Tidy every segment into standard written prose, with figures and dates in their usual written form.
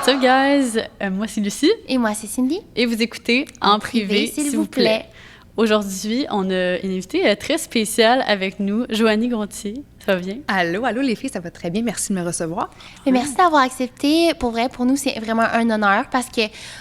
What's up, guys? Moi, c'est Lucie. Et moi, c'est Cindy. Et vous écoutez En privé, s'il vous plaît. Aujourd'hui, on a une invitée très spéciale avec nous, Joanie Gontier. Ça va bien? Allô, les filles, ça va très bien. Merci de me recevoir. Mais merci d'avoir accepté. Pour vrai, pour nous, c'est vraiment un honneur parce que,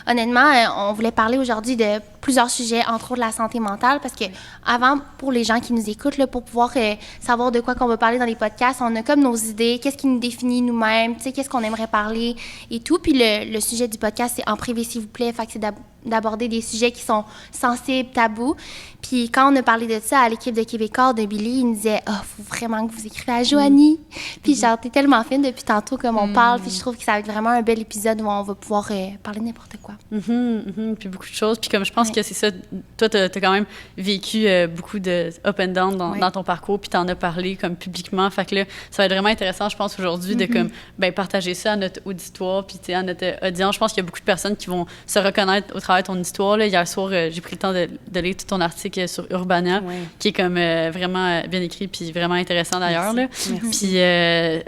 honnêtement, on voulait parler aujourd'hui de plusieurs sujets, entre autres la santé mentale, parce que avant, pour les gens qui nous écoutent, là, pour pouvoir savoir de quoi qu'on va parler dans les podcasts, on a comme nos idées, qu'est-ce qui nous définit nous-mêmes, tu sais, qu'est-ce qu'on aimerait parler et tout. Puis le sujet du podcast, c'est En privé, s'il vous plaît. Fait que c'est d'aborder des sujets qui sont sensibles, tabous. Puis quand on a parlé de ça à l'équipe de Québécois de Billy, il nous disait « Ah, faut vraiment que vous écrivez à Joanie. » Puis genre, t'es tellement fine depuis tantôt comme on parle. Puis je trouve que ça va être vraiment un bel épisode où on va pouvoir parler de n'importe quoi. Puis beaucoup de choses. Puis comme je pense que c'est ça, toi, t'as quand même vécu beaucoup de up and down dans ton parcours, puis t'en as parlé comme publiquement. Fait que là, ça va être vraiment intéressant, je pense, aujourd'hui, de comme, partager ça à notre auditoire, puis à notre audience. Je pense qu'il y a beaucoup de personnes qui vont se reconnaître au travers de ton histoire. Là. Hier soir, j'ai pris le temps de lire tout ton article sur Urbana, qui est comme vraiment bien écrit, puis vraiment intéressant d'ailleurs. Merci. Puis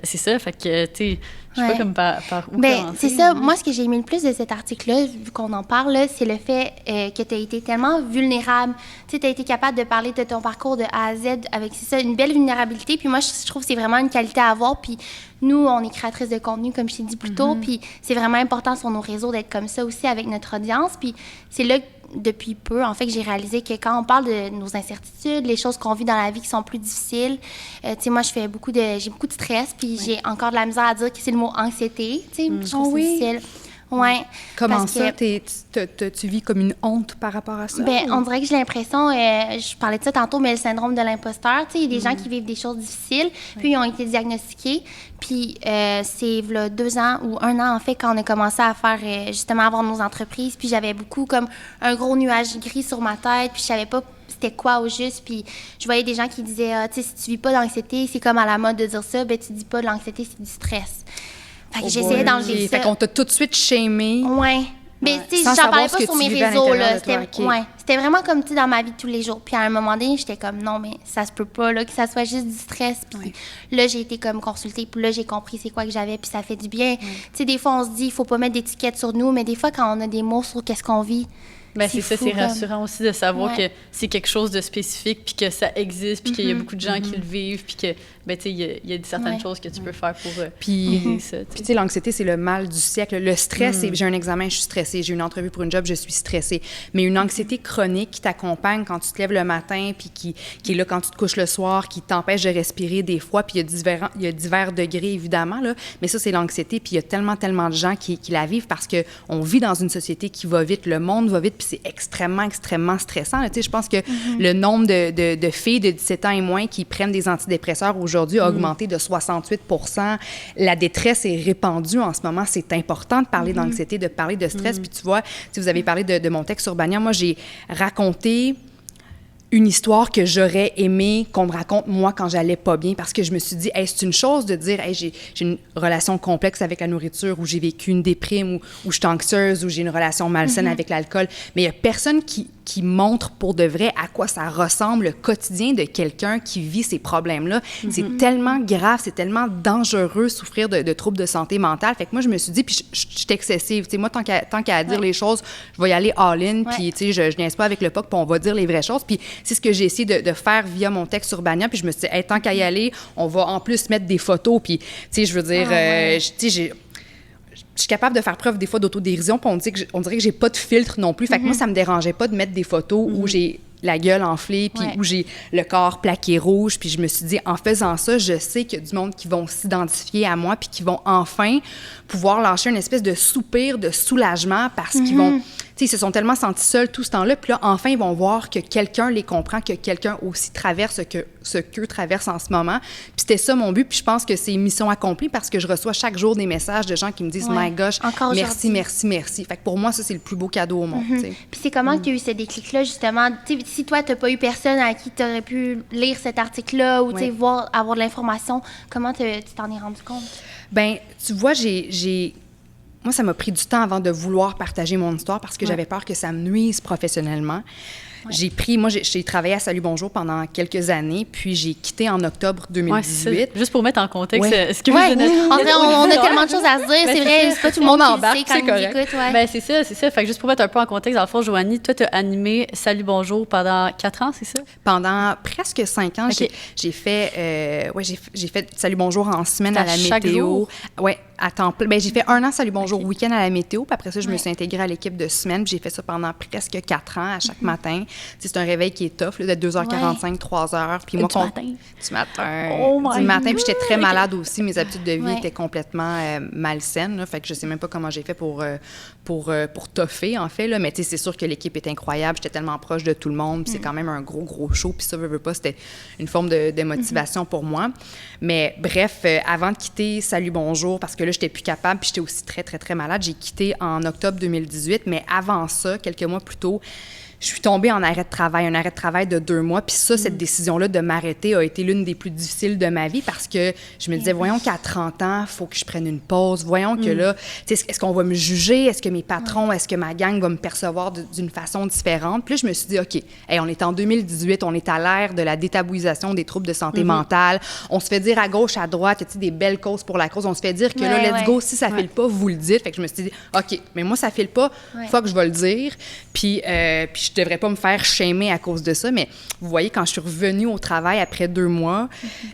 c'est ça, fait que, tu sais, je sais pas comme par où commencer. C'est ça. Moi, ce que j'ai aimé le plus de cet article-là, vu qu'on en parle, là, c'est le fait que tu as été tellement vulnérable. Tu sais, tu as été capable de parler de ton parcours de A à Z avec, c'est ça, une belle vulnérabilité. Puis moi, je trouve que c'est vraiment une qualité à avoir. Puis nous, on est créatrices de contenu, comme je t'ai dit plus tôt. Puis c'est vraiment important sur nos réseaux d'être comme ça aussi avec notre audience. Puis c'est là depuis peu, en fait, que j'ai réalisé que quand on parle de nos incertitudes, les choses qu'on vit dans la vie qui sont plus difficiles, tu sais, moi, j'ai beaucoup de stress, puis j'ai encore de la misère à dire que c'est le mot anxiété, tu sais, je trouve que c'est difficile. Ouais. Comment ça? Tu vis comme une honte par rapport à ça? On dirait que j'ai l'impression, je parlais de ça tantôt, mais le syndrome de l'imposteur, tu sais, il y a des gens qui vivent des choses difficiles, puis ils ont été diagnostiqués. Puis c'est là, 2 ans ou 1 an, en fait, quand on a commencé à faire, justement, avoir nos entreprises. Puis j'avais beaucoup comme un gros nuage gris sur ma tête, puis je savais pas c'était quoi au juste. Puis je voyais des gens qui disaient, tu sais, si tu vis pas d'anxiété, c'est comme à la mode de dire ça, ben tu dis pas de l'anxiété, c'est du stress. Fait que j'essayais d'enlever ça. Fait qu'on t'a tout de suite shamé. Ouais. Mais tu sais, j'en parlais pas sur mes réseaux, là. C'était vraiment comme, tu sais, dans ma vie de tous les jours. Puis à un moment donné, j'étais comme, non, mais ça se peut pas, là, que ça soit juste du stress. Puis là, j'ai été comme consultée, puis là, j'ai compris c'est quoi que j'avais, puis ça fait du bien. Tu sais, des fois, on se dit, il faut pas mettre d'étiquette sur nous, mais des fois, quand on a des mots sur qu'est-ce qu'on vit, c'est ça, c'est rassurant aussi de savoir que c'est quelque chose de spécifique, puis que ça existe, puis qu'il y a beaucoup de gens qui le vivent, puis que, tu sais, il y a certaines choses que tu peux faire pour aider ça. Puis, tu sais, l'anxiété, c'est le mal du siècle. Le stress, c'est j'ai un examen, je suis stressée. J'ai une entrevue pour une job, je suis stressée. Mais une anxiété chronique qui t'accompagne quand tu te lèves le matin, puis qui est là quand tu te couches le soir, qui t'empêche de respirer des fois, puis il y a divers degrés, évidemment, là. Mais ça, c'est l'anxiété, puis il y a tellement de gens qui la vivent parce qu'on vit dans une société qui va vite, le monde va vite, puis c'est extrêmement stressant. Tu sais, je pense que le nombre de filles de 17 ans et moins qui prennent des antidépresseurs aujourd'hui a augmenté de 68 %. La détresse est répandue en ce moment. C'est important de parler d'anxiété, de parler de stress. Puis tu vois, si vous avez parlé de mon texte sur Urbana, moi, j'ai raconté une histoire que j'aurais aimé qu'on me raconte, moi, quand j'allais pas bien, parce que je me suis dit, hey, c'est une chose de dire, hey, j'ai une relation complexe avec la nourriture, ou j'ai vécu une déprime, ou je suis anxieuse, ou j'ai une relation malsaine avec l'alcool, mais il y a personne qui montre pour de vrai à quoi ça ressemble le quotidien de quelqu'un qui vit ces problèmes-là. C'est tellement grave, c'est tellement dangereux souffrir de troubles de santé mentale. Fait que moi, je me suis dit, puis je suis excessive. Tu sais, moi, tant qu'à dire les choses, je vais y aller all-in, puis tu sais, je niaise pas avec le POC, puis on va dire les vraies choses. Puis c'est ce que j'ai essayé de faire via mon texte sur Urbana, puis je me suis dit, hey, tant qu'à y aller, on va en plus mettre des photos, puis tu sais, je veux dire, tu sais, je suis capable de faire preuve des fois d'autodérision, puis on dirait que j'ai pas de filtre non plus. Fait que moi, ça me dérangeait pas de mettre des photos où j'ai la gueule enflée, puis où j'ai le corps plaqué rouge. Puis je me suis dit, en faisant ça, je sais qu'il y a du monde qui vont s'identifier à moi, puis qui vont enfin pouvoir lâcher une espèce de soupir de soulagement parce qu'ils vont... Tu sais, ils se sont tellement sentis seuls tout ce temps-là, puis là, enfin, ils vont voir que quelqu'un les comprend, que quelqu'un aussi traverse ce qu'eux traversent en ce moment. Puis c'était ça mon but, puis je pense que c'est mission accomplie parce que je reçois chaque jour des messages de gens qui me disent « My gosh, merci. » Fait que pour moi, ça, c'est le plus beau cadeau au monde. Puis c'est comment que tu as eu ce déclic-là, justement? Tu sais, si toi, tu n'as pas eu personne à qui tu aurais pu lire cet article-là ou, tu sais, avoir de l'information, comment tu t'en es rendu compte? Bien, tu vois, moi, ça m'a pris du temps avant de vouloir partager mon histoire parce que j'avais peur que ça me nuise professionnellement. J'ai travaillé à Salut Bonjour pendant quelques années, puis j'ai quitté en octobre 2018. Juste pour mettre en contexte, En vrai, on a tellement de choses à se dire, c'est vrai, c'est pas tout le monde qui le sait quand il nous écoute. Ben, c'est ça. Fait que juste pour mettre un peu en contexte, dans le fond, Joanie, toi, tu as animé Salut Bonjour pendant 4 ans, c'est ça? Pendant presque 5 ans, Okay. j'ai fait Salut Bonjour en semaine à la chaque météo. jour? Oui, à temps plein. Ben, j'ai fait 1 an Salut Bonjour week-end à la météo, puis après ça, je me suis intégrée à l'équipe de semaine, puis j'ai fait ça pendant presque 4 ans, à chaque matin. C'est un réveil qui est tough, là, de 2h45, 3h. Puis moi, du matin? Du matin. Oh my du matin, puis j'étais très God. malade aussi. Mes habitudes de vie étaient complètement malsaines, là, fait que je sais même pas comment j'ai fait pour toffer, en fait, là. Mais tu sais, c'est sûr que l'équipe est incroyable. J'étais tellement proche de tout le monde, puis c'est quand même un gros show, puis ça, veut pas, c'était une forme de motivation pour moi. Mais bref, avant de quitter Salut Bonjour, parce que là, j'étais plus capable, puis j'étais aussi très, très, très malade, j'ai quitté en octobre 2018, mais avant ça, quelques mois plus tôt, je suis tombée en arrêt de travail, un arrêt de travail de 2 mois. Puis ça, cette décision-là de m'arrêter a été l'une des plus difficiles de ma vie parce que je me disais, voyons qu'à 30 ans, il faut que je prenne une pause. Voyons que là, est-ce qu'on va me juger? Est-ce que mes patrons, est-ce que ma gang va me percevoir d'une façon différente? Puis là, je me suis dit, OK, hey, on est en 2018, on est à l'ère de la détabouisation des troubles de santé mentale. On se fait dire à gauche, à droite, tu sais, des belles causes pour la cause. On se fait dire que là, let's go, si ça file pas, vous le dites. Fait que je me suis dit, OK, mais moi, ça file pas, faut que je vais le dire. Puis je devrais pas me faire shamer à cause de ça, mais vous voyez, quand je suis revenue au travail après 2 mois,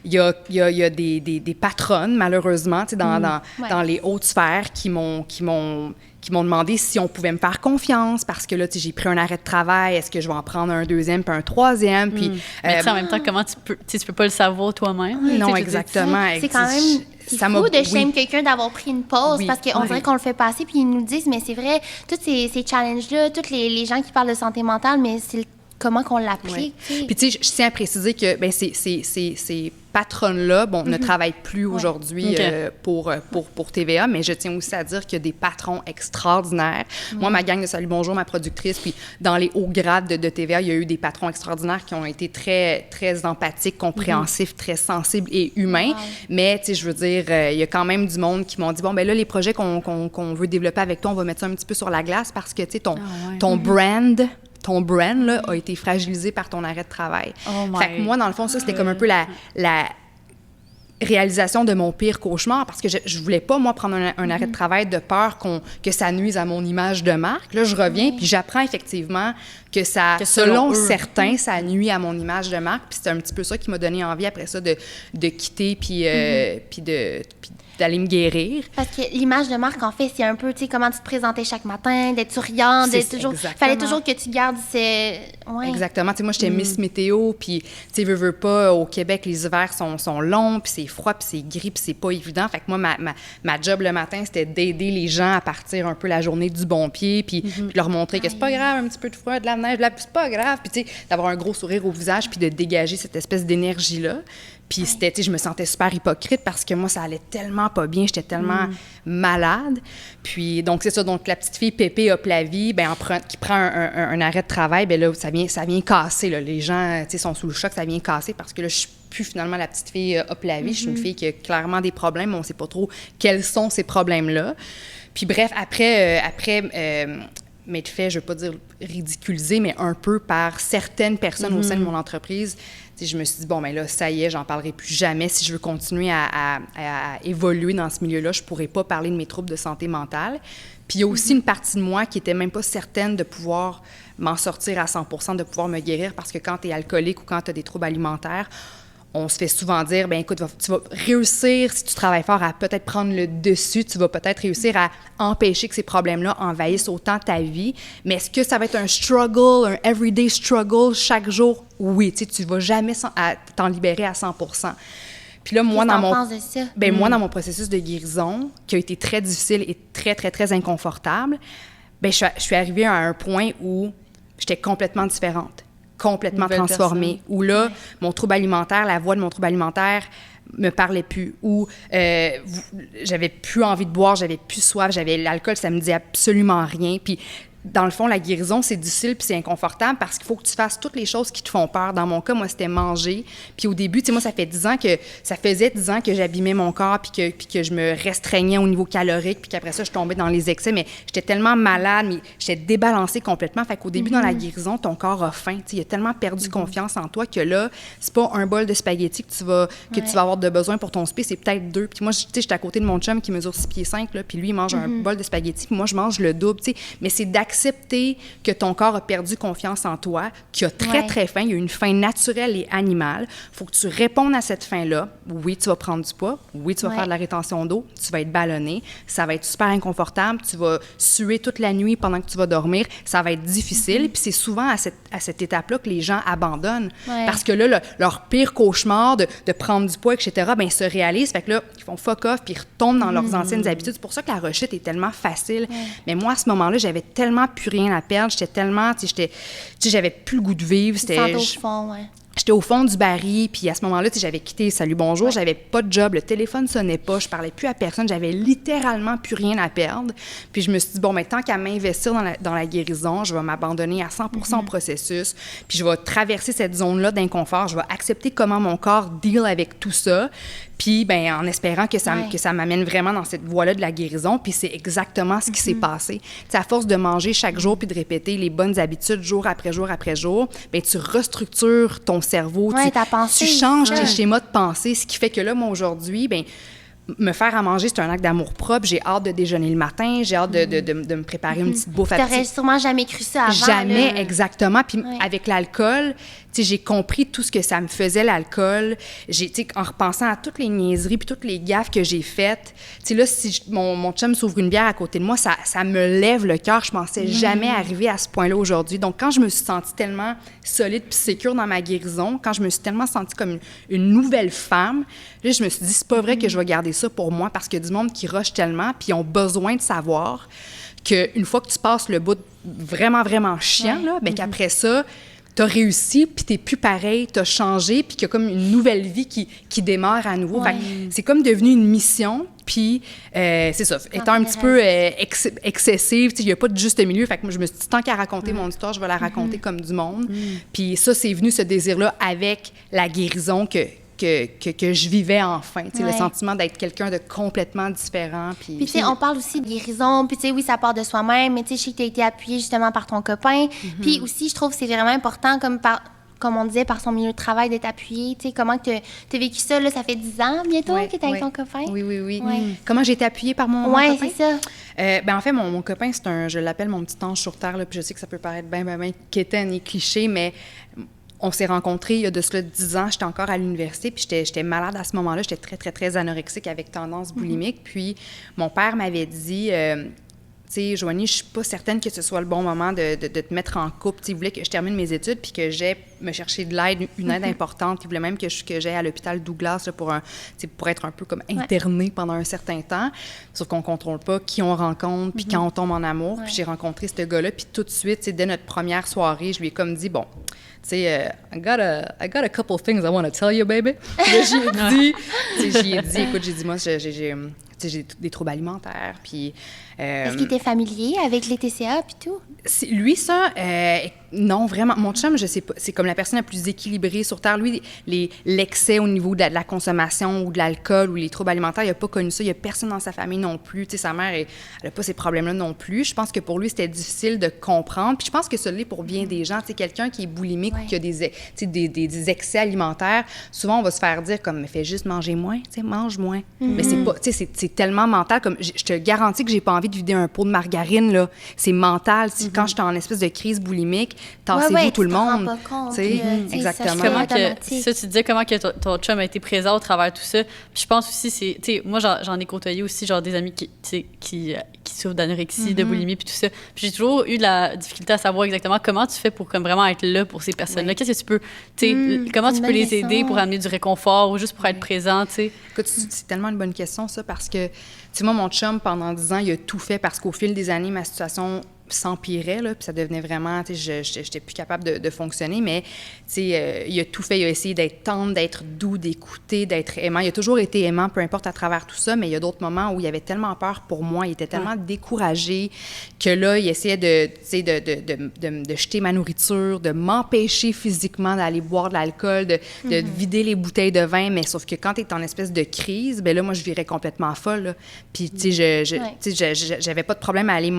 il y a des patronnes, malheureusement, tu sais, dans les hautes sphères qui m'ont demandé si on pouvait me faire confiance parce que là, tu sais, j'ai pris un arrêt de travail, est-ce que je vais en prendre un deuxième puis un troisième, puis... Mais tu sais, en même temps, comment tu peux pas le savoir toi-même? Non, exactement. C'est quand même... C'est fou de shame quelqu'un d'avoir pris une pause parce qu'on dirait qu'on le fait passer puis ils nous le disent, mais c'est vrai, tous ces challenges-là, tous les gens qui parlent de santé mentale, mais c'est comment qu'on l'applique. Puis tu sais, je tiens à préciser que ben, ces patronnes-là, bon, ne travaillent plus aujourd'hui pour TVA, mais je tiens aussi à dire qu'il y a des patrons extraordinaires. Moi, ma gang de Salut Bonjour, ma productrice, puis dans les hauts grades de TVA, il y a eu des patrons extraordinaires qui ont été très, très empathiques, compréhensifs, très sensibles et humains. Mais, tu sais, je veux dire, il y a quand même du monde qui m'ont dit, bon, ben là, les projets qu'on veut développer avec toi, on va mettre ça un petit peu sur la glace parce que, tu sais, ton brand... Ton brand là, a été fragilisé par ton arrêt de travail. Fait que moi, dans le fond, ça, c'était comme un peu la réalisation de mon pire cauchemar parce que je voulais pas, moi, prendre un arrêt de travail de peur que ça nuise à mon image de marque. Là, je reviens puis j'apprends effectivement que selon certains, ça nuit à mon image de marque. Puis c'est un petit peu ça qui m'a donné envie après ça de quitter puis d'aller me guérir. Parce que l'image de marque, en fait, c'est un peu, tu sais, comment tu te présentais chaque matin, d'être souriante, d'être toujours... Fallait toujours que tu gardes Exactement. Tu sais, moi, j'étais Miss Météo, puis, tu sais, veux pas, au Québec, les hivers sont longs, puis c'est froid, puis c'est gris, puis c'est pas évident. Fait que moi, ma job le matin, c'était d'aider les gens à partir un peu la journée du bon pied, puis leur montrer que c'est pas grave, un petit peu de froid, de la neige, c'est pas grave, puis, tu sais, d'avoir un gros sourire au visage, puis de dégager cette espèce d'énergie-là. Puis c'était, tu sais, je me sentais super hypocrite parce que moi, ça allait tellement pas bien, j'étais tellement malade. Puis donc, c'est ça, donc la petite fille Pépé hop la vie, ben, qui prend un arrêt de travail, ben là, ça vient casser, là. Les gens, tu sais, sont sous le choc, ça vient casser parce que là, je suis plus finalement la petite fille hop la vie. Je suis une fille qui a clairement des problèmes, mais on sait pas trop quels sont ces problèmes-là. Puis bref, après mais de fait, je ne veux pas dire ridiculisé, mais un peu par certaines personnes au sein de mon entreprise. Tu sais, je me suis dit, bon, ben là, ça y est, j'en parlerai plus jamais. Si je veux continuer à évoluer dans ce milieu-là, je ne pourrais pas parler de mes troubles de santé mentale. Puis il y a aussi une partie de moi qui n'était même pas certaine de pouvoir m'en sortir à 100%, de pouvoir me guérir, parce que quand tu es alcoolique ou quand tu as des troubles alimentaires, on se fait souvent dire, bien, écoute, tu vas réussir, si tu travailles fort, à peut-être prendre le dessus, tu vas peut-être réussir à empêcher que ces problèmes-là envahissent autant ta vie. Mais est-ce que ça va être un struggle, un everyday struggle chaque jour? Oui, tu sais, tu vas jamais t'en libérer à 100%. Puis là, moi, moi, dans mon processus de guérison, qui a été très difficile et très, très, très inconfortable, bien, je suis arrivée à un point où j'étais complètement différente. Complètement transformée, où là, mon trouble alimentaire, la voix de mon trouble alimentaire me parlait plus, où j'avais plus envie de boire, j'avais plus soif, l'alcool, ça me disait absolument rien. Puis dans le fond, la guérison, c'est difficile puis c'est inconfortable parce qu'il faut que tu fasses toutes les choses qui te font peur. Dans mon cas, moi, c'était manger. Puis au début, tu sais, moi, ça faisait 10 ans que j'abîmais mon corps puis que je me restreignais au niveau calorique puis qu'après ça, je tombais dans les excès. Mais j'étais tellement malade, mais j'étais débalancée complètement. Fait qu'au début, dans la guérison, ton corps a faim. Tu sais, il a tellement perdu confiance en toi que là, c'est pas un bol de spaghettis que tu vas avoir de besoin pour ton spé, c'est peut-être 2. Puis moi, tu sais, j'étais à côté de mon chum qui mesure 6 pieds 5, là, puis lui, il mange un bol de spaghettis, puis moi, je mange le double, tu sais. Mais c'est d'accepter que ton corps a perdu confiance en toi, qu'il a très, très faim. Il y a une faim naturelle et animale. Il faut que tu répondes à cette faim-là. Oui, tu vas prendre du poids. Oui, tu vas faire de la rétention d'eau. Tu vas être ballonné. Ça va être super inconfortable. Tu vas suer toute la nuit pendant que tu vas dormir. Ça va être difficile. Puis c'est souvent à cette étape-là que les gens abandonnent. Parce que là, leur pire cauchemar de prendre du poids, etc., bien, se réalise. Fait que là, ils font fuck off puis ils retombent dans leurs anciennes habitudes. C'est pour ça que la rechute est tellement facile. Mais moi, à ce moment-là, j'avais tellement plus rien à perdre. J'étais tellement, tu sais, j'avais plus le goût de vivre. C'était au fond, J'étais au fond du baril, puis à ce moment-là, tu sais, j'avais quitté Salut Bonjour, j'avais pas de job, le téléphone sonnait pas, je parlais plus à personne, j'avais littéralement plus rien à perdre. Puis je me suis dit, bon, mais tant qu'à m'investir dans la guérison, je vais m'abandonner à 100% au processus, puis je vais traverser cette zone-là d'inconfort, je vais accepter comment mon corps deal avec tout ça, puis ben en espérant que ça m'amène vraiment dans cette voie-là de la guérison, puis c'est exactement ce qui s'est passé. Tu sais, à force de manger chaque jour puis de répéter les bonnes habitudes jour après jour après jour, ben tu restructures ton cerveau, tu changes tes schémas de pensée, ce qui fait que là, moi, aujourd'hui, ben me faire à manger, c'est un acte d'amour-propre. J'ai hâte de déjeuner le matin, j'ai hâte de me préparer une petite bouffe à petit. T'aurais sûrement jamais cru ça avant. Jamais, exactement. Puis avec l'alcool, tu sais, j'ai compris tout ce que ça me faisait, l'alcool. Tu sais, en repensant à toutes les niaiseries puis toutes les gaffes que j'ai faites, tu sais, là, si mon chum s'ouvre une bière à côté de moi, ça me lève le cœur. Je pensais jamais arriver à ce point-là aujourd'hui. Donc, quand je me suis sentie tellement solide puis sécure dans ma guérison, quand je me suis tellement sentie comme une nouvelle femme, là, je me suis dit, c'est pas vrai que je vais garder ça pour moi parce qu'il y a du monde qui rush tellement puis ils ont besoin de savoir qu'une fois que tu passes le bout vraiment, vraiment chiant, là, bien qu'après ça, t'as réussi, puis t'es plus pareil, t'as changé, puis qu'il y a comme une nouvelle vie qui démarre à nouveau. Fait que c'est comme devenu une mission, puis c'est ça, étant un petit peu excessive, il n'y a pas de juste milieu. Fait que moi, je me suis dit, tant qu'à raconter mon histoire, je vais la raconter comme du monde. Puis ça, c'est venu, ce désir-là, avec la guérison que je vivais enfin, tu sais, le sentiment d'être quelqu'un de complètement différent. Puis tu sais, on parle aussi de guérison, puis tu sais, oui, ça part de soi-même, mais tu sais, je sais que tu as été appuyée justement par ton copain. Puis aussi, je trouve que c'est vraiment important, comme on disait, par son milieu de travail, d'être appuyé. Tu sais, comment tu as vécu ça, là, ça fait 10 ans bientôt que tu es avec ton copain? Oui. Comment j'ai été appuyée par mon copain? Oui, c'est ça. Ben en fait, mon copain, je l'appelle mon petit ange sur terre, là, puis je sais que ça peut paraître bien quétaine et cliché, mais on s'est rencontrés il y a de cela 10 ans. J'étais encore à l'université, puis j'étais malade à ce moment-là. J'étais très, très, très anorexique avec tendance boulimique. Puis mon père m'avait dit, tu sais, Joanie, je suis pas certaine que ce soit le bon moment de te mettre en couple. Il voulait que je termine mes études puis que j'aie me chercher de l'aide, une aide importante. Il voulait même que j'aille à l'hôpital Douglas là, pour être un peu comme internée pendant un certain temps. Sauf qu'on contrôle pas qui on rencontre puis quand on tombe en amour. Puis j'ai rencontré ce gars-là, puis tout de suite, dès notre première soirée, je lui ai comme dit, bon, tu sais, I got a couple of things I want to tell you, baby. Puis là, j'y ai dit, écoute, j'ai dit, moi, j'ai des troubles alimentaires, puis... Est-ce qu'il était familier avec les TCA puis tout? Lui, ça, non, vraiment. Mon chum, je sais pas, c'est comme la personne la plus équilibrée sur Terre. Lui, l'excès au niveau de la consommation ou de l'alcool ou les troubles alimentaires, il n'a pas connu ça. Il n'y a personne dans sa famille non plus. Tu sais, sa mère, elle n'a pas ces problèmes-là non plus. Je pense que pour lui, c'était difficile de comprendre. Puis je pense que ça l'est pour bien des gens. Tu sais, quelqu'un qui est boulimique ou qui a des excès alimentaires, souvent, on va se faire dire comme, fais juste manger moins, tu sais, mange moins. Mais c'est pas, tu sais, c'est tellement mental. Comme, je te garantis que j'ai pas envie de vider un pot de margarine, là. C'est mental. Quand je suis en espèce de crise boulimique, tassez-vous tout le monde. Exactement. Ça, tu disais comment que ton chum a été présent au travers de tout ça. Puis je pense aussi, moi, j'en ai côtoyé aussi, genre, des amis qui souffrent d'anorexie, de boulimie, puis tout ça. Puis j'ai toujours eu de la difficulté à savoir exactement comment tu fais pour comme vraiment être là pour ces personnes-là. Qu'est-ce que tu peux, comment tu peux les aider pour amener du réconfort ou juste pour être présent, tu sais? Écoute, c'est tellement une bonne question, ça, parce que, tu sais, moi, mon chum, pendant 10 ans, il a tout fait parce qu'au fil des années, ma situation s'empirait, là, puis ça devenait vraiment, tu sais, j'étais plus capable de fonctionner, mais, tu sais, il a tout fait, il a essayé d'être tendre, d'être doux, d'écouter, d'être aimant. Il a toujours été aimant, peu importe à travers tout ça, mais il y a d'autres moments où il avait tellement peur pour moi, il était tellement découragé que là, il essayait tu sais, de jeter ma nourriture, de m'empêcher physiquement d'aller boire de l'alcool, de vider les bouteilles de vin, mais sauf que quand tu es en espèce de crise, ben là, moi, je virais complètement folle, là. Puis, tu sais, j'avais pas de problème à aller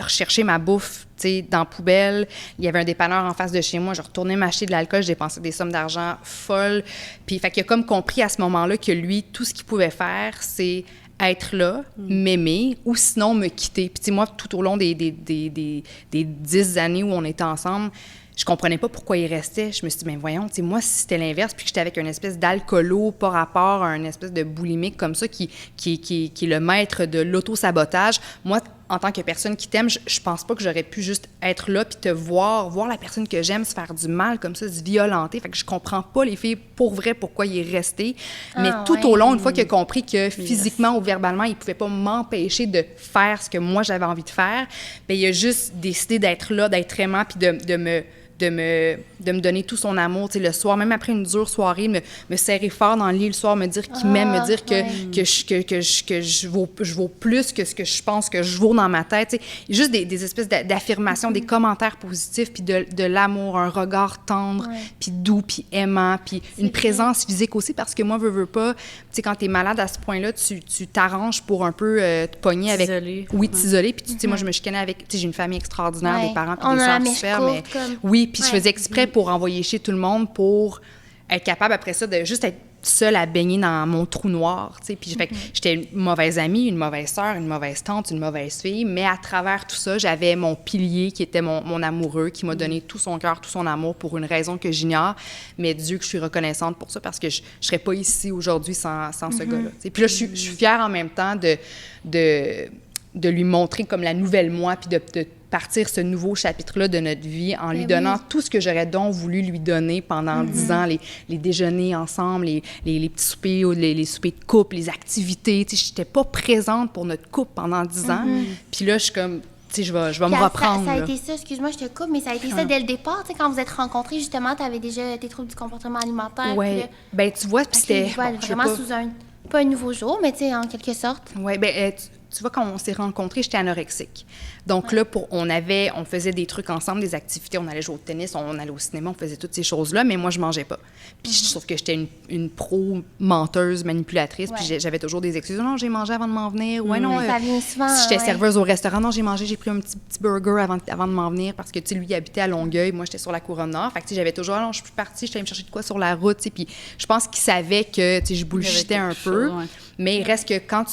rechercher ma bouffe, tu sais, dans la poubelle. Il y avait un dépanneur en face de chez moi. Je retournais m'acheter de l'alcool. Je dépensais des sommes d'argent folles. Puis, fait qu'il a comme compris à ce moment-là que lui, tout ce qu'il pouvait faire, c'est être là, m'aimer, ou sinon me quitter. Puis, tu sais, moi, tout au long des 10 années où on était ensemble, je comprenais pas pourquoi il restait. Je me suis dit, ben voyons, tu sais, moi, si c'était l'inverse, puis que j'étais avec une espèce d'alcoolo par rapport à une espèce de boulimique comme ça, qui est le maître de l'auto-sabotage, moi, en tant que personne qui t'aime, je pense pas que j'aurais pu juste être là puis te voir la personne que j'aime se faire du mal comme ça, se violenter. Fait que je comprends pas, les filles, pour vrai, pourquoi il est resté. Mais tout au long, une fois qu'il a compris que physiquement ou verbalement, il pouvait pas m'empêcher de faire ce que moi, j'avais envie de faire, bien, il a juste décidé d'être là, d'être aimant puis de me donner tout son amour, tu sais, le soir, même après une dure soirée, me serrer fort dans le lit le soir, me dire qu'il m'aime, me dire que je vaux plus que ce que je pense que je vaux dans ma tête, tu sais. Juste des espèces d'affirmations, des commentaires positifs, puis de l'amour, un regard tendre, puis doux, puis aimant, puis une présence physique aussi, parce que moi, veux pas, tu sais, quand t'es malade à ce point-là, tu t'arranges pour un peu te pogner avec... T'isoler, puis tu sais, moi, je me chicanais avec... Tu sais, j'ai une famille extraordinaire, des parents, puis des sœurs super, mais... Oui, puis je faisais exprès pour envoyer chez tout le monde pour être capable, après ça, de juste être seule à baigner dans mon trou noir, tu sais. Puis fait que j'étais une mauvaise amie, une mauvaise sœur, une mauvaise tante, une mauvaise fille, mais à travers tout ça, j'avais mon pilier qui était mon amoureux, qui m'a donné tout son cœur, tout son amour pour une raison que j'ignore, mais Dieu que je suis reconnaissante pour ça, parce que je serais pas ici aujourd'hui sans ce gars-là, tu sais. Puis là, je suis fière en même temps de lui montrer comme la nouvelle moi, puis de partir ce nouveau chapitre-là de notre vie en lui donnant tout ce que j'aurais donc voulu lui donner pendant 10 ans, les déjeuners ensemble, les petits soupers, les soupers de couple, les activités. Tu sais, je n'étais pas présente pour notre couple pendant 10 ans. Puis là, je suis comme, tu sais, je vais me reprendre. Ça a été ça, excuse-moi, je te coupe, mais ça a été ça dès le départ. Tu sais, quand vous êtes rencontrés, justement, tu avais déjà tes troubles du comportement alimentaire. Oui, bien, tu vois, puis c'était... vraiment sous pas un nouveau jour, mais tu sais, en quelque sorte. Oui, bien, tu vois, quand on s'est rencontrés, j'étais anorexique. Donc là, on faisait des trucs ensemble, des activités. On allait jouer au tennis, on allait au cinéma, on faisait toutes ces choses-là, mais moi, je mangeais pas. Puis je trouve que j'étais une pro-menteuse, manipulatrice, puis j'avais toujours des excuses. Non, j'ai mangé avant de m'en venir. Ouais, non, ça vient souvent. Si j'étais serveuse au restaurant, non, j'ai pris un petit burger avant de m'en venir parce que, tu sais, lui, il habitait à Longueuil, moi, j'étais sur la Couronne Nord. Fait que, tu sais, j'avais toujours, non, je suis partie, j'étais allée me chercher de quoi sur la route, tu sais. Puis je pense qu'il savait que, tu sais, je bullshitais un peu. Mais il reste que quand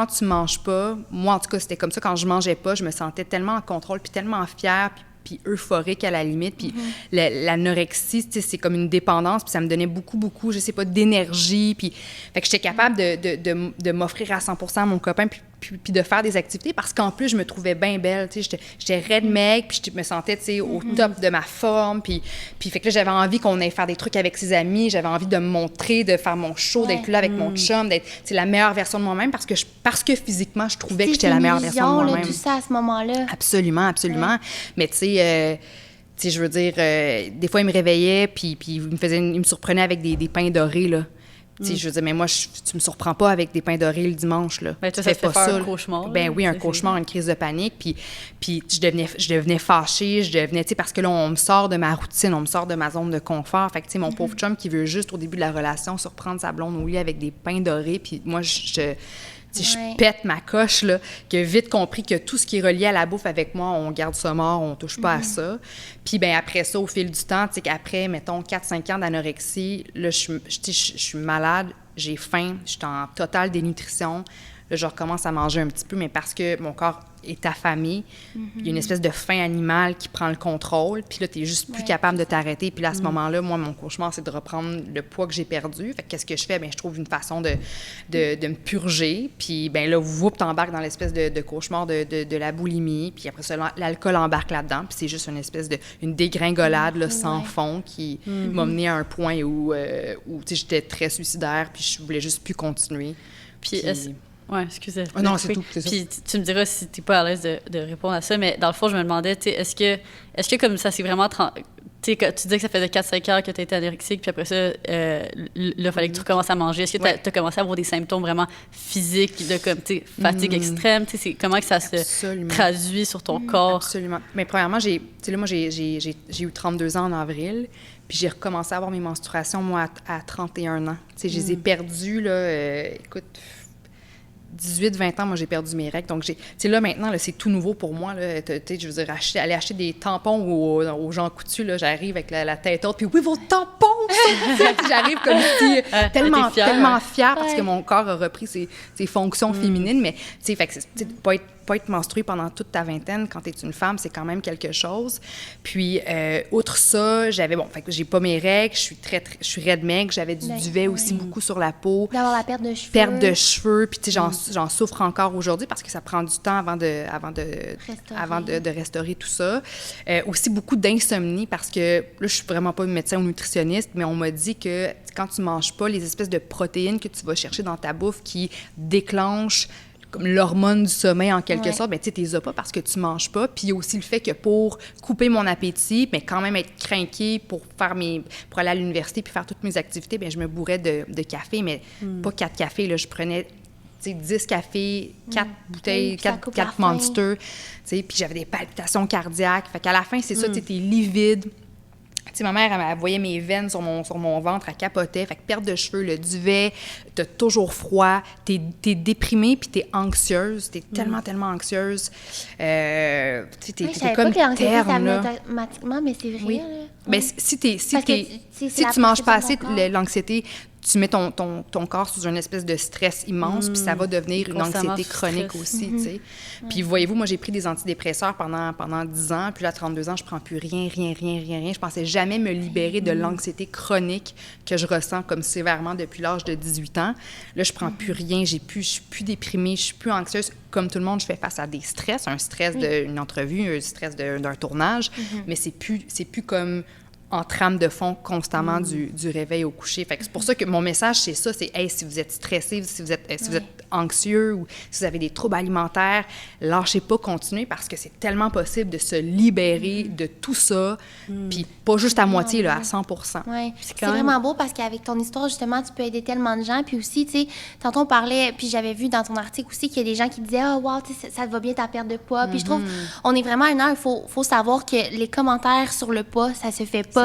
tu manges pas, moi, en tout cas, c'était comme ça, quand je mangeais pas, je me sentais tellement en contrôle, puis tellement fière, puis euphorique à la limite. Puis l'anorexie, tu sais, c'est comme une dépendance, puis ça me donnait beaucoup, je sais pas, d'énergie. Puis fait que j'étais capable de m'offrir à 100% à mon copain, puis de faire des activités, parce qu'en plus, je me trouvais bien belle, tu sais, j'étais raide maigre, puis je me sentais, tu sais, au top de ma forme, puis fait que là, j'avais envie qu'on aille faire des trucs avec ses amis, j'avais envie de me montrer, de faire mon show, d'être là avec mon chum, d'être, tu sais, la meilleure version de moi-même, parce que physiquement, je trouvais que j'étais la meilleure version de moi-même. Tout ça à ce moment-là. Absolument. Mais tu sais, je veux dire, des fois, il me réveillait, puis il me surprenait avec des pains dorés, là. Tu sais, je veux dire, mais moi, tu me surprends pas avec des pains dorés le dimanche, là. Ben, toi, ça te fait faire un cauchemar. Ben oui, un cauchemar, une crise de panique. Puis je devenais fâchée, tu sais, parce que là, on me sort de ma routine, on me sort de ma zone de confort. Fait que, tu sais, mon pauvre chum qui veut juste, au début de la relation, surprendre sa blonde au lit avec des pains dorés. Puis moi, je pète ma coche, là, que vite compris que tout ce qui est relié à la bouffe avec moi, on garde ça mort, on touche pas à ça. Puis bien après ça, au fil du temps, tu sais qu'après, mettons, 4-5 ans d'anorexie, là, je suis malade, j'ai faim, je suis en totale dénutrition. Là, je recommence à manger un petit peu, mais parce que mon corps est affamé, il y a une espèce de faim animale qui prend le contrôle, puis là, tu n'es juste plus capable de t'arrêter. Puis là, à ce moment-là, moi, mon cauchemar, c'est de reprendre le poids que j'ai perdu. Fait que qu'est-ce que je fais? Bien, je trouve une façon de me purger. Puis, bien là, t'embarques dans l'espèce de cauchemar de la boulimie. Puis après ça, l'alcool embarque là-dedans. Puis c'est juste une espèce une dégringolade là, sans fond qui m'a mené à un point où tu sais, j'étais très suicidaire, puis je voulais juste plus continuer. Puis Ouais, excusez. Non, c'est tout, c'est ça. Puis tu me diras si t'es pas à l'aise de répondre à ça, mais dans le fond, je me demandais, tu sais, est-ce que comme ça, c'est vraiment... Tu sais, tu disais que ça faisait 4-5 heures que tu étais anorexique, puis après ça, là, il fallait que tu recommences à manger. Est-ce que tu as commencé à avoir des symptômes vraiment physiques, de comme, tu sais, fatigue extrême? Tu sais, comment que ça se traduit sur ton corps? Absolument. Mais premièrement, moi, j'ai eu 32 ans en avril, puis j'ai recommencé à avoir mes menstruations, moi, à 31 ans. Tu sais, je les ai perdues, là, écoute... 18-20 ans, moi, j'ai perdu mes règles. Donc, tu sais, là, maintenant, là, c'est tout nouveau pour moi. Là, je veux dire, aller acheter des tampons aux gens coutus, là, j'arrive avec la tête haute, puis oui, vos tampons! J'arrive comme si tellement fière parce que mon corps a repris ses fonctions féminines. Mais, tu sais, fait que pas être menstruée pendant toute ta vingtaine quand tu es une femme, c'est quand même quelque chose. Puis, outre ça, fait que j'ai pas mes règles, je suis raide maigre, j'avais du duvet aussi beaucoup sur la peau. D'avoir la perte de cheveux. Perte de cheveux, puis tu sais, j'en souffre encore aujourd'hui parce que ça prend du temps avant de restaurer tout ça. Aussi beaucoup d'insomnie parce que, là, je suis vraiment pas médecin ou nutritionniste, mais on m'a dit que quand tu manges pas, les espèces de protéines que tu vas chercher dans ta bouffe qui déclenchent comme l'hormone du sommeil, en quelque sorte, bien, tu sais, tu les as pas parce que tu manges pas. Puis il y a aussi le fait que pour couper mon appétit, mais quand même être crinquée pour aller à l'université puis faire toutes mes activités, bien, je me bourrais de café, mais pas 4 cafés, là, je prenais... 10 cafés, 4 bouteilles, 4 Monster, puis j'avais des palpitations cardiaques. Fait qu'à la fin, c'est ça, tu es livide. Tu sais, ma mère, elle voyait mes veines sur mon ventre, elle capotait. Fait que perte de cheveux, le duvet, t'as toujours froid, t'es déprimée puis t'es anxieuse. T'es tellement anxieuse. T'es comme terne, là. Automatiquement, mais c'est vrai, oui. Là. Ben, si tu manges pas assez, l'anxiété, tu mets ton corps sous une espèce de stress immense, puis ça va devenir une anxiété chronique aussi, tu sais. Puis voyez-vous, moi, j'ai pris des antidépresseurs pendant 10 ans, puis là, à 32 ans, je prends plus rien. Je pensais jamais me libérer de l'anxiété chronique que je ressens comme sévèrement depuis l'âge de 18 ans. Là, je prends plus rien, je suis plus déprimée, je suis plus anxieuse. Comme tout le monde, je fais face à des stress, un stress d'une entrevue, un stress d'un tournage, mais c'est plus comme en trame de fond constamment du réveil au coucher. Fait que c'est pour ça que mon message, c'est ça, c'est « Hey, si vous êtes stressé, si vous êtes anxieux ou si vous avez des troubles alimentaires, lâchez pas, continuez parce que c'est tellement possible de se libérer de tout ça, puis pas juste à moitié, là, à 100%. Oui, c'est vraiment beau parce qu'avec ton histoire, justement, tu peux aider tellement de gens. Puis aussi, tu sais, tantôt on parlait, puis j'avais vu dans ton article aussi qu'il y a des gens qui disaient « Ah, wow, ça te va bien ta perte de poids. Puis je trouve, on est vraiment à une heure, il faut savoir que les commentaires sur le poids, ça se fait pas.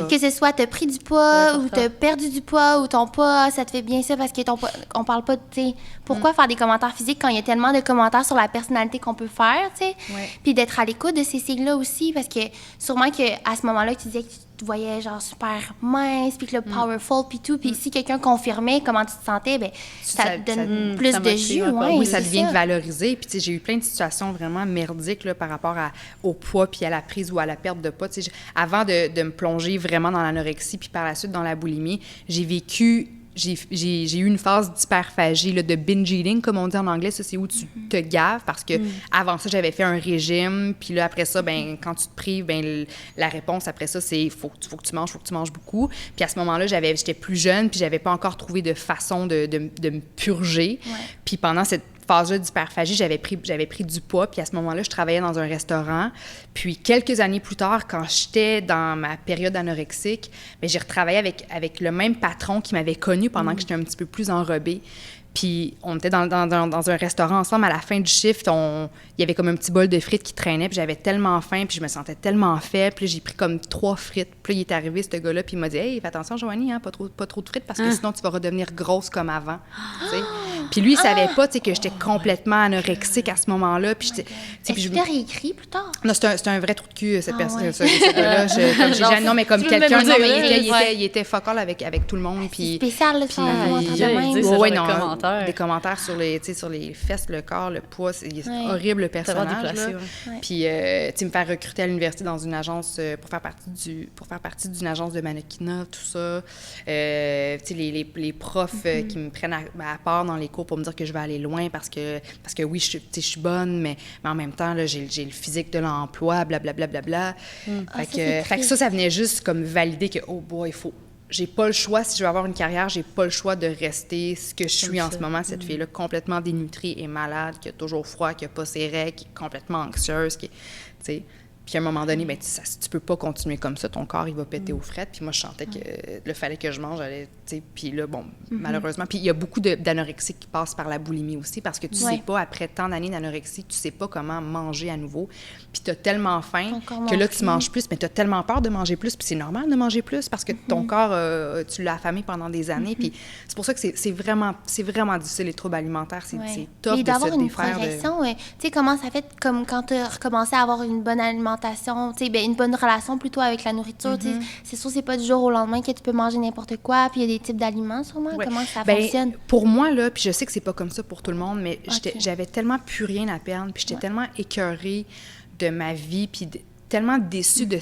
Que ce soit t'as pris du poids ou t'as perdu du poids ou ton poids, ça te fait bien ça parce que ton poids, on parle pas de, tu sais, pourquoi faire des commentaires physiques quand il y a tellement de commentaires sur la personnalité qu'on peut faire, tu sais. Puis d'être à l'écoute de ces signes-là aussi parce que sûrement qu'à ce moment-là, tu disais que tu te voyais genre super mince puis que le powerful puis tout. Puis si quelqu'un confirmait comment tu te sentais, bien, ça te donne plus de jus. Oui, ça devient de valoriser. Puis tu sais, j'ai eu plein de situations vraiment merdiques là, par rapport au poids puis à la prise ou à la perte de poids. Tu sais, avant de me plonger vraiment dans l'anorexie puis par la suite dans la boulimie, j'ai eu une phase d'hyperphagie, là, de binge eating, comme on dit en anglais. Ça, c'est où tu te gaves parce que avant ça, j'avais fait un régime. Puis là, après ça, ben quand tu te prives, ben la réponse après ça, c'est faut que tu manges beaucoup. Puis à ce moment-là, j'étais plus jeune puis j'avais pas encore trouvé de façon de me purger. Puis pendant cette phase-là d'hyperphagie, j'avais pris du poids. Puis à ce moment-là, je travaillais dans un restaurant. Puis quelques années plus tard, quand j'étais dans ma période anorexique, bien, j'ai retravaillé avec le même patron qui m'avait connue pendant que j'étais un petit peu plus enrobée. Puis on était dans un restaurant ensemble. À la fin du shift, il y avait comme un petit bol de frites qui traînait. Puis j'avais tellement faim, puis je me sentais tellement faible. Puis j'ai pris comme 3 frites. Puis là, il est arrivé, ce gars-là, puis il m'a dit « Hey, fais attention, Joanie, hein, pas trop de frites parce que sinon, tu vas redevenir grosse comme avant. » Puis lui, il savait pas que j'étais complètement anorexique à ce moment-là. Puis est-ce que tu as réécrit plus tard? Non, c'est un vrai trou de cul, cette personne, ce gars-là. Non, mais comme quelqu'un, non, mais il était focal avec tout le monde. Puis spécial, là, des commentaires sur les fesses, le corps, le poids. C'est horrible, le personnage. Puis, tu me faire recruter à l'université dans une agence pour faire partie d'une agence de mannequinat, tout ça. Tu sais, les profs qui me prennent à part dans les cours pour me dire que je vais aller loin parce que oui, je suis bonne, mais en même temps, là, j'ai le physique de l'emploi, blablabla. Fait que ça venait juste comme valider que, oh boy, j'ai pas le choix, si je veux avoir une carrière, j'ai pas le choix de rester ce que je suis en ce moment, cette fille-là complètement dénutrie et malade, qui a toujours froid, qui a pas ses règles, qui est complètement anxieuse, qui, tu sais. Puis à un moment donné, ben, tu peux pas continuer comme ça, ton corps, il va péter aux frettes. Puis moi, je sentais que le fallait que je mange, puis là, bon, malheureusement. Puis il y a beaucoup d'anorexie qui passent par la boulimie aussi, parce que tu sais pas, après tant d'années d'anorexie, tu sais pas comment manger à nouveau. Puis tu as tellement faim que là, tu manges plus, mais tu as tellement peur de manger plus, puis c'est normal de manger plus, parce que ton corps, tu l'as affamé pendant des années. Puis c'est pour ça que c'est vraiment difficile, les troubles alimentaires. C'est tough de se défaire. Tu sais, comment ça fait, comme quand tu as recommencé à avoir une bonne alimentation, une bonne relation plutôt avec la nourriture. C'est sûr, c'est pas du jour au lendemain que tu peux manger n'importe quoi, puis il y a des types d'aliments sûrement. Comment ça fonctionne? Pour moi, là, puis je sais que c'est pas comme ça pour tout le monde, mais j'avais tellement plus rien à perdre, puis j'étais tellement écœurée de ma vie, puis tellement déçue de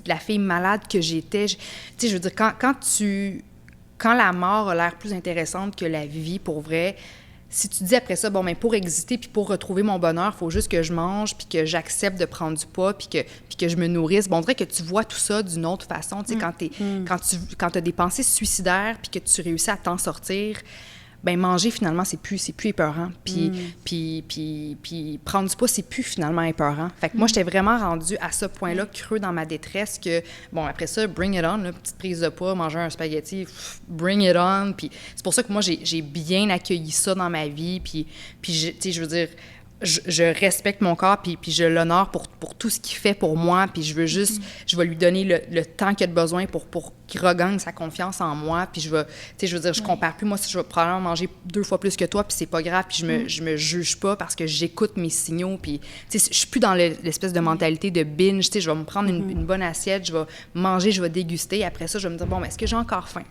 la fille malade que j'étais. Tu sais, je veux dire, quand la mort a l'air plus intéressante que la vie, pour vrai, si tu dis après ça, bon, mais pour exister puis pour retrouver mon bonheur, il faut juste que je mange puis que j'accepte de prendre du poids puis que je me nourrisse. Bon, on dirait que tu vois tout ça d'une autre façon. Tu sais, quand tu as des pensées suicidaires puis que tu réussis à t'en sortir, ben manger, finalement, c'est plus épeurant. Puis prendre du poids, c'est plus finalement épeurant. Fait que moi, j'étais vraiment rendue à ce point-là, creux dans ma détresse, que, bon, après ça, bring it on, là, petite prise de poids, manger un spaghetti, bring it on. Puis c'est pour ça que moi, j'ai bien accueilli ça dans ma vie. Puis tu sais, je veux dire, je respecte mon corps, puis je l'honore pour tout ce qu'il fait pour moi, puis je veux juste, je vais lui donner le temps qu'il a besoin pour qu'il regagne sa confiance en moi, puis je vais, tu sais, je veux dire, je compare plus, moi, si je vais probablement manger 2 fois plus que toi, puis c'est pas grave, puis je me juge pas parce que j'écoute mes signaux, puis, tu sais, je suis plus dans l'espèce de mentalité de binge, tu sais, je vais me prendre une bonne assiette, je vais manger, je vais déguster, après ça, je vais me dire, bon, mais est-ce que j'ai encore faim?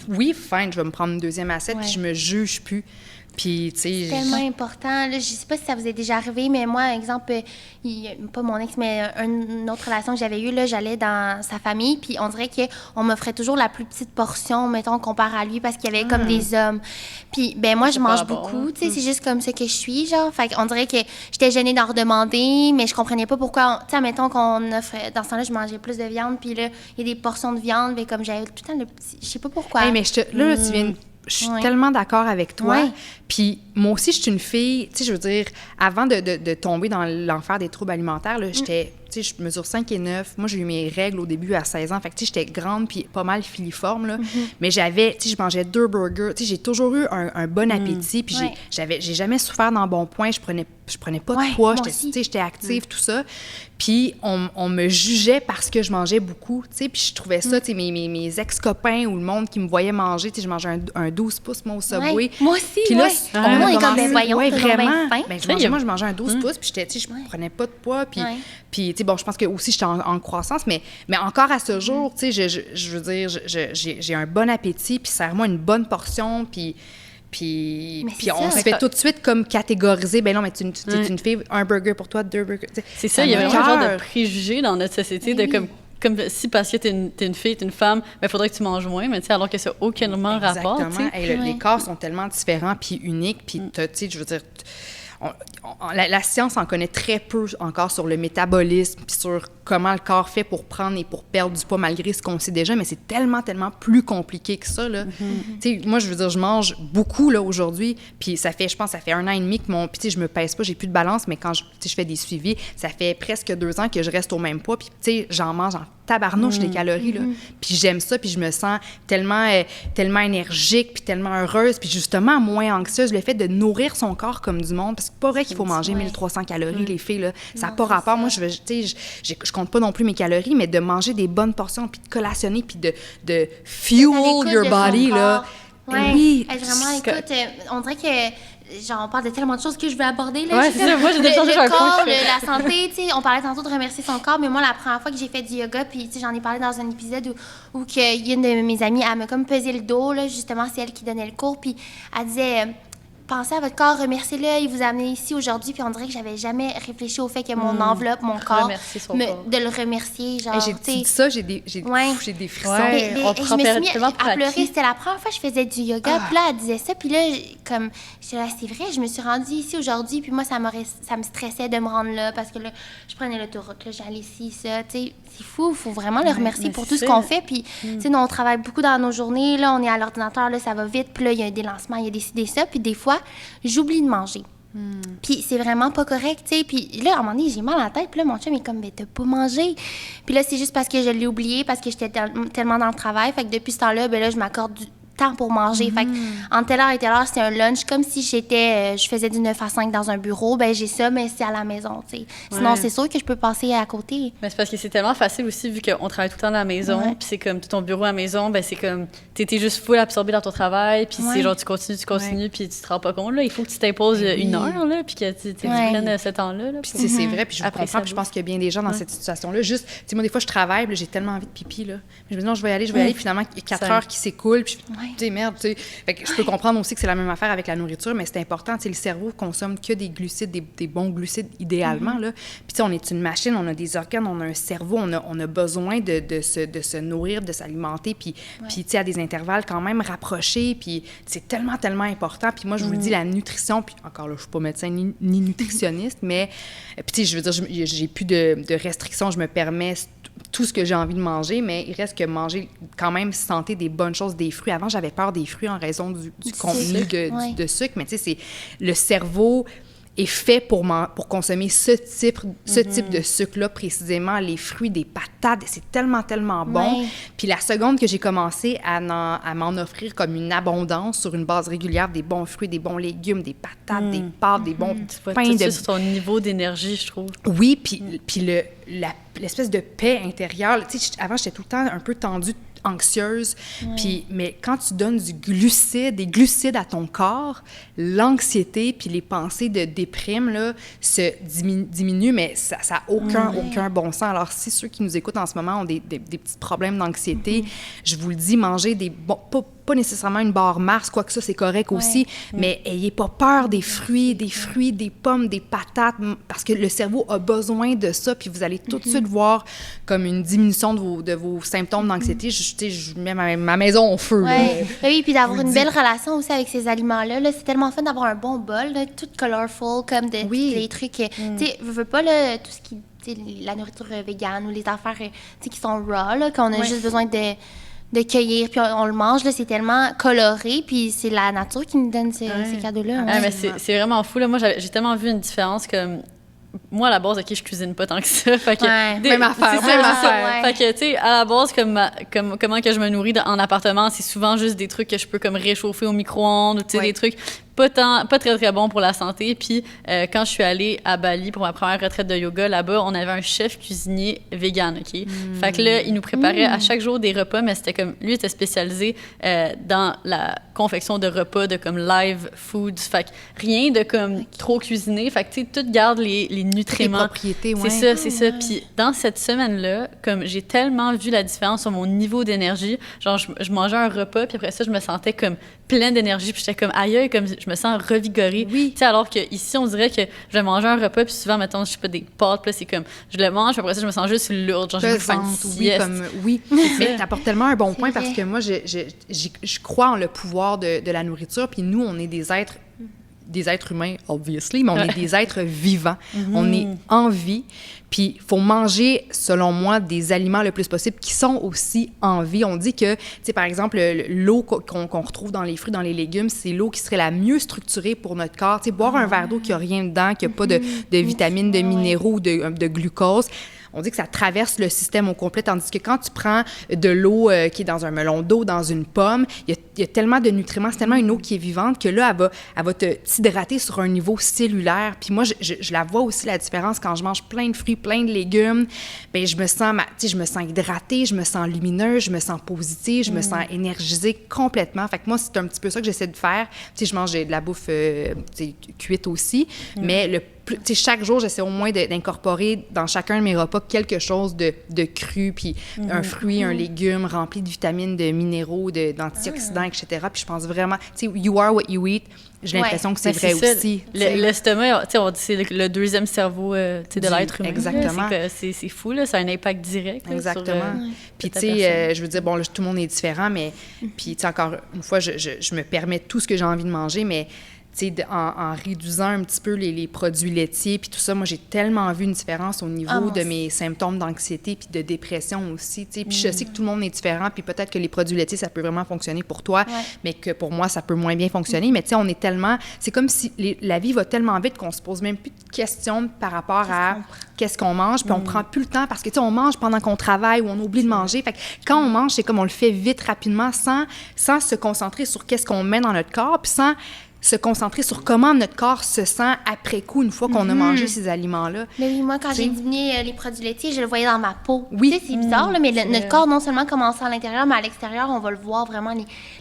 Oui, faim, je vais me prendre une deuxième assiette, puis je me juge plus. Puis, tu sais, c'est tellement important. Là, je sais pas si ça vous est déjà arrivé, mais moi, exemple, pas mon ex, mais une autre relation que j'avais eue, là, j'allais dans sa famille, puis on dirait qu'on m'offrait toujours la plus petite portion, mettons, comparé à lui, parce qu'il y avait comme des hommes. Puis, ben moi, je mange beaucoup, tu sais, c'est juste comme ça que je suis, genre. Fait qu'on dirait que j'étais gênée d'en redemander, mais je comprenais pas pourquoi, tu sais, mettons qu'on offrait, dans ce temps-là, je mangeais plus de viande, puis là, il y a des portions de viande, mais comme j'avais tout le temps le petit, je sais pas pourquoi. Hey, mais là, tu viens. Je suis tellement d'accord avec toi. Puis moi aussi, je suis une fille, tu sais, je veux dire, avant de tomber dans l'enfer des troubles alimentaires, là, j'étais, tu sais, je mesure 5 et 9. Moi, j'ai eu mes règles au début à 16 ans. Fait que, tu sais, j'étais grande puis pas mal filiforme, là. Mais j'avais, tu sais, je mangeais 2 burgers. Tu sais, j'ai toujours eu un bon appétit. Puis j'ai jamais souffert d'embonpoint. Je prenais pas de poids. Tu sais, j'étais active, tout ça. Puis on me jugeait parce que je mangeais beaucoup, tu sais. Puis je trouvais ça, tu sais, mes ex-copains ou le monde qui me voyait manger, tu sais, je mangeais un 12 pouces, moi, au Subway. Moi aussi, puis là, on est comme des voyons, vraiment. Ben, Moi, je mangeais un 12 pouces, puis j'étais, tu sais, je prenais pas de poids. Puis, tu sais, bon, je pense que aussi j'étais en croissance, mais encore à ce jour, tu sais, je veux dire, j'ai un bon appétit, puis serre-moi une bonne portion, puis on se fait tout de suite comme catégoriser. Ben non, mais tu es une fille, un burger pour toi, 2 burgers. C'est ça, il y a vraiment un genre de préjugés dans notre société de comme si parce que t'es une fille, t'es une femme, il faudrait que tu manges moins, mais tu sais, alors que ça n'a aucunement rapport. Exactement. Les corps sont tellement différents puis uniques, puis tu sais, je veux dire... La science en connaît très peu encore sur le métabolisme puis sur comment le corps fait pour prendre et pour perdre du poids malgré ce qu'on sait déjà, mais c'est tellement plus compliqué que ça, là. Tu sais, moi, je veux dire, je mange beaucoup, là, aujourd'hui, puis je pense, ça fait 1 an et demi que puis tu sais, je me pèse pas, j'ai plus de balance, mais quand je fais des suivis, ça fait presque 2 ans que je reste au même poids, puis tu sais, j'en mange en tabarnouche des calories, là. Puis j'aime ça, puis je me sens tellement énergique, puis tellement heureuse, puis justement moins anxieuse. Le fait de nourrir son corps comme du monde, parce que c'est pas vrai qu'il faut manger 1300 calories, les filles, là. Ça n'a pas rapport. Moi, je compte pas non plus mes calories, mais de manger des bonnes portions, puis de collationner, puis de fuel your body, là. Oui. Vraiment, écoute, on dirait que... Genre, on parle de tellement de choses que je vais aborder, là. Ouais, c'est ça. Moi, j'ai déjà changé un le corps, la santé, tu sais. On parlait tantôt de remercier son corps, mais moi, la première fois que j'ai fait du yoga, puis, tu sais, j'en ai parlé dans un épisode où une de mes amies, elle m'a comme pesé le dos, là. Justement, c'est elle qui donnait le cours, puis elle disait... pensez à votre corps, remerciez-le, il vous a amené ici aujourd'hui, puis on dirait que j'avais jamais réfléchi au fait que mon enveloppe, mon corps, de le remercier, genre, tu dis ça, j'ai des frissons. Ouais, je me suis mis à pleurer. C'était la première fois que je faisais du yoga, puis là, elle disait ça, puis là, comme, j'étais là, c'est vrai, je me suis rendue ici aujourd'hui, puis moi, ça me stressait de me rendre là, parce que là, je prenais l'autoroute, là, j'allais ici, ça, tu sais, c'est fou, il faut vraiment le remercier pour tout ce qu'on fait, puis, tu sais, nous, on travaille beaucoup dans nos journées, là, on est à l'ordinateur, là, ça va vite, puis là, il y a des lancements, il y a des ça, puis des fois, j'oublie de manger. Puis c'est vraiment pas correct, tu sais. Puis là, à un moment donné, j'ai mal à la tête. Puis là, mon chum est comme, mais t'as pas mangé. Puis là, c'est juste parce que je l'ai oublié, parce que j'étais tellement dans le travail. Fait que depuis ce temps-là, ben là, je m'accorde du temps pour manger. Fait que entre telle heure et telle heure, c'est un lunch. Comme si je faisais du 9 à 5 dans un bureau. Ben j'ai ça, mais c'est à la maison, tu sais. Sinon, c'est sûr que je peux passer à côté. Mais c'est parce que c'est tellement facile aussi, vu qu'on travaille tout le temps à la maison. Puis c'est comme ton bureau à la maison, ben c'est comme, t'es juste full absorbé dans ton travail. Puis c'est genre, tu continues, puis tu te rends pas compte, là. Il faut que tu t'imposes une heure, là, puis que tu prennes ce temps-là. Là, puis c'est vrai, puis je comprends, puis je pense qu'il y a bien des gens dans cette situation-là. Juste, tu sais, moi, des fois, je travaille, puis j'ai tellement envie de pipi, là. Je me dis, non, je vais y aller. Finalement, il y a 4 heures qui s'écoulent, puis tu sais, merde, tu sais. Fait que je peux comprendre aussi que c'est la même affaire avec la nourriture, mais c'est important. Tu sais, le cerveau consomme que des glucides, des bons glucides idéalement, là. Puis tu sais, on est une machine, on a des organes, on a un cerveau, on a besoin de se nourrir, de s'alimenter, puis tu sais, à des intervalles quand même rapprochés, puis c'est tellement, tellement important. Puis moi, je vous le dis, la nutrition, puis encore là, je suis pas médecin ni nutritionniste, mais puis tu sais, je veux dire, j'ai plus de restrictions, je me permets tout ce que j'ai envie de manger, mais il reste que manger quand même santé, des bonnes choses, des fruits. Avant, j'avais peur des fruits en raison du contenu de sucre, mais tu sais, c'est le cerveau est fait pour consommer ce type de sucre-là précisément, les fruits, des patates, c'est tellement, tellement bon. Puis la seconde que j'ai commencé à m'en offrir comme une abondance sur une base régulière, des bons fruits, des bons légumes, des patates, des pâtes, des bons pains. De sur ton niveau d'énergie, je trouve. Oui, puis l'espèce de paix intérieure. Tu sais, avant, j'étais tout le temps un peu tendue, anxieuse, mais quand tu donnes des glucides à ton corps, l'anxiété puis les pensées de déprime là, se diminuent, mais ça n'a aucun bon sens. Alors, si ceux qui nous écoutent en ce moment ont des petits problèmes d'anxiété, je vous le dis, mangez pas nécessairement une barre Mars, quoique ça, c'est correct aussi, mais ayez pas peur des fruits, des pommes, des patates, parce que le cerveau a besoin de ça, puis vous allez tout de suite voir comme une diminution de vos symptômes d'anxiété. Je mets ma maison au feu. Oui, puis d'avoir une belle relation aussi avec ces aliments-là. Là, c'est tellement fun d'avoir un bon bol, là, tout colorful, comme des trucs. Tu sais, je veux pas là, tout ce qui, la nourriture végane ou les affaires qui sont raw, là, qu'on a juste besoin de cueillir, puis on le mange, là, c'est tellement coloré, puis c'est la nature qui nous donne ces cadeaux-là. Mais c'est vraiment fou, là. Moi, j'ai tellement vu une différence comme... Moi, à la base, OK, je cuisine pas tant que ça. Fait que, même affaire. Fait que, tu sais, à la base, comment que je me nourris en appartement, c'est souvent juste des trucs que je peux comme réchauffer au micro-ondes, ou tu sais, des trucs pas très, très bons pour la santé. Puis, quand je suis allée à Bali pour ma première retraite de yoga, là-bas, on avait un chef cuisinier vegan, OK? Fait que là, il nous préparait à chaque jour des repas, mais c'était comme... Lui était spécialisé dans la confection de repas, de comme live foods. Fait que rien de comme trop cuisiné. Fait que, tu sais, tout garde les nutriments. Les propriétés, C'est ça. Puis dans cette semaine-là, comme j'ai tellement vu la différence sur mon niveau d'énergie, genre je mangeais un repas, puis après ça, je me sentais comme pleine d'énergie, puis j'étais comme aïe, comme je me sens revigorée. Tu sais, alors qu'ici, on dirait que je vais manger un repas, puis souvent, mettons, je sais pas, des pâtes, puis là, c'est comme, je le mange, puis après ça, je me sens juste lourde, genre, j'ai faim de sieste. Mais t'apportes tellement un bon point, parce que moi, je crois en le pouvoir de la nourriture, puis nous, on est des êtres humains, obviously, mais on est des êtres vivants. On est en vie. Puis, il faut manger, selon moi, des aliments le plus possible qui sont aussi en vie. On dit que, tu sais, par exemple, l'eau qu'on retrouve dans les fruits, dans les légumes, c'est l'eau qui serait la mieux structurée pour notre corps. Tu sais, boire un verre d'eau qui n'a rien dedans, qui n'a pas de vitamines, de minéraux ou de glucose, on dit que ça traverse le système au complet, tandis que quand tu prends de l'eau qui est dans un melon d'eau, dans une pomme, il y a tellement de nutriments, c'est tellement une eau qui est vivante que là, elle va t'hydrater sur un niveau cellulaire. Puis moi, je la vois aussi, la différence, quand je mange plein de fruits, plein de légumes, bien, je me sens hydratée, je me sens lumineuse, je me sens positive, je me sens énergisée complètement. Fait que moi, c'est un petit peu ça que j'essaie de faire. Tu sais, je mange de la bouffe cuite aussi, mais le chaque jour, j'essaie au moins d'incorporer dans chacun de mes repas quelque chose de cru, puis un fruit, un légume rempli de vitamines, de minéraux, d'antioxydants, etc. Puis je pense vraiment, tu sais, you are what you eat. J'ai l'impression que c'est vrai aussi. L'estomac, tu sais, on dit c'est le deuxième cerveau de l'être humain. Exactement. C'est fou, là, ça a un impact direct. Exactement. Puis, tu sais, je veux dire, bon, là, tout le monde est différent, mais, puis, tu sais, encore une fois, je me permets tout ce que j'ai envie de manger, mais, tu sais, en réduisant un petit peu les produits laitiers, puis tout ça, moi, j'ai tellement vu une différence au niveau de mes symptômes d'anxiété puis de dépression aussi, tu sais. Puis je sais que tout le monde est différent, puis peut-être que les produits laitiers, ça peut vraiment fonctionner pour toi, mais que pour moi, ça peut moins bien fonctionner. Mais tu sais, on est tellement... C'est comme si la vie va tellement vite qu'on se pose même plus de questions par rapport à qu'est-ce qu'on mange, puis on prend plus le temps parce que, tu sais, on mange pendant qu'on travaille ou on oublie de manger. Fait que quand on mange, c'est comme on le fait vite, rapidement, sans se concentrer sur qu'est-ce qu'on met dans notre corps, puis sans se concentrer sur comment notre corps se sent après coup, une fois qu'on a mangé ces aliments-là. Mais oui, moi, quand j'ai diminué les produits laitiers, je le voyais dans ma peau. Oui. Tu sais, c'est bizarre, là, mais notre corps, non seulement commence à l'intérieur, mais à l'extérieur, on va le voir vraiment,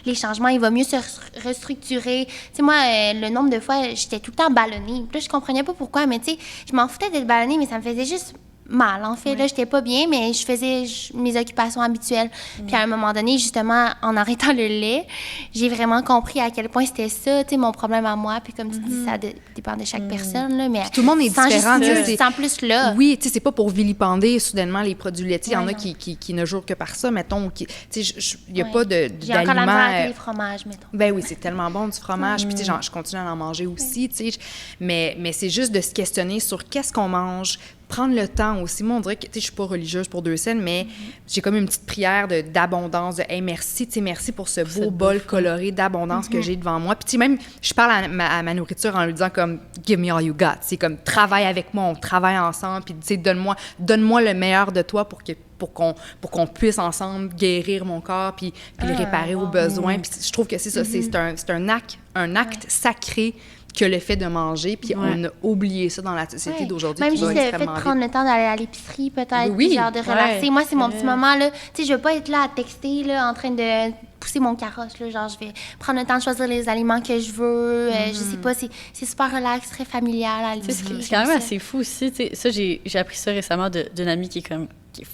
les changements. Il va mieux se restructurer. Tu sais, moi, le nombre de fois, j'étais tout le temps ballonnée. Puis là, je comprenais pas pourquoi, mais tu sais, je m'en foutais d'être ballonnée, mais ça me faisait juste mal, en fait. Là, j'étais pas bien, mais je faisais mes occupations habituelles. Puis à un moment donné, justement, en arrêtant le lait, j'ai vraiment compris à quel point c'était ça, tu sais, mon problème à moi. Puis comme tu dis, ça dépend de chaque personne, là, mais puis tout le monde est différent. Sans plus là. Oui, tu sais, c'est pas pour vilipender soudainement les produits laitiers. Il y en a qui ne jouent que par ça, mettons. Tu sais, il y a pas d'aliments... J'ai encore la misère avec les fromages, mettons. Ben oui, c'est tellement bon, du fromage. Puis tu sais, je continue à en manger aussi, tu sais. Mais c'est juste de se questionner sur qu'est-ce qu'on mange, prendre le temps aussi. Moi, on dirait que, tu sais, je suis pas religieuse pour 2 scènes, mais j'ai comme une petite prière d'abondance, de « Hey, merci, tu sais, merci pour ce beau bol coloré d'abondance que j'ai devant moi. » Puis, tu sais, même, je parle à ma nourriture en lui disant comme « Give me all you got. » C'est comme « Travaille avec moi, on travaille ensemble. » Puis, tu sais, donne-moi le meilleur de toi pour qu'on puisse ensemble guérir mon corps puis le réparer aux besoins. Puis, je trouve que c'est ça. C'est un acte sacré que le fait de manger, puis on a oublié ça dans la société d'aujourd'hui. Même juste le fait de prendre le temps d'aller à l'épicerie, peut-être, puis genre de relaxer. Moi, c'est mon petit moment, là. Tu sais, je veux pas être là à texter, là, en train de pousser mon carrosse, là. Genre, je vais prendre le temps de choisir les aliments que je veux. Je sais pas, c'est super relax, très familial à l'épicerie. C'est quand même assez fou aussi, tu sais. Ça, j'ai appris ça récemment d'une amie qui est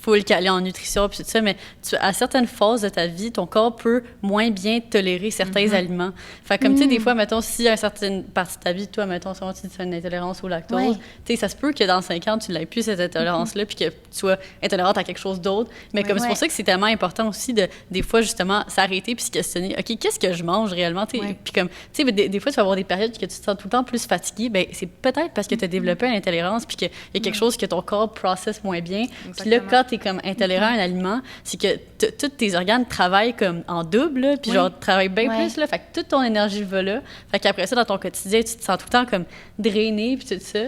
full calée en nutrition puis tout ça, mais à certaines phases de ta vie, ton corps peut moins bien tolérer certains aliments. Fait comme, tu sais, des fois, mettons, si à une certaine partie de ta vie, toi, mettons, si tu as une intolérance au lactose, tu sais, ça se peut que dans 5 ans, tu n'aies plus cette intolérance-là puis que tu sois intolérante à quelque chose d'autre. Mais comme c'est pour ça que c'est tellement important aussi de, des fois, justement, s'arrêter puis se questionner, OK, qu'est-ce que je mange réellement? Puis comme, tu sais, des fois, tu vas avoir des périodes que tu te sens tout le temps plus fatigué. Bien, c'est peut-être parce que tu as développé une intolérance puis qu'il y a quelque chose que ton corps processe moins bien. Puis là, quand tu es comme intolérant à un aliment, c'est que tous tes organes travaillent comme en double, là, puis genre travaillent bien plus, là, fait que toute ton énergie va là. Fait qu'après ça, dans ton quotidien, tu te sens tout le temps comme drainé, puis tout ça.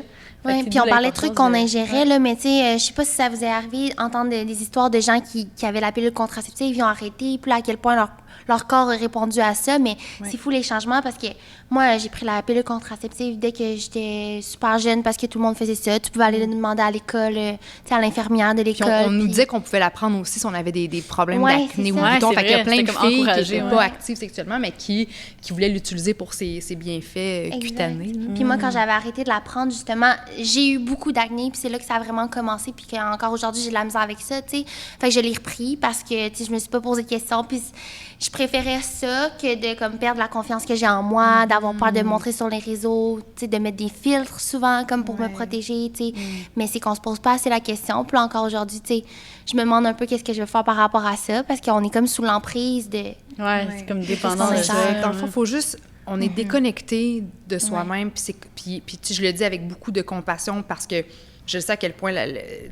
Oui, puis on parlait de trucs qu'on ingérait, là, mais tu sais, je sais pas si ça vous est arrivé d'entendre des histoires de gens qui avaient la pilule contraceptive, ils ont arrêté, puis là, à quel point leur corps a répondu à ça, mais c'est fou les changements parce que moi, j'ai pris la pilule contraceptive dès que j'étais super jeune parce que tout le monde faisait ça. Tu pouvais aller le demander à l'école, tu sais, à l'infirmière de l'école. On nous disait qu'on pouvait la prendre aussi si on avait des problèmes d'acné ou boutons. Fait qu'il y a plein de filles qui n'étaient pas actives sexuellement, mais qui voulaient l'utiliser pour ses bienfaits cutanés. Puis moi, quand j'avais arrêté de la prendre, justement, j'ai eu beaucoup d'acné, puis c'est là que ça a vraiment commencé, puis qu'encore aujourd'hui, j'ai de la misère avec ça, tu sais. Fait que je l'ai repris parce que, tu sais, je me suis pas posé de questions, puis je préférais ça que de comme perdre la confiance que j'ai en moi, d'avoir peur de montrer sur les réseaux, tu sais, de mettre des filtres souvent comme pour me protéger, tu sais. Mais c'est qu'on se pose pas assez la question. Puis là, encore aujourd'hui, tu sais, je me demande un peu qu'est-ce que je veux faire par rapport à ça parce qu'on est comme sous l'emprise de... c'est comme dépendant de ça. Dans le fond, il faut juste... On est déconnecté de soi-même, puis je le dis avec beaucoup de compassion parce que je sais à quel point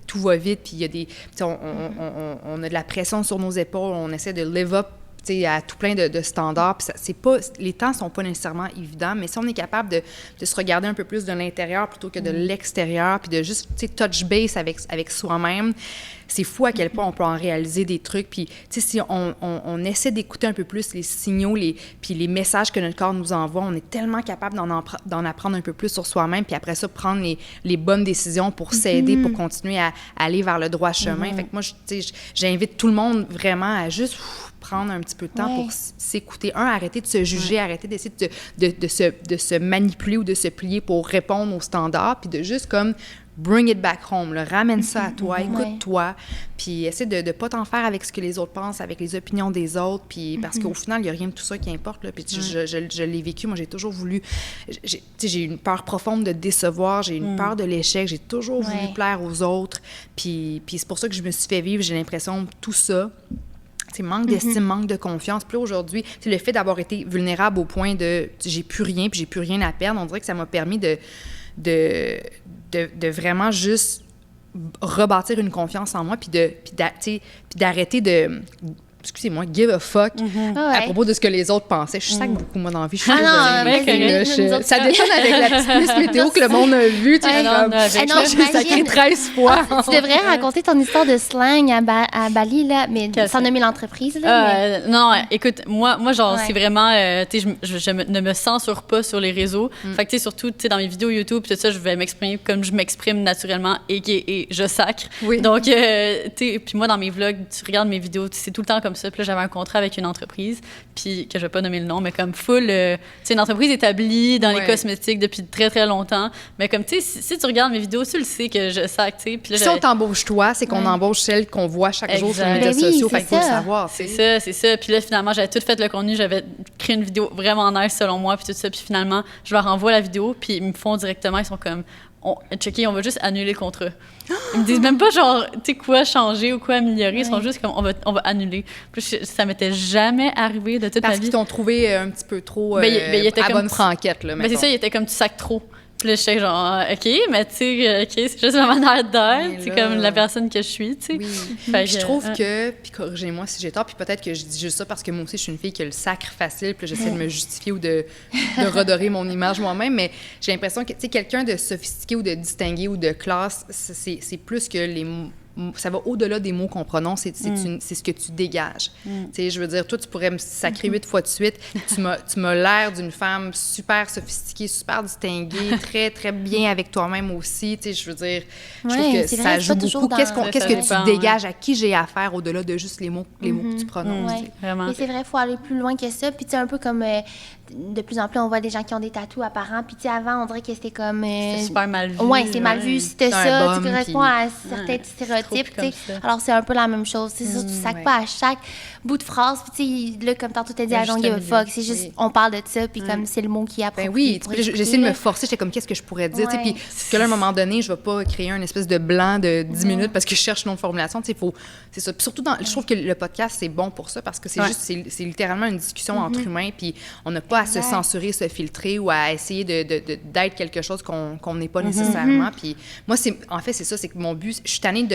tout va vite, puis il y a des... On a de la pression sur nos épaules, on essaie de live up à tout plein de standards. Puis les temps sont pas nécessairement évidents, mais si on est capable de se regarder un peu plus de l'intérieur plutôt que de l'extérieur, puis de juste touch base avec soi-même, c'est fou à quel point on peut en réaliser des trucs. Puis si on essaie d'écouter un peu plus les signaux, puis les messages que notre corps nous envoie, on est tellement capable d'en apprendre un peu plus sur soi-même, puis après ça, prendre les bonnes décisions pour s'aider, pour continuer à aller vers le droit chemin. Fait que moi, j'invite tout le monde vraiment à juste... prendre un petit peu de temps pour s'écouter. Arrêter de se juger, arrêter d'essayer de se manipuler ou de se plier pour répondre aux standards, puis de juste comme bring it back home, là, ramène ça à toi, écoute-toi, puis essaie de ne pas t'en faire avec ce que les autres pensent, avec les opinions des autres, puis parce qu'au final, il n'y a rien de tout ça qui importe, là, puis je l'ai vécu, moi j'ai toujours voulu, j'ai une peur profonde de décevoir, j'ai une peur de l'échec, j'ai toujours voulu plaire aux autres, puis c'est pour ça que je me suis fait vivre, j'ai l'impression, tout ça, manque d'estime, manque de confiance. Puis là, aujourd'hui, le fait d'avoir été vulnérable au point de j'ai plus rien, puis j'ai plus rien à perdre, on dirait que ça m'a permis de vraiment juste rebâtir une confiance en moi, puis d'arrêter de... Excusez-moi, give a fuck à propos de ce que les autres pensaient. Je sac beaucoup, moi, dans la vie. Je suis désolée. Ça détonne avec la petite liste météo que le monde a vue. Je suis sacrée 13 fois. Tu devrais raconter ton histoire de slang à Bali, là, mais sans nommer l'entreprise. Là, non, écoute, moi genre, c'est vraiment... je ne me censure pas sur les réseaux. Fait que, tu sais, surtout, dans mes vidéos YouTube, tout ça, je vais m'exprimer comme je m'exprime naturellement et je sacre. Oui. Donc, puis moi, dans mes vlogs, tu regardes mes vidéos, c'est tout le temps comme ça. Puis là, j'avais un contrat avec une entreprise, puis que je vais pas nommer le nom, mais comme full, c'est une entreprise établie dans les cosmétiques depuis très, très longtemps. Mais comme, tu sais, si tu regardes mes vidéos, tu le sais que je sac, tu sais. Puis là, si on t'embauche toi, c'est qu'on embauche celle qu'on voit chaque jour sur les médias sociaux. Fait qu'il faut le savoir. C'est ça. Puis là, finalement, j'avais tout fait le contenu, j'avais créé une vidéo vraiment nice selon moi, puis tout ça. Puis finalement, je leur envoie la vidéo, puis ils me font directement, ils sont comme... checker, on va juste annuler le contrat. Ils me disent même pas genre, tu sais quoi changer ou quoi améliorer, ils sont juste comme, on va annuler. Puis ça m'était jamais arrivé de toute ma vie. Parce qu'ils t'ont trouvé un petit peu trop à bonne franquette, là, mais c'est ça, il était comme tu sacs trop. Puis là, j'étais genre, OK, mais tu sais, c'est juste ma manière d'être, c'est comme la personne que je suis, tu sais. Oui. Puis je trouve que, puis corrigez-moi si j'ai tort, puis peut-être que je dis juste ça parce que moi aussi, je suis une fille qui a le sacre facile, puis j'essaie de me justifier ou de redorer mon image moi-même, mais j'ai l'impression que, tu sais, quelqu'un de sophistiqué ou de distingué ou de classe, c'est plus que les... Ça va au-delà des mots qu'on prononce, c'est ce que tu dégages. Tu sais, je veux dire, toi, tu pourrais me sacrer 8 fois de suite. Tu m'as l'air d'une femme super sophistiquée, super distinguée, très, très bien avec toi-même aussi. Tu sais, je veux dire, je trouve que ça joue beaucoup. Qu'est-ce que tu dégages, à qui j'ai affaire au-delà de juste les mots que tu prononces. Vraiment. Mais c'est vrai, il faut aller plus loin que ça. Puis, tu sais, un peu comme... de plus en plus, on voit des gens qui ont des tatous apparents. Puis, tu sais, avant, on dirait que c'était comme... c'était super mal vu. Oui, c'est mal vu. Si t'as ça, tu corresponds à certains stéréotypes. Alors, c'est un peu la même chose. C'est ça, tu sacs pas à chaque bout de phrase. Puis, tu sais, là, comme tantôt, tu as dit, I don't give a fuck. C'est juste, on parle de ça, puis comme c'est le mot qui apprend. Ben oui, j'essaie de me forcer. J'étais comme, qu'est-ce que je pourrais dire? Puis, que là, à un moment donné, je vais pas créer un espèce de blanc de 10 minutes parce que je cherche une autre formulation. Tu sais, c'est ça. Puis surtout, je trouve que le podcast, c'est bon pour ça parce que c'est littéralement une discussion entre humains. Puis, on n'a pas à se censurer, se filtrer ou à essayer d'être quelque chose qu'on n'est pas nécessairement. Puis, moi, en fait, c'est ça. C'est que mon but, je suis tannée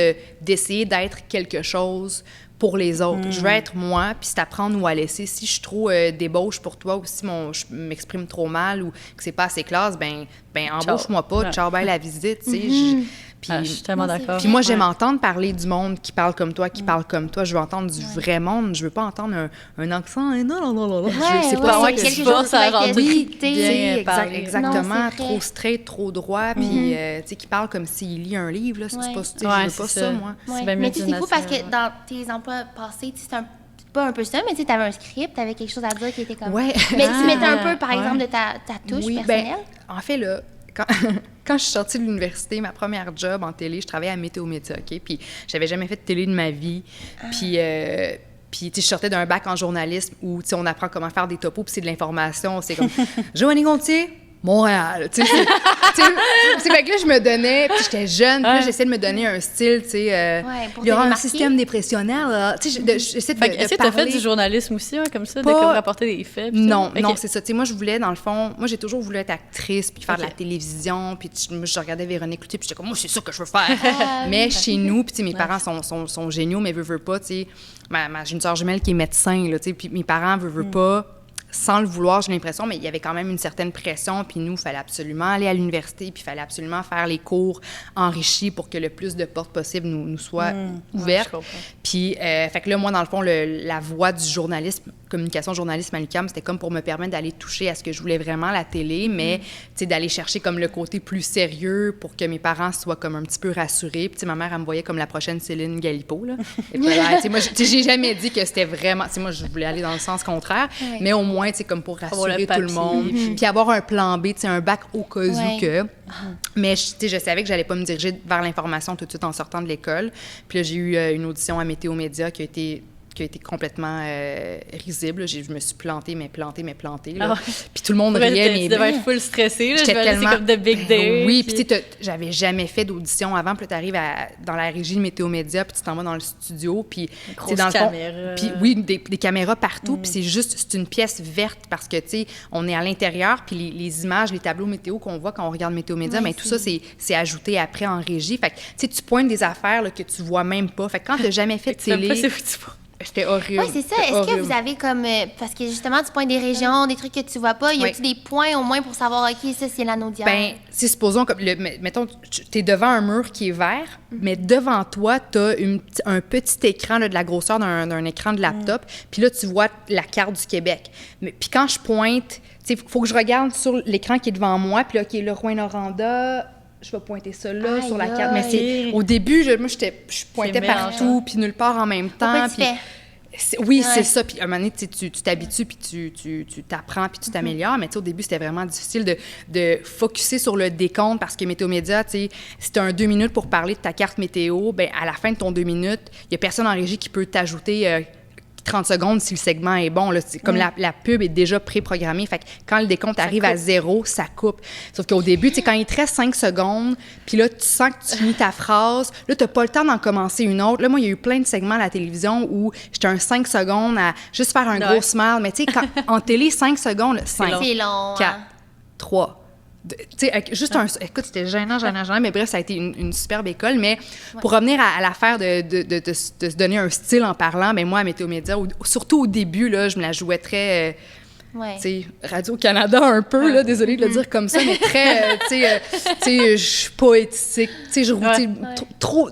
d'essayer d'être quelque chose pour les autres. Je veux être moi, puis c'est à prendre ou à laisser. Si je suis trop débauche pour toi ou si je m'exprime trop mal ou que c'est pas assez classe, ben embauche-moi pas, ciao, bye la visite, tu sais. Puis, je suis tellement d'accord. Puis moi, j'aime entendre parler du monde qui parle comme toi, qui parle comme toi. Je veux entendre du vrai monde. Je veux pas entendre un accent. Non. C'est pas moi qui se force à rendre exactement. Trop straight, trop droit. Puis, tu sais, qui parle comme s'il lit un livre. Là. Je veux pas ça, moi. Mais c'est fou parce que dans tes emplois passés, c'est pas un peu ça, mais tu avais un script, tu avais quelque chose à dire qui était comme... Ouais. Mais tu mettais un peu, par exemple, de ta touche personnelle. En fait, là... Quand je suis sortie de l'université, ma première job en télé, je travaillais à Météo Média, OK? Puis j'avais jamais fait de télé de ma vie. Puis, tu sais, je sortais d'un bac en journalisme où, tu sais, on apprend comment faire des topos, puis c'est de l'information. C'est comme Joanie Gontier, Montréal. Tu sais, c'est fait que là, je me donnais, puis j'étais jeune, puis là, j'essayais de me donner un style, tu sais. Il y aura un système dépressionnel, là. Tu sais, j'essaie de parler. Est-ce que tu as fait du journalisme aussi, comme ça, de rapporter des faits? Non, c'est ça. Tu sais, moi, je voulais, dans le fond, moi, j'ai toujours voulu être actrice, puis faire de la télévision, puis moi, je regardais Véronique Cloutier, puis j'étais comme, moi, c'est ça que je veux faire. Mais chez nous, puis tu sais, mes parents sont géniaux, mais veulent pas, tu sais. J'ai une sœur jumelle qui est médecin, là, tu sais, puis mes parents veulent pas. Sans le vouloir, j'ai l'impression, mais il y avait quand même une certaine pression. Puis nous, il fallait absolument aller à l'université, puis il fallait absolument faire les cours enrichis pour que le plus de portes possibles nous soient ouvertes. Puis, fait que là, moi, dans le fond, la voie du journalisme, communication journalisme à l'UQAM, c'était comme pour me permettre d'aller toucher à ce que je voulais vraiment, la télé, mais, tu sais, d'aller chercher comme le côté plus sérieux pour que mes parents soient comme un petit peu rassurés. Puis, tu sais, ma mère, elle me voyait comme la prochaine Céline Galipo, là. Et puis, tu sais, moi, j'ai jamais dit que c'était vraiment... Tu sais, moi, je voulais aller dans le sens contraire, mais au moins, tu sais, comme pour rassurer tout le monde. Puis avoir un plan B, tu sais, un bac au cas où que... Mais, tu sais, je savais que j'allais pas me diriger vers l'information tout de suite en sortant de l'école. Puis là, j'ai eu une audition à Météo Média qui a été complètement risible. Je me suis plantée. Là. Puis tout le monde riait. Tu devais être full stressée. J'étais tellement... C'est comme The Big Day. Oui, puis tu sais, j'avais jamais fait d'audition avant. Puis là, tu arrives dans la régie de Météo Média, puis tu t'en vas dans le studio, puis tu dans le fond... Puis oui, des caméras partout, puis c'est une pièce verte parce que, tu sais, on est à l'intérieur, puis les images, les tableaux météo qu'on voit quand on regarde Météo Média, mais tout ça, c'est ajouté après en régie. Fait que, tu sais, tu pointes des affaires là, que tu vois même pas. Fait que quand tu n'as jamais fait de télé... C'était horrible. Oui, c'est ça. Est-ce que vous avez comme... parce que justement, tu pointes des régions, des trucs que tu vois pas. Y a-t-il des points au moins pour savoir, OK, ça, c'est l'anneau d'hier? Bien, si supposons que... mettons, tu es devant un mur qui est vert, mais devant toi, tu as un petit écran là, de la grosseur d'un écran de laptop. Puis là, tu vois la carte du Québec. Puis quand je pointe, il faut que je regarde sur l'écran qui est devant moi. Puis là, OK, le Rouyn-Noranda... Je vais pointer ça là sur la carte. Mais au début, je pointais partout, puis nulle part en même temps. Oui, c'est ça. Puis à un moment donné, tu t'habitues, puis tu t'apprends, puis tu t'améliores. Mais au début, c'était vraiment difficile de focusser sur le décompte parce que Météo Média, si tu as un 2 minutes pour parler de ta carte météo, bien, à la fin de ton 2 minutes, il n'y a personne en régie qui peut t'ajouter 30 secondes si le segment est bon. Là, comme la pub est déjà préprogrammée. Fait que quand le décompte arrive à 0, ça coupe. Sauf qu'au début, quand il te reste 5 secondes, puis là, tu sens que tu finis ta phrase, là, tu n'as pas le temps d'en commencer une autre. Là, moi, il y a eu plein de segments à la télévision où j'étais un 5 secondes à juste faire un gros smile. Mais tu sais, en télé, 5 secondes, 5, 4, 3... Tu sais, juste écoute, c'était gênant, mais bref, ça a été une superbe école. Mais pour revenir à l'affaire de se donner un style en parlant, bien, moi, à Météo Média, surtout au début, là, je me la jouais très... tu sais, Radio-Canada un peu, là, désolée de le dire comme ça, mais très, tu sais, je suis poétique, tu sais,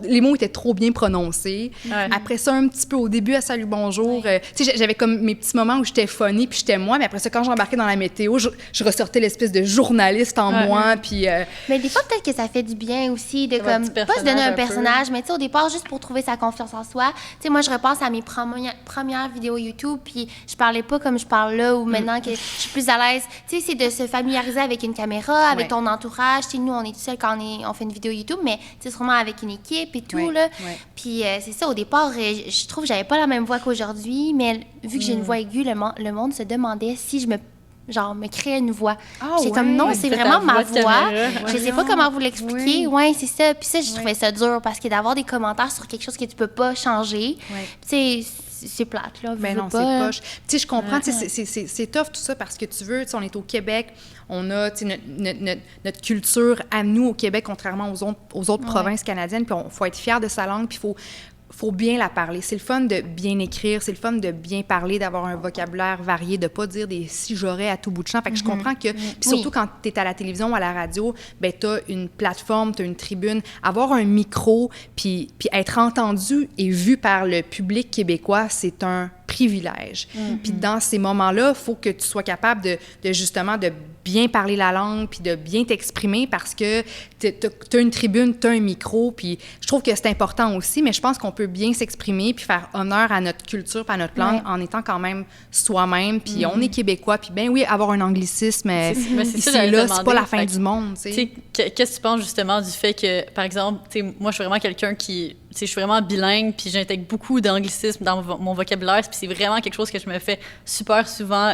les mots étaient trop bien prononcés. Après ça, un petit peu au début, à Salut, bonjour, tu sais, j'avais comme mes petits moments où j'étais funny, puis j'étais moi, mais après ça, quand j'embarquais dans la météo, je ressortais l'espèce de journaliste en moi, puis... Mais des fois, peut-être que ça fait du bien aussi de, comme, pas se donner un personnage, mais tu sais, au départ, juste pour trouver sa confiance en soi. Tu sais, moi, je repense à mes premières vidéos YouTube, puis je parlais pas comme je parle là, ou maintenant que je suis plus à l'aise. Tu sais, c'est de se familiariser avec une caméra, avec ton entourage. Tu sais, nous, on est tout seul quand on fait une vidéo YouTube, mais tu sais, sûrement avec une équipe et tout, là. Puis c'est ça, au départ, je trouve que j'avais pas la même voix qu'aujourd'hui, mais vu que j'ai une voix aiguë, le monde se demandait si je me créais une voix. J'étais comme, non, c'est vraiment ma voix. Je sais pas comment vous l'expliquer. Oui, c'est ça. Puis ça, je trouvais ça dur parce que d'avoir des commentaires sur quelque chose que tu peux pas changer, tu sais, c'est plate, là. Ben non, c'est poche. Tu sais, je comprends, c'est tough tout ça parce que tu veux, tu sais, on est au Québec, on a, tu sais, notre culture à nous au Québec, contrairement aux autres provinces canadiennes, puis il faut être fier de sa langue, puis il faut bien la parler. C'est le fun de bien écrire, c'est le fun de bien parler, d'avoir un vocabulaire varié, de pas dire des si j'aurais à tout bout de champ. Fait que je comprends que... Puis surtout quand tu es à la télévision ou à la radio, ben tu as une plateforme, tu as une tribune. Avoir un micro, puis être entendu et vu par le public québécois, c'est un privilège. Puis dans ces moments-là, il faut que tu sois capable de justement de bien parler la langue puis de bien t'exprimer parce que t'as une tribune, t'as un micro, puis je trouve que c'est important aussi, mais je pense qu'on peut bien s'exprimer puis faire honneur à notre culture puis à notre langue en étant quand même soi-même, puis on est Québécois, puis ben oui, avoir un anglicisme ici et là, c'est pas la fin du monde, tu sais. Qu'est-ce que tu penses justement du fait que, par exemple, tu sais, moi, je suis vraiment quelqu'un qui... je suis vraiment bilingue, puis j'intègre beaucoup d'anglicisme dans mon vocabulaire, puis c'est vraiment quelque chose que je me fais super souvent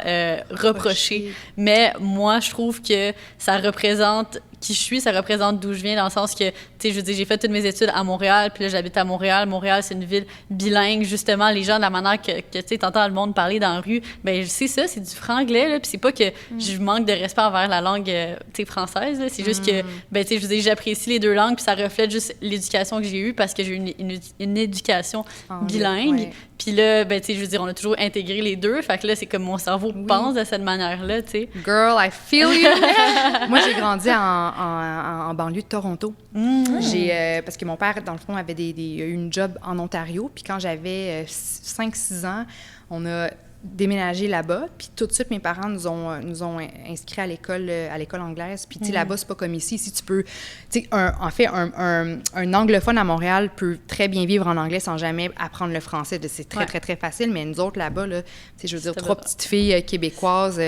reprocher. Mais moi, je trouve que ça représente qui je suis, ça représente d'où je viens, dans le sens que, tu sais, je veux dire, j'ai fait toutes mes études à Montréal, puis là, j'habite à Montréal. Montréal, c'est une ville bilingue, justement. Les gens, de la manière que tu sais, t'entends le monde parler dans la rue, bien, c'est ça, c'est du franglais, là, puis c'est pas que je manque de respect envers la langue, tu sais, française, là. C'est juste que, ben, tu sais, je veux dire, j'apprécie les deux langues, puis ça reflète juste l'éducation que j'ai eue, parce que j'ai eu une éducation bilingue. Puis là, ben, tu sais, je veux dire, on a toujours intégré les deux. Fait que là, c'est comme mon cerveau pense de cette manière-là, tu sais. Girl, I feel you! Moi, j'ai grandi en banlieue de Toronto. Parce que mon père, dans le fond, avait eu une job en Ontario. Puis quand j'avais 5-6 ans, on a déménagé là-bas. Puis tout de suite, mes parents nous ont inscrits à l'école anglaise. Puis, tu sais, là-bas, c'est pas comme ici. Si tu peux... Tu sais, un anglophone à Montréal peut très bien vivre en anglais sans jamais apprendre le français. C'est très, très, très facile. Mais nous autres, là-bas, là, tu sais, je veux dire, 3 petites filles québécoises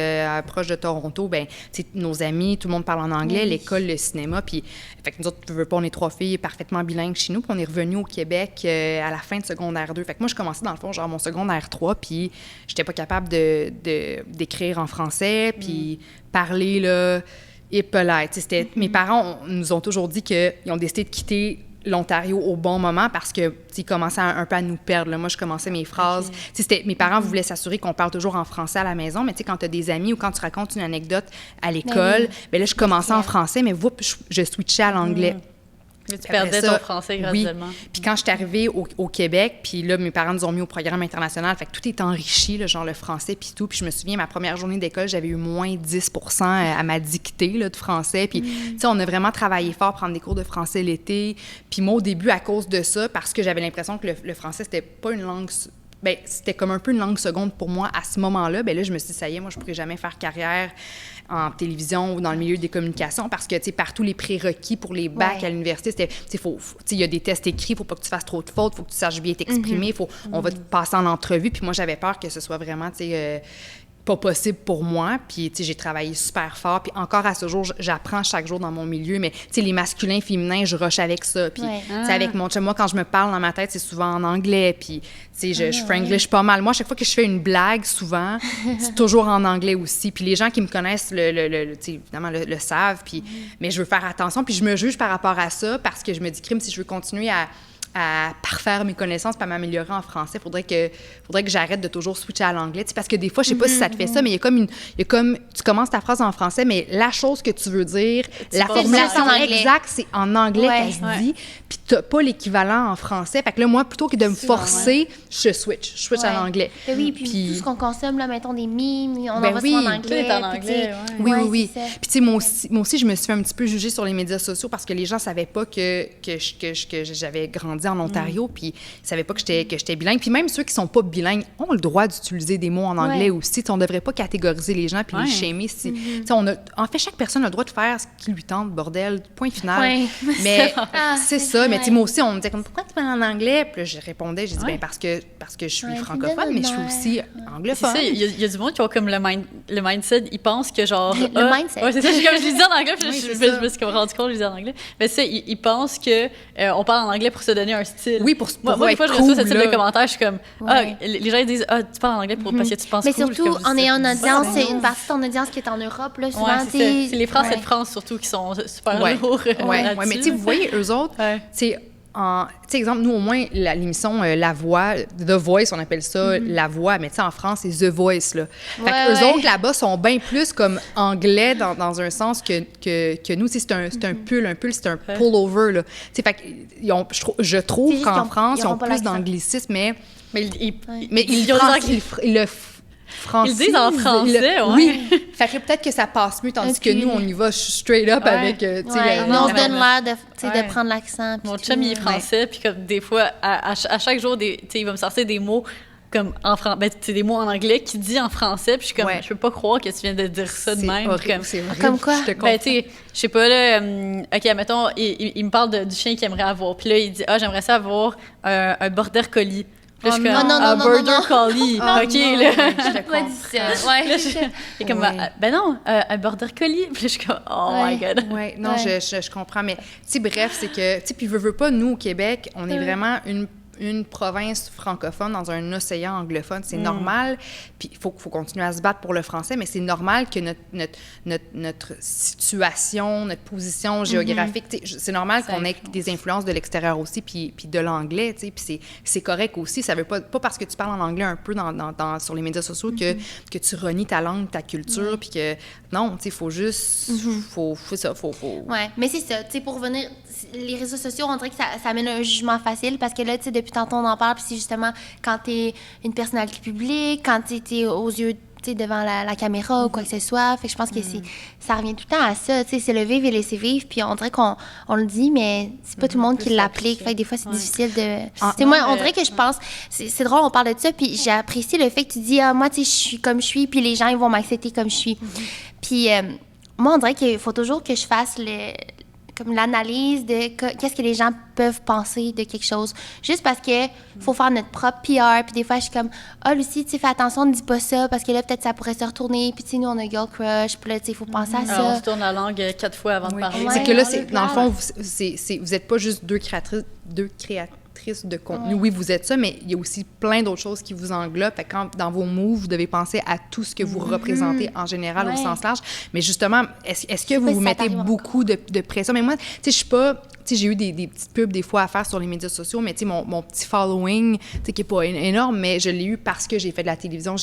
proches de Toronto, ben tu sais, nos amis, tout le monde parle en anglais, l'école, le cinéma. Puis, fait que nous autres, tu veux pas, on est 3 filles parfaitement bilingues chez nous. Puis on est revenus au Québec à la fin de secondaire 2. Fait que moi, je commençais, dans le fond, genre mon secondaire 3, puis j'étais pas capable d'écrire en français, puis parler, là, et polite. Mes parents nous ont toujours dit qu'ils ont décidé de quitter l'Ontario au bon moment parce que ils commençaient un peu à nous perdre. Là. Moi, je commençais mes phrases. Mes parents voulaient s'assurer qu'on parle toujours en français à la maison, mais quand tu as des amis ou quand tu racontes une anecdote à l'école, ben là, je commençais en français, mais je switchais à l'anglais. Mais tu perdais ton français graduellement. Oui. Puis quand je suis arrivée au Québec, puis là, mes parents nous ont mis au programme international, fait que tout est enrichi, là, genre le français puis tout. Puis je me souviens, ma première journée d'école, j'avais eu moins 10% à ma dictée là, de français. Puis, tu sais, on a vraiment travaillé fort, prendre des cours de français l'été. Puis moi, au début, à cause de ça, parce que j'avais l'impression que le français, c'était pas une langue... Bien, c'était comme un peu une langue seconde pour moi à ce moment-là. Bien là, je me suis dit, ça y est, moi, je pourrais jamais faire carrière en télévision ou dans le milieu des communications parce que, tu sais, partout, les prérequis pour les bacs à l'université, c'était, tu sais, il y a des tests écrits, il faut pas que tu fasses trop de fautes, il faut que tu saches bien t'exprimer, on va te passer en entrevue. Puis moi, j'avais peur que ce soit vraiment, tu sais... pas possible pour moi. Puis, tu sais, j'ai travaillé super fort. Puis encore à ce jour, j'apprends chaque jour dans mon milieu. Mais, tu sais, les masculins, féminins, je rush avec ça. Puis, tu sais, avec mon chum, moi, quand je me parle dans ma tête, c'est souvent en anglais. Puis, tu sais, je franglish pas mal. Moi, à chaque fois que je fais une blague, souvent, c'est toujours en anglais aussi. Puis les gens qui me connaissent, tu sais, évidemment, le savent. Puis, mais je veux faire attention. Puis je me juge par rapport à ça parce que je me dis, crime, si je veux continuer à parfaire mes connaissances, à m'améliorer en français. Faudrait que j'arrête de toujours switcher à l'anglais. Tu sais, parce que des fois, je sais pas si ça te fait ça, mais il y a comme tu commences ta phrase en français, mais la chose que tu veux dire, la formulation exacte, c'est en anglais qu'elle se dit, puis t'as pas l'équivalent en français. Fait que là, moi, plutôt que de me forcer, je switch à l'anglais. Oui, puis tout ce qu'on consomme, là, mettons des mimes, on envoie ça en anglais. Tout est en anglais, Oui. Puis tu sais, moi aussi, je me suis fait un petit peu juger sur les médias sociaux parce que les gens savaient pas que j'avais grandi en Ontario, puis ils savaient pas que j'étais bilingue. Puis même ceux qui sont pas bilingues ont le droit d'utiliser des mots en anglais aussi. T'sais, on devrait pas catégoriser les gens puis les shamer. En fait, chaque personne a le droit de faire ce qui lui tente, bordel, point final. Mais c'est ça. Mais moi aussi, on me disait comme, pourquoi tu parles en anglais? Puis là, je répondais, j'ai dit, ben parce que je suis francophone, mais je suis aussi anglophone. C'est ça, il y a du monde qui ont comme le mindset, ils pensent que genre... Le mindset. Ouais, c'est ça, comme je le disais en anglais, puis je me suis rendu compte, je le disais en anglais. Mais ça, ils pensent que on parle en anglais pour se donner un style. Oui, pour moi, des fois, je reçois ce type de commentaires, je suis comme, Ouais. les gens ils disent, tu parles en anglais parce que tu penses Mais cool. surtout, en ayant une audience, c'est une partie de ton audience qui est en Europe, là, souvent, c'est les Français de France, surtout, qui sont super lourds là-dessus. Mais tu sais, vous voyez, eux autres, tu sais, exemple, nous, au moins, l'émission La Voix, The Voice, on appelle ça La Voix, mais tu sais, en France, c'est The Voice, là. Fait qu'eux autres, là-bas, sont bien plus comme anglais dans un sens que nous. Tu sais, c'est un pull. Un pull, c'est un pull-over, là. Tu sais, fait que je trouve qu'en France, ils ont plus d'anglicisme, mais ils le ils disent en français, oui. Fait que peut-être que ça passe mieux, tandis que nous, on y va straight up avec... on se donne l'air de prendre l'accent. Mon chum, il est français, puis comme des fois, à chaque jour, il va me sortir des mots comme en français, ben, des mots en anglais qu'il dit en français, puis je suis comme, je peux pas croire que tu viens de dire ça de même. C'est horrible, comme quoi? Ben, tu sais, je sais pas, là, OK, admettons, il me parle du chien qu'il aimerait avoir, puis là, il dit, j'aimerais ça avoir un border collie. Puis là, je suis comme, un border collie. OK, là. Je te comprends. Et comme, ben non, un border collie. Puis là, je suis comme, oh my God. Oui, non, je comprends. Mais, tu sais, bref, c'est que, tu sais, puis veux pas, nous, au Québec, on est vraiment une province francophone dans un océan anglophone. C'est normal. Puis il faut continuer à se battre pour le français, mais c'est normal que notre situation, notre position géographique, c'est normal qu'on ait des influences de l'extérieur aussi, puis de l'anglais, tu sais, puis c'est correct aussi. Ça veut pas parce que tu parles en anglais un peu sur les médias sociaux que tu renies ta langue, ta culture, puis que non, tu sais, faut juste... faut ça. Ouais, mais c'est ça, tu sais, pour revenir, les réseaux sociaux, on dirait que ça amène un jugement facile parce que là, tu sais, depuis tantôt, on en parle, puis c'est justement quand t'es une personnalité publique, quand t'es aux yeux, tu sais, devant la caméra ou quoi que ce soit. Fait que je pense que ça revient tout le temps à ça, tu sais, c'est le vivre et laisser vivre, puis on dirait qu'on le dit, mais c'est pas tout le monde qui l'applique. Fait que des fois, c'est difficile de... Tu sais, moi, on dirait que je pense... C'est drôle, on parle de ça, puis j'apprécie le fait que tu dis, moi, tu sais, je suis comme je suis, puis les gens, ils vont m'accepter comme je suis. Puis moi, on dirait qu'il faut toujours que je fasse comme l'analyse de qu'est-ce que les gens peuvent penser de quelque chose. Juste parce que faut faire notre propre PR. Puis des fois, je suis comme, Lucie, tu sais, fais attention, ne dis pas ça, parce que là, peut-être ça pourrait se retourner. Puis tu sais, nous, on a girl crush. Puis là, tu sais, il faut penser à ça. On se tourne la langue 4 fois avant de parler. Ouais, c'est que là, dans le fond, vous n'êtes pas juste deux créatrices de contenu. Oui, vous êtes ça, mais il y a aussi plein d'autres choses qui vous englobent. Fait que dans vos moves, vous devez penser à tout ce que vous représentez en général au sens large. Mais justement, est-ce que vous vous mettez beaucoup de pression? Mais moi, tu sais, je suis pas... Tu sais, j'ai eu des petites pubs des fois à faire sur les médias sociaux, mais tu sais, mon petit following, tu sais, qui n'est pas énorme, mais je l'ai eu parce que j'ai fait de la télévision.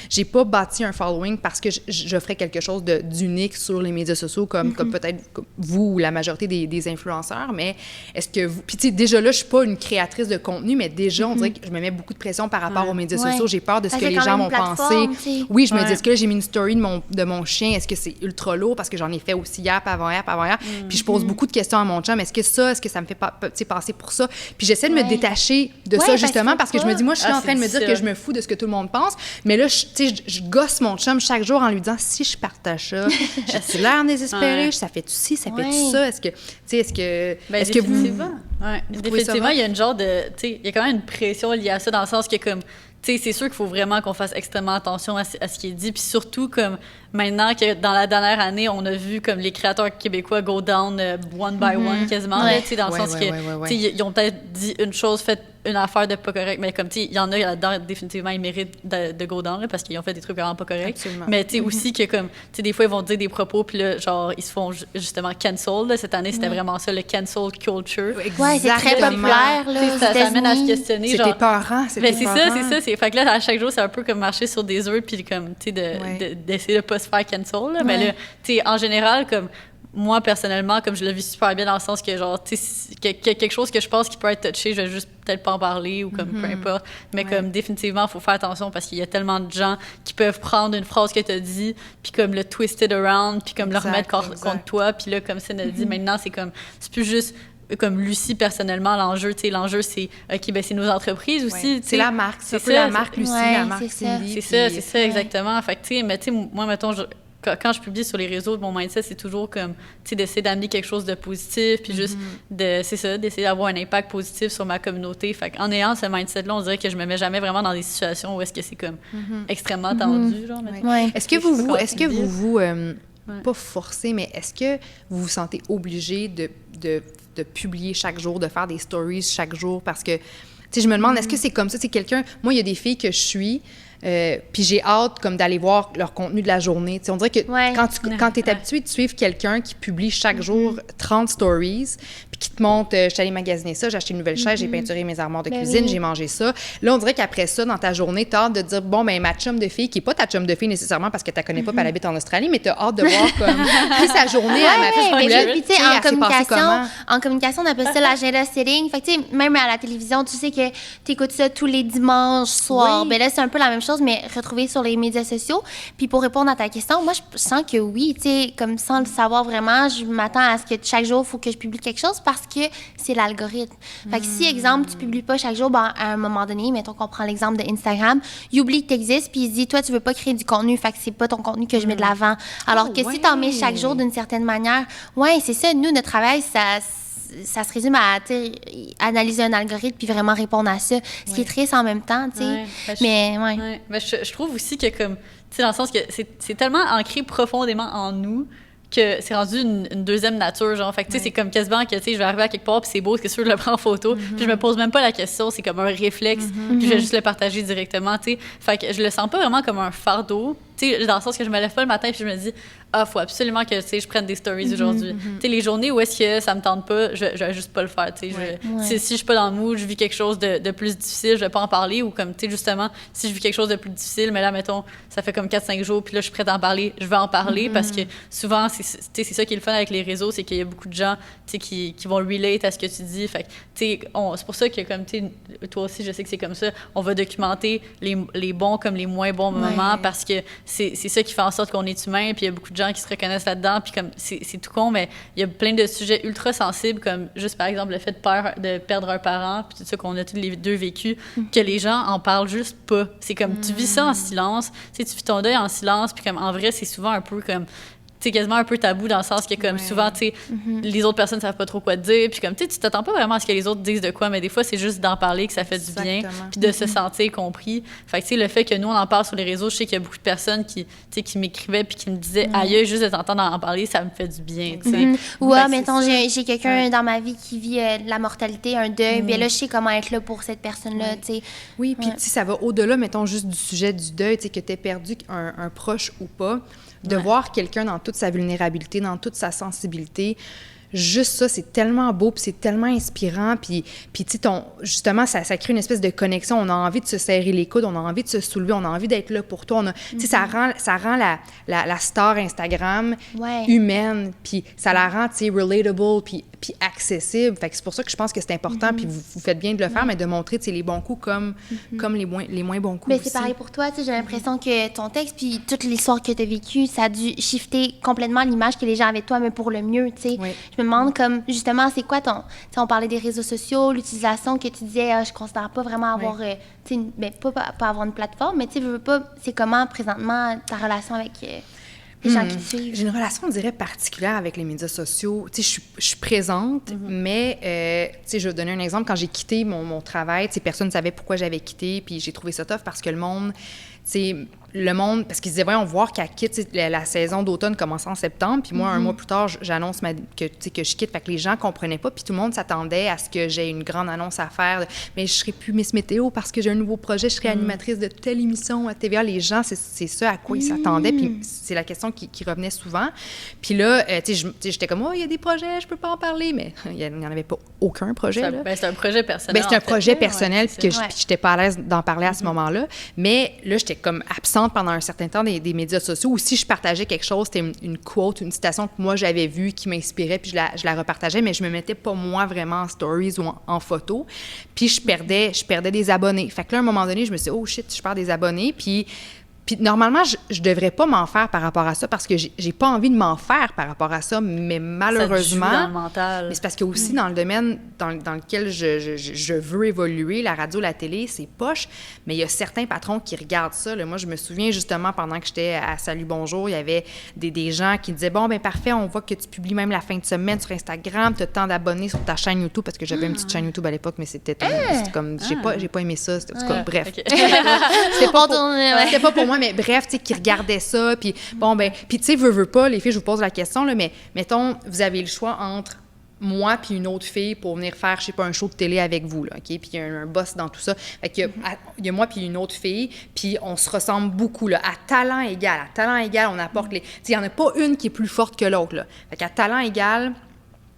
J'ai pas bâti un following parce que j'offrais quelque chose d'unique sur les médias sociaux, comme peut-être vous ou la majorité des influenceurs, mais est-ce que vous... Puis tu sais, déjà là, je suis pas une créatrice de contenu, mais déjà, on dirait que je me mets beaucoup de pression par rapport aux médias sociaux. J'ai peur de ce que les gens vont penser. T'sais. Oui, je me dis, est-ce que là, j'ai mis une story de mon chien? Est-ce que c'est ultra lourd? Parce que j'en ai fait aussi hier, puis avant-hier, puis avant-hier. Puis je pose beaucoup de questions à mon chum. Est-ce que ça me fait passer pour ça? Puis j'essaie de me détacher de ça, justement, parce que je me dis, moi, je suis en train de me dire que je me fous de ce que tout le monde pense. Mais là, je gosse mon chum chaque jour en lui disant, si je partage ça, j'ai l'air désespérée, ça fait-tu ci, ça fait-tu ça? Est-ce que vous... Définitivement, il y a une genre de... Il y a quand même une pression liée à ça, dans le sens que, comme, c'est sûr qu'il faut vraiment qu'on fasse extrêmement attention à ce qui est dit. Puis surtout, comme maintenant que dans la dernière année, on a vu comme les créateurs québécois go down one by one quasiment, dans le sens que ils ont peut-être dit une chose, fait une affaire de pas correct, mais comme, il y en a là-dedans, définitivement, ils méritent de go down, là, parce qu'ils ont fait des trucs vraiment pas corrects. Absolument. Mais aussi que, comme, des fois, ils vont dire des propos, puis là, genre, ils se font justement cancel. Là, cette année, c'était vraiment ça, le cancel culture. Ouais, c'est très populaire, là. Ça amène à se questionner. C'était peurant, c'est ça. Fait que là, à chaque jour, c'est un peu comme marcher sur des œufs, puis comme, d'essayer de pas se faire cancel. Là. Mais là, en général, comme, moi, personnellement, comme je le vis super bien dans le sens que, genre, tu sais, quelque chose que je pense qui peut être touché, je vais juste peut-être pas en parler ou comme peu importe. Mais comme, définitivement, il faut faire attention parce qu'il y a tellement de gens qui peuvent prendre une phrase que tu as dit puis comme le twisted around puis comme le remettre contre toi. Puis là, comme Cine a dit, maintenant, c'est plus juste comme Lucie, personnellement, l'enjeu, c'est OK, ben c'est nos entreprises aussi. C'est la marque, c'est ça, la marque Lucie, la marque Cindy. C'est ça, exactement. Fait que, mais tu sais, moi, mettons, quand je publie sur les réseaux, mon mindset, c'est toujours comme, tu sais, d'essayer d'amener quelque chose de positif, puis juste, d'essayer d'avoir un impact positif sur ma communauté. Fait qu'en ayant ce mindset-là, on dirait que je me mets jamais vraiment dans des situations où est-ce que c'est comme extrêmement tendu, genre. Est-ce que vous pas forcé, mais est-ce que vous vous sentez obligé de publier chaque jour, de faire des stories chaque jour? Parce que, tu sais, je me demande, est-ce que c'est comme ça? C'est quelqu'un... Moi, il y a des filles que je suis... puis j'ai hâte comme d'aller voir leur contenu de la journée. T'sais, on dirait que quand tu es habitué de suivre quelqu'un qui publie chaque jour 30 stories, puis qui te montre, je suis allée magasiner ça, j'ai acheté une nouvelle chaise, j'ai peinturé mes armoires de cuisine, j'ai mangé ça. Là, on dirait qu'après ça, dans ta journée, tu as hâte de dire, bon, ben ma chum de fille, qui n'est pas ta chum de fille nécessairement parce que tu la connais pas, puis elle habite en Australie, mais tu as hâte de voir comme puis sa journée à ma fille. Puis en communication, on appelle ça l'agenda setting. Fait que, tu sais, même à la télévision, tu sais que tu écoutes ça tous les dimanches soirs. Ben là, c'est un peu la même chose, mais retrouvé sur les médias sociaux. Puis pour répondre à ta question, moi, je sens que oui, tu sais, comme sans le savoir vraiment, je m'attends à ce que chaque jour, il faut que je publie quelque chose parce que c'est l'algorithme. Fait que si, exemple, tu publies pas chaque jour, ben, à un moment donné, mettons qu'on prend l'exemple de Instagram, il oublie que tu existes, puis il se dit, toi, tu veux pas créer du contenu, fait que c'est pas ton contenu que je mets de l'avant. Alors que si tu en mets chaque jour d'une certaine manière, c'est ça, nous, notre travail, ça se résume à analyser un algorithme puis vraiment répondre à ça, ce qui est triste en même temps, tu sais. Mais je trouve aussi que comme, tu sais, dans le sens que c'est tellement ancré profondément en nous que c'est rendu une deuxième nature, genre. Fait que, tu sais, c'est comme quasiment que, tu sais, je vais arriver à quelque part, puis c'est beau, c'est sûr, je le prends en photo, puis je me pose même pas la question, c'est comme un réflexe, puis je vais juste le partager directement, tu sais. Fait que je le sens pas vraiment comme un fardeau, tu sais, dans le sens que je me lève pas le matin, puis je me dis, faut absolument que, tu sais, je prenne des stories aujourd'hui. Tu sais, les journées où est-ce que ça me tente pas, je vais juste pas le faire, tu sais. Si je suis pas dans le mood, je vis quelque chose de plus difficile, je vais pas en parler, ou comme, tu sais, justement, si je vis quelque chose de plus difficile, mais là, mettons, ça fait comme 4-5 jours, puis là, je suis prête à en parler, je vais en parler, parce que souvent, c'est ça qui est le fun avec les réseaux, c'est qu'il y a beaucoup de gens, tu sais, qui vont relate à ce que tu dis. Fait que, tu sais, c'est pour ça que, comme, tu sais, toi aussi, je sais que c'est comme ça, on va documenter les bons comme les moins bons moments, parce que c'est ça qui fait en sorte qu'on est humain, puis il y a beaucoup de gens qui se reconnaissent là-dedans, puis comme, c'est tout con, mais il y a plein de sujets ultra sensibles, comme juste, par exemple, le fait de perdre un parent, puis tout ça qu'on a tous les deux vécu, que les gens en parlent juste pas. C'est comme, tu vis ça en silence, tu sais, tu vis ton deuil en silence, puis comme, en vrai, c'est souvent un peu comme... c'est quasiment un peu tabou dans le sens que comme souvent tu sais les autres personnes savent pas trop quoi te dire, puis comme tu t'attends pas vraiment à ce que les autres disent de quoi, mais des fois c'est juste d'en parler que ça fait du bien, puis de se sentir compris. Fait que tu sais, le fait que nous on en parle sur les réseaux, je sais qu'il y a beaucoup de personnes qui m'écrivaient puis qui me disaient aïe, juste de t'entendre en parler, ça me fait du bien, tu sais. Ou mettons j'ai quelqu'un dans ma vie qui vit de la mortalité, un deuil, bien là je sais comment être là pour cette personne-là, tu sais. Oui, puis tu sais, ça va au-delà, mettons, juste du sujet du deuil, tu sais, que tu aies perdu un proche ou pas. De voir quelqu'un dans toute sa vulnérabilité, dans toute sa sensibilité, juste ça, c'est tellement beau, puis c'est tellement inspirant, puis tu sais, justement, ça crée une espèce de connexion. On a envie de se serrer les coudes, on a envie de se soulever, on a envie d'être là pour toi. Tu sais, ça rend la star Instagram humaine, puis ça la rend, tu sais, relatable, puis accessible. Fait que c'est pour ça que je pense que c'est important, puis vous faites bien de le faire, mais de montrer, tu sais, les bons coups comme les moins bons coups. Mais c'est pareil pour toi, tu sais, j'ai l'impression que ton texte, puis toute l'histoire que tu as vécue, ça a dû shifter complètement l'image que les gens avaient de toi, mais pour le mieux, tu sais. Je me demande comme, justement, c'est quoi tu sais, on parlait des réseaux sociaux, l'utilisation que tu disais, je considère pas vraiment avoir, tu sais, ben, pas avoir une plateforme, mais tu sais, je veux pas, c'est comment présentement ta relation avec les gens qui te suivent? J'ai une relation, on dirait, particulière avec les médias sociaux. Tu sais, je suis présente, mais, tu sais, je vais donner un exemple. Quand j'ai quitté mon travail, tu sais, personne ne savait pourquoi j'avais quitté, puis j'ai trouvé ça tough parce que le monde, parce qu'ils disaient, voyons voir qu'elle quitte, la saison d'automne commence en septembre, puis moi, un mois plus tard, j'annonce que je quitte, fait que les gens comprenaient pas, puis tout le monde s'attendait à ce que j'ai une grande annonce à faire, mais je serai plus Miss Météo parce que j'ai un nouveau projet, je serai animatrice de telle émission à TVA. Les gens, c'est ça à quoi ils s'attendaient, puis c'est la question qui revenait souvent. Puis là, tu sais, j'étais comme, il y a des projets, je peux pas en parler, mais il n'y en avait pas aucun projet. C'est un projet personnel. C'est un projet personnel, puis que j'étais pas à l'aise d'en parler à ce moment-là, mais là, j'étais comme absente pendant un certain temps des médias sociaux, ou si je partageais quelque chose, c'était une quote, une citation que moi j'avais vue, qui m'inspirait, puis je la repartageais, mais je me mettais pas moi vraiment en stories ou en photo, puis je perdais des abonnés. Fait que là, à un moment donné, je me suis dit, oh shit, je perds des abonnés, puis normalement, je devrais pas m'en faire par rapport à ça, parce que j'ai pas envie de m'en faire par rapport à ça, mais malheureusement... Ça te joue dans le mental. Mais c'est parce que aussi, dans le domaine dans lequel je veux évoluer, la radio, la télé, c'est poche, mais il y a certains patrons qui regardent ça. Là. Moi, je me souviens justement, pendant que j'étais à Salut Bonjour, il y avait des gens qui disaient, bon, ben parfait, on voit que tu publies même la fin de semaine sur Instagram, tu as tant d'abonnés sur ta chaîne YouTube, parce que j'avais une petite chaîne YouTube à l'époque, mais c'était comme... J'ai pas aimé ça. Bref. Okay. C'était pas pour moi, mais bref, tu sais, qui regardaient ça, puis bon, ben, puis tu sais, veux pas, les filles, je vous pose la question, là, mais mettons, vous avez le choix entre moi puis une autre fille pour venir faire, je sais pas, un show de télé avec vous, là, OK? Puis il y a un boss dans tout ça. Fait qu'il y a moi puis une autre fille, puis on se ressemble beaucoup, là, à talent égal, on apporte les... Tu sais, il y en a pas une qui est plus forte que l'autre, là. Fait qu'à talent égal,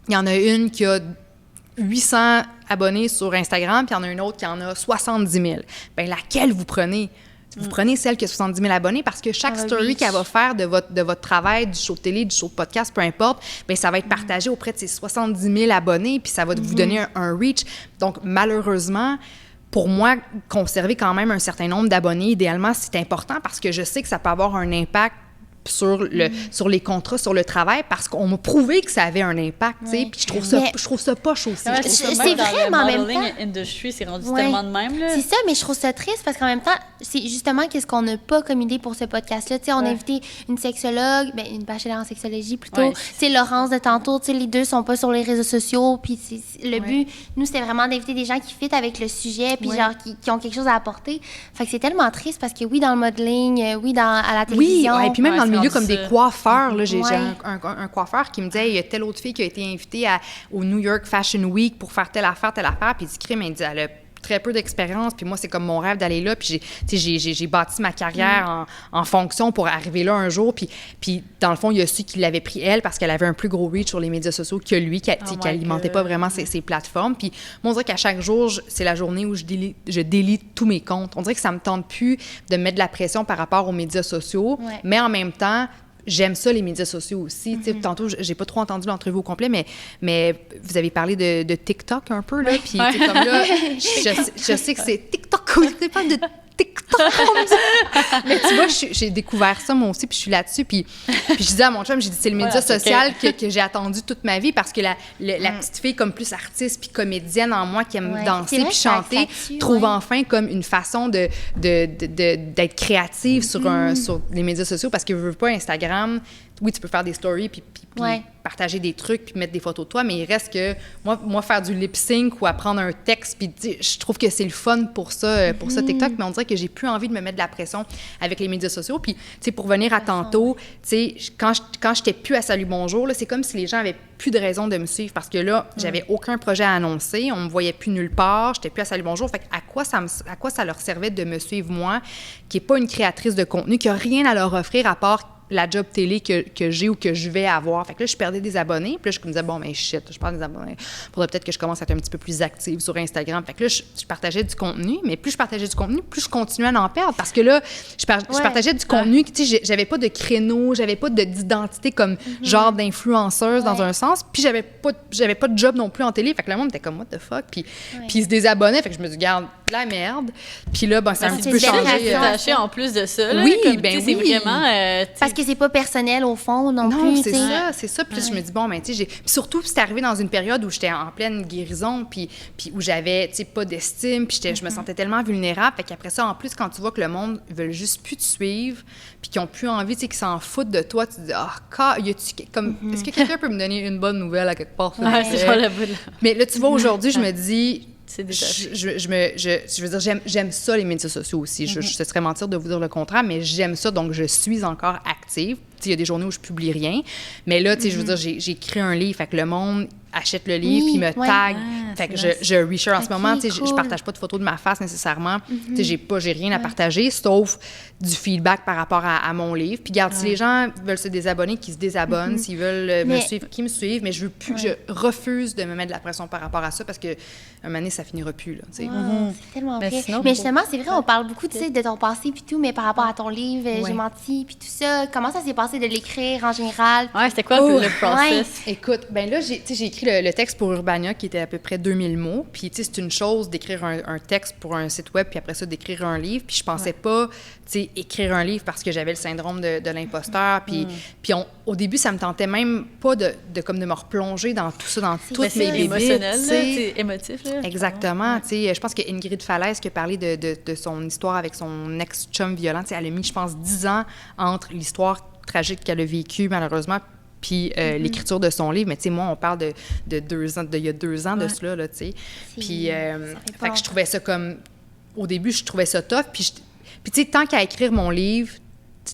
il y en a une qui a 800 abonnés sur Instagram, puis il y en a une autre qui en a 70 000. Bien, laquelle vous prenez? Vous prenez celle qui a 70 000 abonnés, parce que chaque story qu'elle va faire de votre travail, du show de télé, du show de podcast, peu importe, bien, ça va être partagé auprès de ses 70 000 abonnés, puis ça va vous donner un reach. Donc, malheureusement, pour moi, conserver quand même un certain nombre d'abonnés, idéalement, c'est important, parce que je sais que ça peut avoir un impact sur les contrats, sur le travail, parce qu'on m'a prouvé que ça avait un impact, tu sais, puis je trouve ça poche aussi. C'est vrai, mais en même temps... industry, c'est rendu tellement de même, là. C'est ça, mais je trouve ça triste, parce qu'en même temps, c'est justement qu'est-ce qu'on n'a pas comme idée pour ce podcast-là. Tu sais, on a invité une sexologue, une bachelor en sexologie plutôt. Tu sais, Laurence de tantôt, tu sais, les deux sont pas sur les réseaux sociaux, puis le but, nous, c'était vraiment d'inviter des gens qui fit avec le sujet, puis genre, qui ont quelque chose à apporter. Fait que c'est tellement triste, parce que oui, dans le modeling, à la télévision... Oui, et puis même dans le milieu comme des coiffeurs, là, j'ai un coiffeur qui me disait, il y a telle autre fille qui a été invitée au New York Fashion Week pour faire telle affaire, puis il dit, crime, il dit, elle a très peu d'expérience, puis moi, c'est comme mon rêve d'aller là, puis j'ai bâti ma carrière en fonction pour arriver là un jour, puis dans le fond, il y a su qu'il l'avait pris elle parce qu'elle avait un plus gros reach sur les médias sociaux que lui, qui alimentait pas vraiment ses plateformes. Puis moi, on dirait qu'à chaque jour, c'est la journée où je délite tous mes comptes. On dirait que ça me tente plus de mettre de la pression par rapport aux médias sociaux, mais en même temps, j'aime ça, les médias sociaux aussi. Tantôt, j'ai pas trop entendu l'entrevue au complet, mais vous avez parlé de TikTok un peu, là. Puis, comme là, je sais que c'est TikTok. C'est pas de TikTok. Mais tu vois, j'ai découvert ça, moi aussi, puis je suis là-dessus. Puis je disais à mon chum, j'ai dit, c'est le média social que j'ai attendu toute ma vie parce que la petite fille comme plus artiste puis comédienne en moi qui aime danser puis chanter trouve enfin comme une façon d'être créative sur les médias sociaux parce que je veux pas Instagram. Oui, tu peux faire des stories puis partager des trucs puis mettre des photos de toi, mais il reste que moi faire du lip sync ou apprendre un texte puis je trouve que c'est le fun pour ça TikTok, mais on dirait que j'ai plus envie de me mettre de la pression avec les médias sociaux. Puis tu sais, pour venir à tantôt, tu sais, quand j'étais plus à Salut Bonjour, là, c'est comme si les gens avaient plus de raison de me suivre parce que là, j'avais aucun projet à annoncer, on me voyait plus nulle part, j'étais plus à Salut Bonjour. Fait à quoi ça leur servait de me suivre moi, qui est pas une créatrice de contenu, qui a rien à leur offrir à part la job télé que j'ai ou que je vais avoir. Fait que là, je perdais des abonnés. Puis là, je me disais, bon, ben shit, je perds des abonnés. Faudrait peut-être que je commence à être un petit peu plus active sur Instagram. Fait que là, je partageais du contenu, mais plus je partageais du contenu, plus je continuais à en perdre. Parce que là, je partageais du contenu, tu sais, j'avais pas de créneau, j'avais pas d'identité comme genre d'influenceuse dans un sens. Puis j'avais pas de job non plus en télé. Fait que le monde était comme, what the fuck? Puis ils se désabonnaient. Fait que je me dis, garde, la merde. Puis là, ben, ça a un petit peu changé. Attaché en plus de ça. Là, oui, c'est vraiment... parce que c'est pas personnel au fond non plus. Non, c'est ça. Puis je me dis, bon, ben, tu sais, puis surtout, c'est arrivé dans une période où j'étais en pleine guérison, puis où j'avais, tu sais, pas d'estime, puis je me sentais tellement vulnérable. Fait qu'après ça, en plus, quand tu vois que le monde veut juste plus te suivre, puis qu'ils ont plus envie, tu sais, qu'ils s'en foutent de toi, tu te dis, est-ce que quelqu'un peut me donner une bonne nouvelle à quelque part? C'est pas la bonne. Mais là, tu vois, aujourd'hui, je me dis... C'est détaché. Je veux dire, j'aime ça, les médias sociaux aussi. Ce serait mentir de vous dire le contraire, mais j'aime ça, donc je suis encore active. Il y a des journées où je publie rien, mais là, je veux dire, j'ai écrit un livre, fait que le monde achète le livre, puis me tag. Fait que je reshare en ce moment. Je partage pas de photos de ma face nécessairement. J'ai rien à partager, sauf du feedback par rapport à mon livre. Puis regarde, si les gens veulent se désabonner, qu'ils se désabonnent. S'ils veulent me suivre, qu'ils me suivent. Mais je veux plus, je refuse de me mettre de la pression par rapport à ça parce que un moment donné, ça finira plus. Là, c'est tellement vrai. Mais justement, c'est vrai, on parle beaucoup de ton passé puis tout, mais par rapport à ton livre, J'ai menti puis tout ça, comment ça s'est passé de l'écrire en général? Ouais, c'était quoi le process? Écoute, ben là, j'ai écrit le texte pour Urbania qui était à peu près 2000 mots. Puis, tu sais, c'est une chose d'écrire un texte pour un site web, puis après ça, d'écrire un livre. Puis, je pensais pas, tu sais, écrire un livre parce que j'avais le syndrome de l'imposteur. Puis au début, ça me tentait même pas de me replonger dans tout ça, dans toutes mes limites. Émotionnel, c'est émotif. Là. Exactement. Tu sais, je pense que Ingrid Falaise qui a parlé de son histoire avec son ex-chum violent, tu sais, elle a mis, je pense, 10 ans entre l'histoire tragique qu'elle a vécue, malheureusement, puis l'écriture de son livre. Mais tu sais, moi, on parle de 2 ans, il y a 2 ans de cela, là, tu sais. Puis, fait que je trouvais ça comme... Au début, je trouvais ça tough. Puis tu sais, tant qu'à écrire mon livre,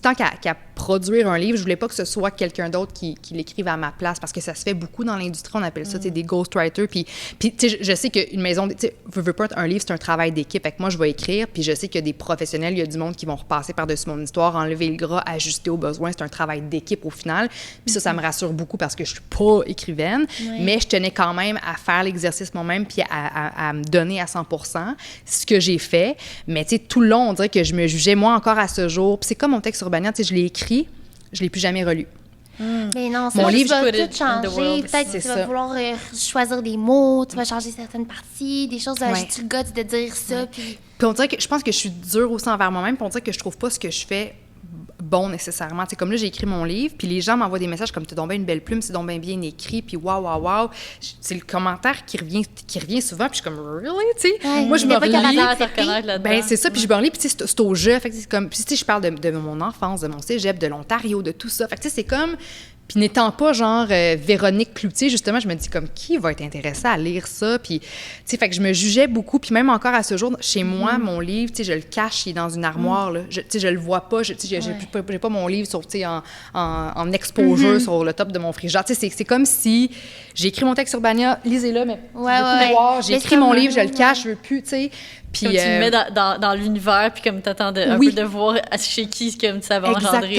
tant qu'à produire un livre, je voulais pas que ce soit quelqu'un d'autre qui l'écrive à ma place, parce que ça se fait beaucoup dans l'industrie, on appelle ça, tu sais, des ghostwriters. Puis tu sais, je sais qu'une maison, tu sais, veux pas, un livre, c'est un travail d'équipe. Fait que moi, je vais écrire, puis je sais qu'il y a des professionnels, il y a du monde qui vont repasser par-dessus mon histoire, enlever le gras, ajuster aux besoins. C'est un travail d'équipe au final. Puis ça me rassure beaucoup parce que je suis pas écrivaine, mais je tenais quand même à faire l'exercice moi-même, puis à me donner à 100%, ce que j'ai fait. Mais tu sais, tout le long, on dirait que je me jugeais, moi, encore à ce jour. Puis c'est comme mon texte sur Urbania, tu sais, je l'ai écrit, je l'ai plus jamais relu. Mais non, mon livre, tu vas tout changer. Peut-être que tu vas vouloir choisir des mots, tu vas changer certaines parties, des choses. J'ai-tu le goût de dire ça? Puis on dirait que je pense que je suis dure aussi envers moi-même, puis on dirait que je trouve pas ce que je fais bon nécessairement. Tu sais, comme là, j'ai écrit mon livre, puis les gens m'envoient des messages comme « T'as donc bien une belle plume, c'est donc bien écrit », puis « Wow ». C'est le commentaire qui revient souvent, puis je suis comme « Really? » Tu sais, moi, je me relis. Ben, c'est ça, puis je me relis, puis tu sais, c'est au jeu. Fait que c'est comme, puis tu sais, je parle de mon enfance, de mon cégep, de l'Ontario, de tout ça. Fait que tu sais, c'est comme... Puis n'étant pas genre Véronique Cloutier, justement, je me dis comme qui va être intéressé à lire ça? Puis, tu sais, fait que je me jugeais beaucoup. Puis même encore à ce jour, chez moi, mon livre, tu sais, je le cache, il est dans une armoire, là. Tu sais, je le vois pas. Tu sais, j'ai pas mon livre sur, tu sais, en exposure sur le top de mon frigidaire. Tu sais, c'est comme si j'ai écrit mon texte sur Urbania, lisez-le, mais je veux plus le voir. J'ai écrit mon livre, je le cache, je veux plus, tu sais. Puis, comme tu le mets dans l'univers, puis comme t'attends un peu de voir chez qui comme ça va engendrer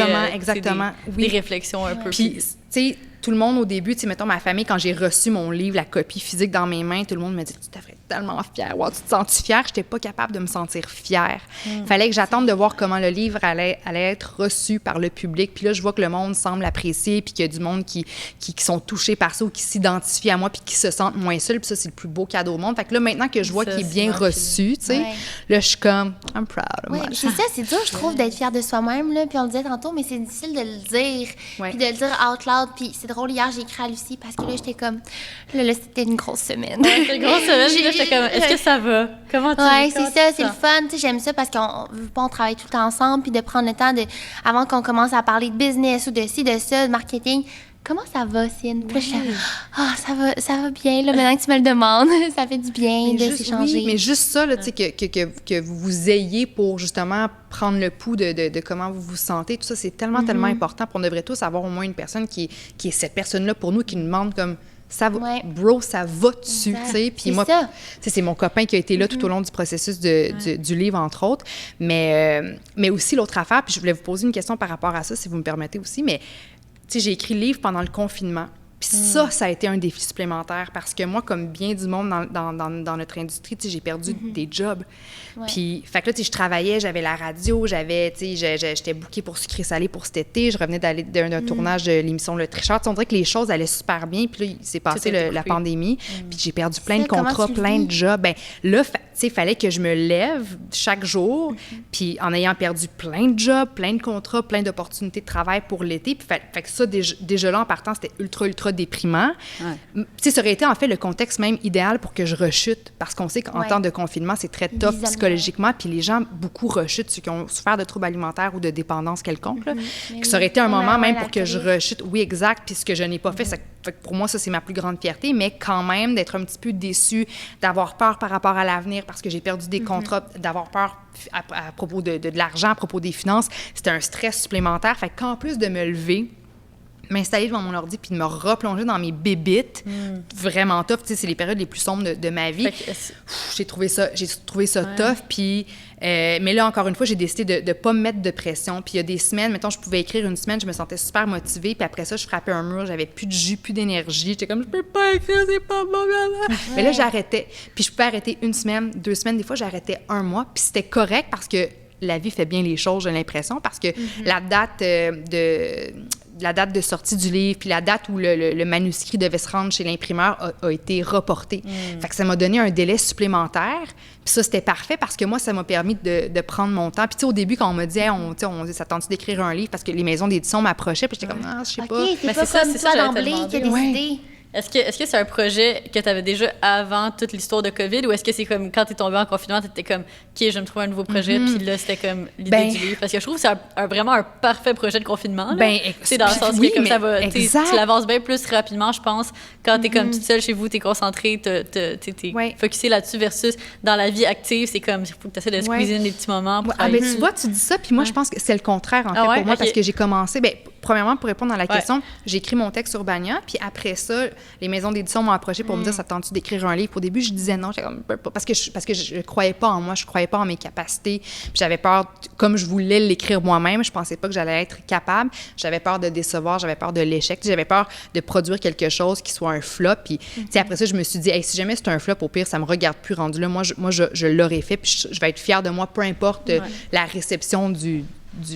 des réflexions un peu. Puis, tu sais, tout le monde au début, tu sais, mettons ma famille, quand j'ai reçu mon livre, la copie physique dans mes mains, tout le monde me dit « Tu devrais être tellement fière. Wow, tu te sens-tu fière? » J'étais pas capable de me sentir fière. Fallait que j'attende de voir comment le livre allait être reçu par le public. Puis là, je vois que le monde semble l'apprécier, puis qu'il y a du monde qui sont touchés par ça ou qui s'identifient à moi, puis qui se sentent moins seuls. Puis ça, c'est le plus beau cadeau au monde. Fait que là, maintenant que je vois qu'il est bien reçu, tu sais, là, je suis comme « I'm proud of myself. » C'est ça, c'est dur, je trouve, d'être fière de soi-même, là. Puis on le disait tantôt, mais c'est difficile de le dire, puis de le dire out loud. Puis c'est drôle, hier, j'ai écrit à Lucie parce que là, j'étais comme... Là, c'était une grosse semaine. C'était une grosse semaine, puis là, j'étais comme... Est-ce que ça va? Comment tu c'est ça, c'est le fun. Tu sais, j'aime ça parce qu'on travaille tout le temps ensemble, puis de prendre le temps avant qu'on commence à parler de business ou de ci, de ça, de marketing. Comment ça va, Cine? Puis là, ça va bien, là, maintenant que tu me le demandes. Ça fait du bien de s'échanger. Oui, mais juste ça, là, tu sais, que vous ayez pour, justement, prendre le pouls de comment vous vous sentez, tout ça, c'est tellement, tellement important. Puis on devrait tous avoir au moins une personne qui est cette personne-là pour nous, qui nous demande comme... Ça va, bro, ça va-tu, tu sais? Puis moi, c'est mon copain qui a été là tout au long du processus du livre, entre autres. Mais aussi, l'autre affaire, puis je voulais vous poser une question par rapport à ça, si vous me permettez aussi, mais, tu sais, j'ai écrit le livre pendant le confinement. Puis ça a été un défi supplémentaire parce que moi, comme bien du monde dans notre industrie, tu sais, j'ai perdu des jobs. Puis, fait que là, tu sais, je travaillais, j'avais la radio, j'étais bookée pour Sucré Salé pour cet été, je revenais d'un tournage de l'émission Le Tricheur. Tu sais, on dirait que les choses allaient super bien, puis là, il s'est passé la pandémie, puis j'ai perdu plein de contrats, plein de jobs. Ben là, tu sais, il fallait que je me lève chaque jour, puis en ayant perdu plein de jobs, plein de contrats, plein d'opportunités de travail pour l'été, puis fait que ça, déjà là, en partant, c'était ultra déprimant. Tu sais, ça aurait été en fait le contexte même idéal pour que je rechute, parce qu'on sait qu'en temps de confinement, c'est très tough psychologiquement, puis les gens, beaucoup rechutent, ceux qui ont souffert de troubles alimentaires ou de dépendance quelconque, là, que ça aurait été un moment même pour que je rechute. Oui, exact, puis ce que je n'ai pas fait, fait que pour moi, ça, c'est ma plus grande fierté, mais quand même, d'être un petit peu déçue, d'avoir peur par rapport à l'avenir, parce que j'ai perdu des contrats, d'avoir peur à propos de l'argent, à propos des finances, c'était un stress supplémentaire. Fait qu'en plus de me lever, m'installer devant mon ordi puis de me replonger dans mes bébites, vraiment tough. Tu sais, c'est les périodes les plus sombres de ma vie. J'ai trouvé ça tough. Puis, mais là, encore une fois, j'ai décidé de ne pas me mettre de pression. Puis il y a des semaines, mettons, je pouvais écrire une semaine, je me sentais super motivée. Puis après ça, je frappais un mur, j'avais plus de jus, plus d'énergie. J'étais comme, je peux pas écrire, c'est pas bon. Mais là, j'arrêtais. Puis je pouvais arrêter 1 semaine, 2 semaines. Des fois, j'arrêtais 1 mois. Puis c'était correct parce que la vie fait bien les choses, j'ai l'impression, parce que la date de sortie du livre, puis la date où le manuscrit devait se rendre chez l'imprimeur a été reportée. Fait que ça m'a donné un délai supplémentaire. Puis ça, c'était parfait parce que moi, ça m'a permis de prendre mon temps. Puis tu sais, au début, quand on me dit, hey, on ça tente d'écrire un livre, parce que les maisons d'édition m'approchaient, puis j'étais comme, je sais pas. Mais c'est pas comme toi d'emblée qui a décidé. Est-ce que c'est un projet que tu avais déjà avant toute l'histoire de COVID, ou est-ce que c'est comme quand tu es tombé en confinement, tu étais comme, OK, je vais me trouver un nouveau projet, puis là, c'était comme l'idée du livre? Parce que je trouve que c'est vraiment un parfait projet de confinement. C'est dans le sens que comme ça va, tu l'avances bien plus rapidement, je pense, quand tu es comme toute seule chez vous, tu es concentrée, tu es focusé là-dessus, versus dans la vie active, c'est comme, il faut que tu essaies de squeezer des petits moments. Ben, tu vois, tu dis ça, puis moi, je pense que c'est le contraire, en fait, pour moi, parce que j'ai commencé, premièrement, pour répondre à la question, j'ai écrit mon texte sur Urbania, puis après ça, les maisons d'édition m'ont approché pour me dire, ça te tente-tu d'écrire un livre? Au début, je disais non, parce que je croyais pas en moi, je croyais pas en mes capacités, puis j'avais peur, comme je voulais l'écrire moi-même, je pensais pas que j'allais être capable, j'avais peur de décevoir, j'avais peur de l'échec, j'avais peur de produire quelque chose qui soit un flop, puis après ça, je me suis dit, hey, si jamais c'est un flop, au pire, ça me regarde plus rendu là, moi, je l'aurais fait, puis je vais être fière de moi, peu importe la réception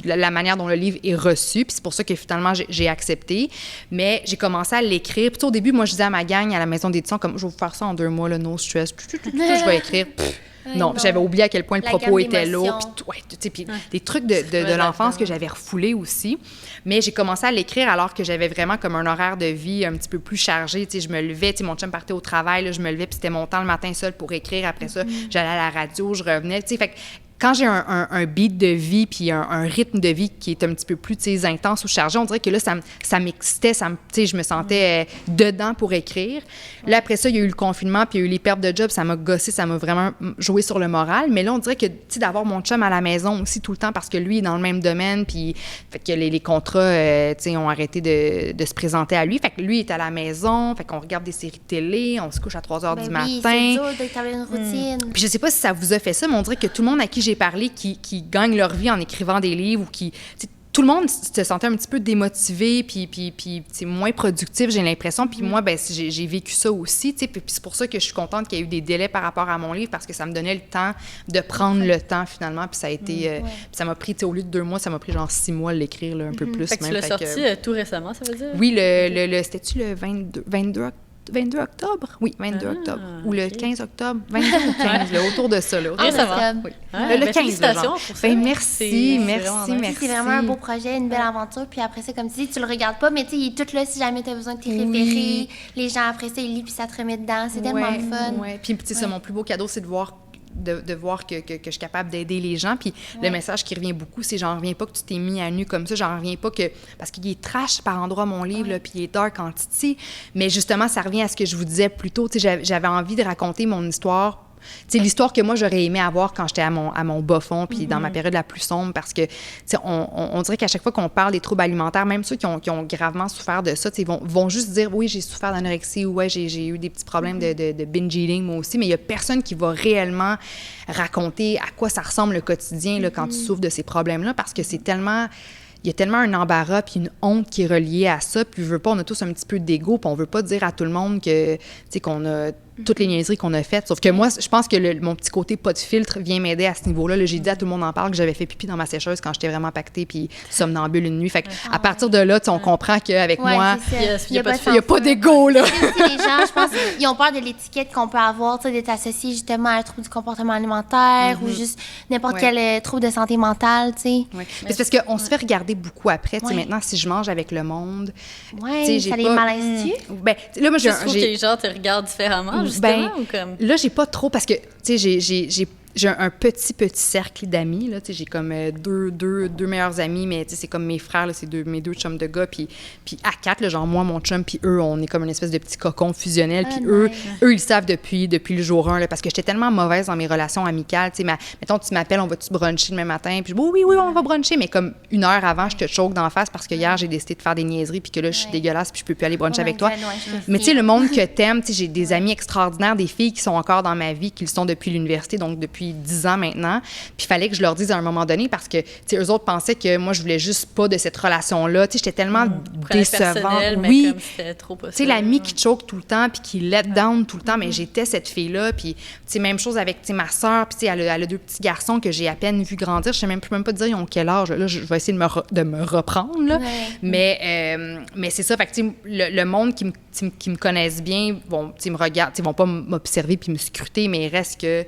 la manière dont le livre est reçu. Puis c'est pour ça que finalement, j'ai accepté. Mais j'ai commencé à l'écrire. Puis au début, moi, je disais à ma gang, à la maison d'édition, comme, je vais vous faire ça en 2 mois, là, no stress. Je vais écrire. Non, j'avais oublié à quel point le propos était lourd. Puis des trucs de l'enfance que j'avais refoulés aussi. Mais j'ai commencé à l'écrire alors que j'avais vraiment comme un horaire de vie un petit peu plus chargé. Je me levais, mon chum partait au travail, là, je me levais, puis c'était mon temps le matin seul pour écrire. Après ça, j'allais à la radio, je revenais. Fait que quand j'ai un beat de vie puis un rythme de vie qui est un petit peu plus, tu sais, intense ou chargé, on dirait que là, ça m'excitait, tu sais, je me sentais dedans pour écrire. Là, après ça, il y a eu le confinement puis il y a eu les pertes de job, ça m'a gossé, ça m'a vraiment joué sur le moral. Mais là, on dirait que, tu sais, d'avoir mon chum à la maison aussi tout le temps parce que lui est dans le même domaine puis fait que les contrats, tu sais, ont arrêté de se présenter à lui. Fait que lui est à la maison, fait qu'on regarde des séries de télé, on se couche à 3 heures du matin. C'est dur d'établir une routine. Puis je sais pas si ça vous a fait ça, mais on dirait que tout le monde à qui j'ai parlé qui gagne leur vie en écrivant des livres ou qui... Tout le monde se sentait un petit peu démotivé puis moins productif, j'ai l'impression. Puis moi, ben j'ai vécu ça aussi, tu sais. Puis c'est pour ça que je suis contente qu'il y ait eu des délais par rapport à mon livre parce que ça me donnait le temps de prendre le temps, finalement. Puis ça a été... puis ça m'a pris, tu sais, au lieu de 2 mois, ça m'a pris genre 6 mois de l'écrire, là, un peu plus. Fait que tu l'as sorti tout récemment, ça veut dire? Oui, c'était-tu le 22 octobre? Oui, 22 octobre. Ou le 15 octobre? 22 ou 15, là, autour de ça. Là, ça va. Oui. Le 15, félicitations pour ça. Ben, merci. C'est vraiment un beau projet, une belle aventure. Puis après ça, comme tu dis, tu le regardes pas, mais tu sais, il est tout là si jamais tu as besoin de tes référés. Les gens, après ça, ils lisent puis ça te remet dedans. C'est tellement le fun. Oui, puis tu sais, ça, mon plus beau cadeau, c'est de voir que je suis capable d'aider les gens. Puis le message qui revient beaucoup, c'est j'en reviens pas que tu t'es mis à nu comme ça, j'en reviens pas que... Parce qu'il est trash par endroits, mon livre, là, puis il est dark en titi. Mais justement, ça revient à ce que je vous disais plus tôt. Tu sais, j'avais envie de raconter mon histoire. Tu sais, l'histoire que moi, j'aurais aimé avoir quand j'étais à mon bas fond, puis dans ma période la plus sombre, parce que, tu sais, on dirait qu'à chaque fois qu'on parle des troubles alimentaires, même ceux qui ont gravement souffert de ça, tu sais, vont juste dire, oui, j'ai souffert d'anorexie, ou ouais, j'ai eu des petits problèmes de binge eating, moi aussi, mais il y a personne qui va réellement raconter à quoi ça ressemble le quotidien, là, quand tu souffres de ces problèmes-là, parce que c'est tellement... Il y a tellement un embarras puis une honte qui est reliée à ça, puis je veux pas, on a tous un petit peu d'ego, puis on veut pas dire à tout le monde que, tu sais, qu'on a toutes les niaiseries qu'on a faites. Sauf que moi, je pense que mon petit côté pas de filtre vient m'aider à ce niveau-là. Là, j'ai dit à tout le monde en parle que j'avais fait pipi dans ma sécheuse quand j'étais vraiment pactée puis somnambule une nuit. Fait à partir de là, on comprend qu'avec moi, il y a pas d'ego, là. Les gens, je pense, ils ont peur de l'étiquette qu'on peut avoir, tu sais, d'être associé justement à un trouble du comportement alimentaire ou juste n'importe quel trouble de santé mentale, tu sais. Oui. Mais c'est parce qu'on se fait regarder beaucoup après. Tu sais, maintenant, si je mange avec le monde, ça les malaise-tu? Ben, là, moi, je trouve que les gens te regardent différemment, justement, ou comme... Là, j'ai pas trop, parce que, tu sais, j'ai un petit cercle d'amis, là, tu sais, j'ai comme deux meilleurs amis, mais tu sais, c'est comme mes frères, là, c'est mes deux chums de gars, puis à 4, là, genre moi, mon chum, puis eux, on est comme une espèce de petit cocon fusionnel, puis eux, ils savent depuis le jour 1, là, parce que j'étais tellement mauvaise dans mes relations amicales, tu sais, mettons, tu m'appelles, on va-tu bruncher demain matin, puis je dis, oui, on va bruncher, mais comme 1 heure avant, je te choque d'en face parce que hier, j'ai décidé de faire des niaiseries, puis que là, je suis dégueulaise, puis je peux plus aller bruncher avec toi. Mais tu sais, le monde que t'aimes, tu sais, j'ai des amis extraordinaires, des filles qui sont encore dans ma vie, qui le sont depuis l'université, donc depuis 10 ans maintenant. Puis il fallait que je leur dise à un moment donné parce que, tu sais, eux autres pensaient que moi, je voulais juste pas de cette relation-là. Tu sais, j'étais tellement décevante. Oui. C'était trop possible. Tu sais, l'amie qui te choque tout le temps puis qui let down tout le temps, mais j'étais cette fille-là. Puis, tu sais, même chose avec, tu sais, ma sœur. Puis, tu sais, elle a 2 petits garçons que j'ai à peine vu grandir. Je sais même pas dire ils ont quel âge. Là, je vais essayer de me reprendre, là. Mais c'est ça. Fait que, tu sais, le monde qui me connaissent bien, me regardent, vont pas m'observer puis me scruter, mais il reste que...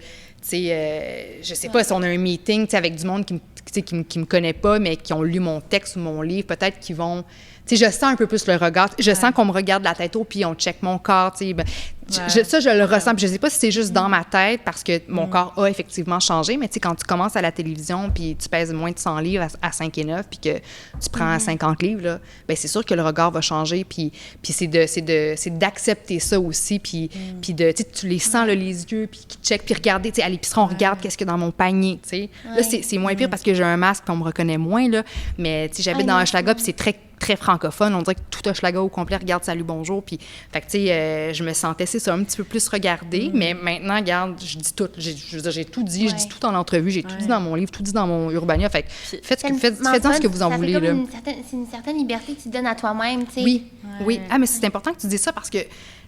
je sais pas si on a un meeting avec du monde qui me connaît pas, mais qui ont lu mon texte ou mon livre, peut-être qu'ils vont... je sens un peu plus le regard. Je sens qu'on me regarde de la tête haut, puis on check mon corps. Je le ressens. Puis je sais pas si c'est juste dans ma tête, parce que mon corps a effectivement changé, mais quand tu commences à la télévision, puis tu pèses moins de 100 livres à 5 et 9, puis que tu prends 50 livres, là, ben c'est sûr que le regard va changer. Puis c'est d'accepter ça aussi, puis tu les sens, là, les yeux, puis qui check, puis regarder, à l'épicerie, on regarde qu'est-ce qu'il y a dans mon panier, tu sais. Là, c'est moins pire parce que j'ai un masque, puis on me reconnaît moins, là, mais j'habite dans Hochelaga, puis c'est très très francophone. On dirait que tout Hochelaga au complet regarde Salut, bonjour. Puis, fait que, tu sais, je me sentais, c'est ça, un petit peu plus regardée. Mais maintenant, regarde, je dis tout. Je veux dire, j'ai tout dit. Je dis tout dans l'entrevue. J'ai tout dit dans mon livre, tout dit dans mon Urbania. Fait que faites-en ce que vous en voulez. Là. C'est une certaine liberté que tu donnes à toi-même, tu sais. Oui. Ah, mais c'est important que tu dises ça parce que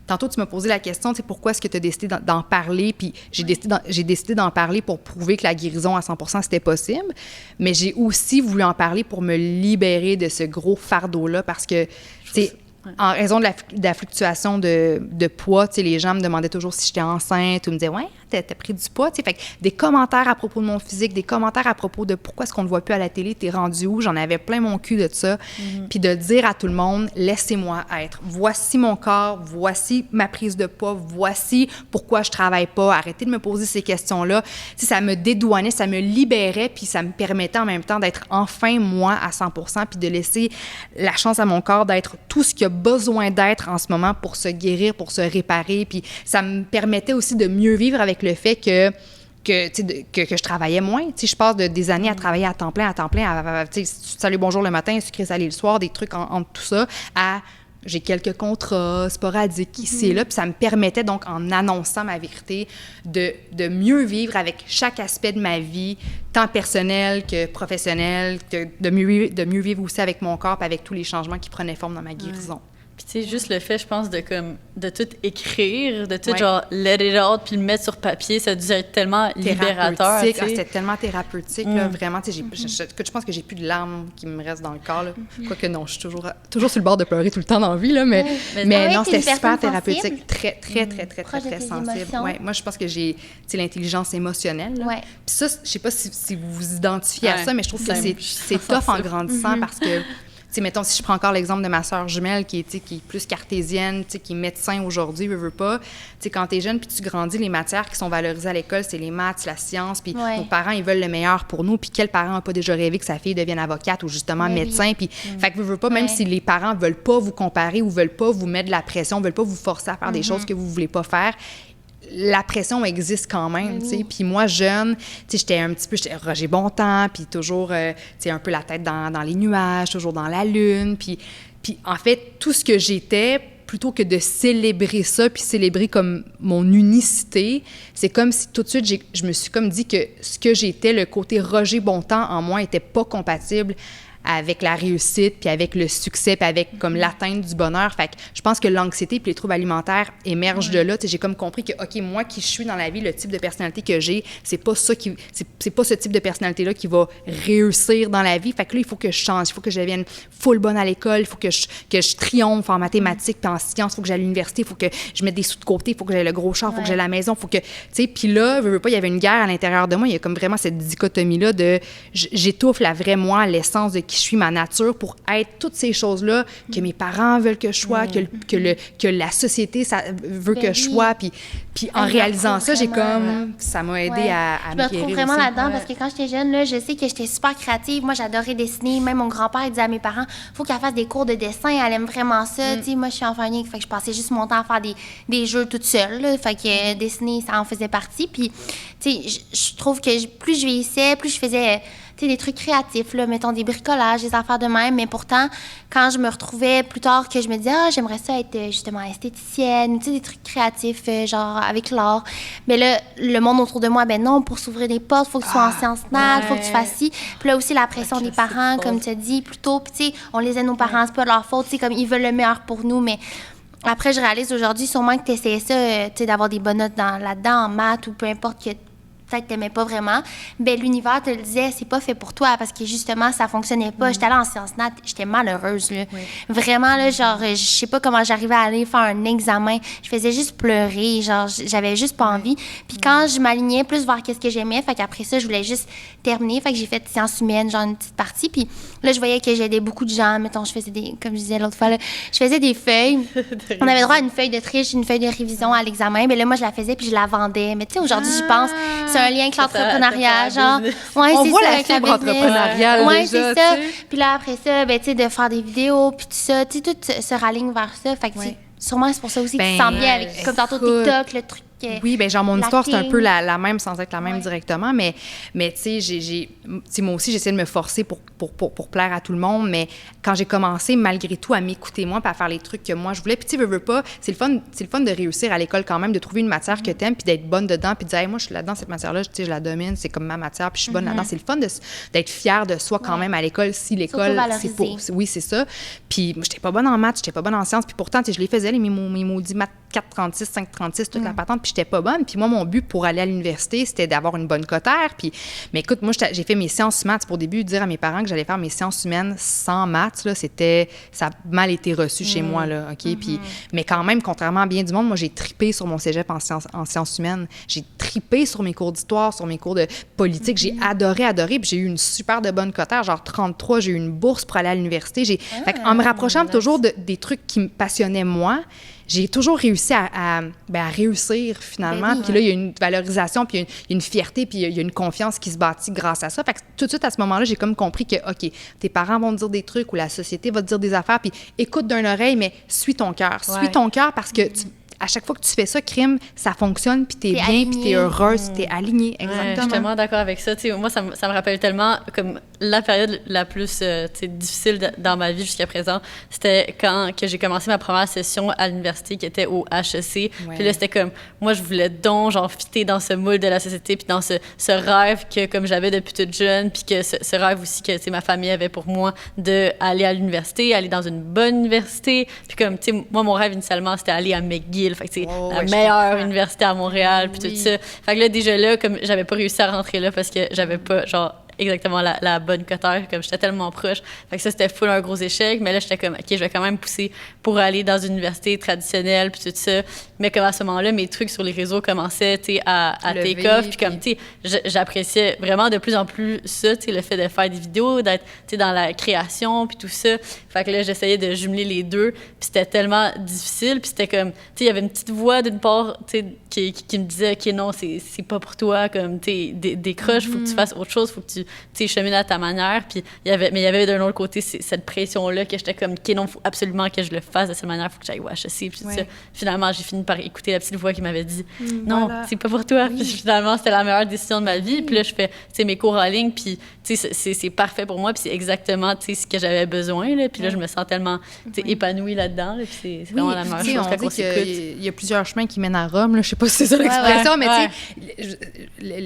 tantôt, tu m'as posé la question, tu sais, pourquoi est-ce que tu as décidé d'en parler? Puis j'ai décidé d'en parler pour prouver que la guérison à 100%, c'était possible. Mais j'ai aussi voulu en parler pour me libérer de ce gros fardeau-là parce que, tu sais, en raison de la fluctuation de poids, tu sais, les gens me demandaient toujours si j'étais enceinte ou me disaient « Ouais, t'as pris du poids, tu sais. Fait que des commentaires à propos de mon physique, des commentaires à propos de pourquoi est-ce qu'on ne voit plus à la télé, t'es rendu où? J'en avais plein mon cul de ça. Puis de dire à tout le monde, laissez-moi être. Voici mon corps, voici ma prise de poids, voici pourquoi je travaille pas. Arrêtez de me poser ces questions-là. Tu sais, ça me dédouanait, ça me libérait, puis ça me permettait en même temps d'être enfin moi à 100%, puis de laisser la chance à mon corps d'être tout ce qu'il a besoin d'être en ce moment pour se guérir, pour se réparer. Puis ça me permettait aussi de mieux vivre avec le fait que je travaillais moins. Je passe des années à travailler à temps plein, salut, bonjour le matin, sucré salé le soir, des trucs entre tout ça, à j'ai quelques contrats sporadiques ici et là, puis ça me permettait donc, en annonçant ma vérité, de mieux vivre avec chaque aspect de ma vie, tant personnel que professionnel, de mieux vivre aussi avec mon corps et avec tous les changements qui prenaient forme dans ma guérison. Puis tu sais, juste le fait, je pense, de tout écrire, de tout genre let it out, puis le mettre sur papier, ça a dû être tellement libérateur. C'était tellement thérapeutique, là, vraiment. Tu sais, je pense que j'ai plus de larmes qui me restent dans le corps, là. Quoique non, je suis toujours sur le bord de pleurer tout le temps dans la vie, là, mais non, c'était super thérapeutique. Sensible. Très sensible. Ouais, moi, je pense que j'ai, tu sais, l'intelligence émotionnelle. Puis ça, je sais pas si vous vous identifiez à ça, mais je trouve que c'est tough en grandissant parce que mettons, si je prends encore l'exemple de ma sœur jumelle qui est plus cartésienne, qui est médecin aujourd'hui, veut pas. Quand tu es jeune puis tu grandis, les matières qui sont valorisées à l'école, c'est les maths, la science, puis nos parents, ils veulent le meilleur pour nous. Puis quel parent n'a pas déjà rêvé que sa fille devienne avocate ou justement médecin? Puis, fait que veut pas, même si les parents veulent pas vous comparer ou veulent pas vous mettre de la pression, veulent pas vous forcer à faire des choses que vous voulez pas faire, la pression existe quand même, tu sais. Puis moi, jeune, tu sais, j'étais Roger Bontemps, puis toujours, tu sais, un peu la tête dans les nuages, toujours dans la lune. Puis en fait, tout ce que j'étais, plutôt que de célébrer ça, puis célébrer comme mon unicité, c'est comme si tout de suite, je me suis comme dit que ce que j'étais, le côté Roger Bontemps en moi, était pas compatible avec la réussite, puis avec le succès, puis avec comme l'atteinte du bonheur. Fait que je pense que l'anxiété puis les troubles alimentaires émergent de là. Tu sais, j'ai comme compris que, OK, moi qui je suis dans la vie, le type de personnalité que j'ai, c'est pas ce type de personnalité-là qui va réussir dans la vie. Fait que là, il faut que je change, il faut que je devienne full bonne à l'école, il faut que je triomphe en mathématiques puis en sciences, il faut que j'aille à l'université, il faut que je mette des sous de côté, il faut que j'aille le gros char, il faut que j'aille la maison, il faut que, tu sais, puis là, veux pas, il y avait une guerre à l'intérieur de moi, il y a comme vraiment cette dichotomie-là de j'étouffe la vraie moi, l'essence de qui je suis, ma nature, pour être toutes ces choses-là que mes parents veulent que je sois, que la société veut que je sois. Puis en réalisant ça, j'ai comme... Ça m'a aidé à me guérir. Je me retrouve vraiment là-dedans parce que quand j'étais jeune, là, je sais que j'étais super créative. Moi, j'adorais dessiner. Même mon grand-père, il disait à mes parents, faut qu'elle fasse des cours de dessin. Elle aime vraiment ça. Tu sais, moi, je suis enfant unique, fait que je passais juste mon temps à faire des jeux toute seule. Là, fait que dessiner, ça en faisait partie. Puis, tu sais, je trouve que plus je vieillissais, plus je faisais... tu sais, des trucs créatifs, là, mettons des bricolages, des affaires de même. Mais pourtant, quand je me retrouvais plus tard, que je me disais, j'aimerais ça être justement esthéticienne, tu sais, des trucs créatifs, genre avec l'art. Mais là, le monde autour de moi, ben non, pour s'ouvrir des portes, il faut que tu sois en sciences nat, il faut que tu fasses ci. Puis là aussi, la pression des parents, comme tu as dit plus tôt. Puis tu sais, on les aide nos parents, c'est pas leur faute, tu sais, comme ils veulent le meilleur pour nous, mais... Après, je réalise aujourd'hui, sûrement que tu essayais ça, tu sais, d'avoir des bonnes notes là-dedans, en maths ou peu importe que peut-être t'aimais pas vraiment, ben l'univers te le disait, c'est pas fait pour toi parce que justement, ça fonctionnait pas. J'étais allée en sciences nat, j'étais malheureuse, là. Vraiment, là, genre, je sais pas comment j'arrivais à aller faire un examen. Je faisais juste pleurer, genre, j'avais juste pas envie. Puis quand je m'alignais plus vers qu'est-ce que j'aimais, fait qu'après ça, je voulais juste terminer. Fait que j'ai fait sciences humaines, genre une petite partie. Puis là, je voyais que j'aidais beaucoup de gens. Mettons, je faisais comme je disais l'autre fois, là, je faisais des feuilles. On avait droit à une feuille de triche, une feuille de révision à l'examen. Mais là, moi, je la faisais puis je la vendais. Mais tu sais, aujourd'hui, j'y pense. C'est un lien avec l'entrepreneuriat, genre. Ouais, on voit la fibre entrepreneuriale déjà, c'est ça. Puis là, après ça, ben, tu sais, de faire des vidéos, puis tout ça, tu sais, tout se raligne vers ça. Fait que, sûrement, c'est pour ça aussi que tu te sens bien avec, comme tantôt, TikTok, le truc. Oui, bien, genre, mon histoire, c'est un peu la même, sans être la même directement, mais tu sais, moi aussi, j'essaie de me forcer pour plaire à tout le monde, mais quand j'ai commencé, malgré tout, à m'écouter moi, puis à faire les trucs que moi, je voulais, puis tu sais, veux pas, c'est le fun de réussir à l'école quand même, de trouver une matière que t'aimes, puis d'être bonne dedans, puis de dire, hey, moi, je suis là-dedans, cette matière-là, tu sais, je la domine, c'est comme ma matière, puis je suis bonne là-dedans. C'est le fun d'être fière de soi quand même à l'école, si l'école, c'est pour... Oui, c'est ça. Puis moi, j'étais pas bonne en maths, j'étais pas bonne en sciences, puis pourtant, tu sais, je les faisais, mes maudits maths 4,36, 5,36, toute la patente, puis j'étais pas bonne. Puis moi, mon but pour aller à l'université, c'était d'avoir une bonne cotère. Mais écoute, moi, j'ai fait mes sciences maths. Pour début, dire à mes parents que j'allais faire mes sciences humaines sans maths, là, ça a mal été reçu chez moi, là, OK? Puis, mais quand même, contrairement à bien du monde, moi, j'ai tripé sur mon cégep en sciences humaines. J'ai trippé sur mes cours d'histoire, sur mes cours de politique. J'ai adoré, puis j'ai eu une super de bonne cotère, genre 33, j'ai eu une bourse pour aller à l'université. Fait en me rapprochant toujours des trucs qui me passionnaient moi, j'ai toujours réussi à réussir finalement. Puis là, il y a une valorisation, puis il y a une fierté, puis il y a une confiance qui se bâtit grâce à ça. Fait que tout de suite, à ce moment-là, j'ai comme compris que, OK, tes parents vont te dire des trucs ou la société va te dire des affaires, puis écoute d'une oreille, mais suis ton cœur. Suis ton cœur parce que à chaque fois que tu fais ça, crime, ça fonctionne, puis t'es bien, puis t'es heureuse, t'es alignée. Exactement. Je suis tellement d'accord avec ça. T'sais, moi, ça me rappelle tellement comme la période la plus difficile dans ma vie jusqu'à présent. C'était quand que j'ai commencé ma première session à l'université qui était au HEC. Puis là, c'était comme, moi, je voulais donc, genre, fitter dans ce moule de la société, puis dans ce rêve que, comme j'avais depuis toute jeune, puis que ce rêve aussi que, ma famille avait pour moi d'aller à l'université, aller dans une bonne université. Puis comme, tu sais, moi, mon rêve initialement, c'était aller à McGill. Fait que, tu sais, la meilleure université à Montréal, puis tout ça. Fait que là, déjà là, comme j'avais pas réussi à rentrer là parce que j'avais pas, genre, exactement la bonne cotère, comme j'étais tellement proche. Fait que ça, c'était full un gros échec, mais là, j'étais comme, OK, je vais quand même pousser pour aller dans une université traditionnelle, puis tout ça. Mais comme à ce moment-là, mes trucs sur les réseaux commençaient, tu sais, à take off, puis comme, tu sais, j'appréciais vraiment de plus en plus ça, tu sais, le fait de faire des vidéos, d'être, tu sais, dans la création, puis tout ça. Fait que là, j'essayais de jumeler les deux, puis c'était tellement difficile, puis c'était comme, tu sais, il y avait une petite voix d'une part, tu sais, qui me disait, OK, non, c'est pas pour toi, comme, tu sais, décroche, faut que tu fasses autre chose, faut que tu chemines à ta manière. Puis il y avait d'un autre côté cette pression-là que j'étais comme, OK, non, faut absolument que je le fasse de cette manière, faut que j'aille au HEC. Puis ça. Finalement, j'ai fini par écouter la petite voix qui m'avait dit, non, c'est pas pour toi. Puis finalement, c'était la meilleure décision de ma vie. Puis là, je fais, tu sais, mes cours en ligne, puis tu sais, c'est parfait pour moi, puis c'est exactement, tu sais, ce que j'avais besoin, là. Puis là, je me sens tellement, tu sais, épanouie là-dedans, là, puis c'est vraiment la meilleure chose qu'on s'écoute. Il y a plusieurs chemins qui mènent à Rome, là. Je sais pas si c'est ça l'expression, mais tu sais,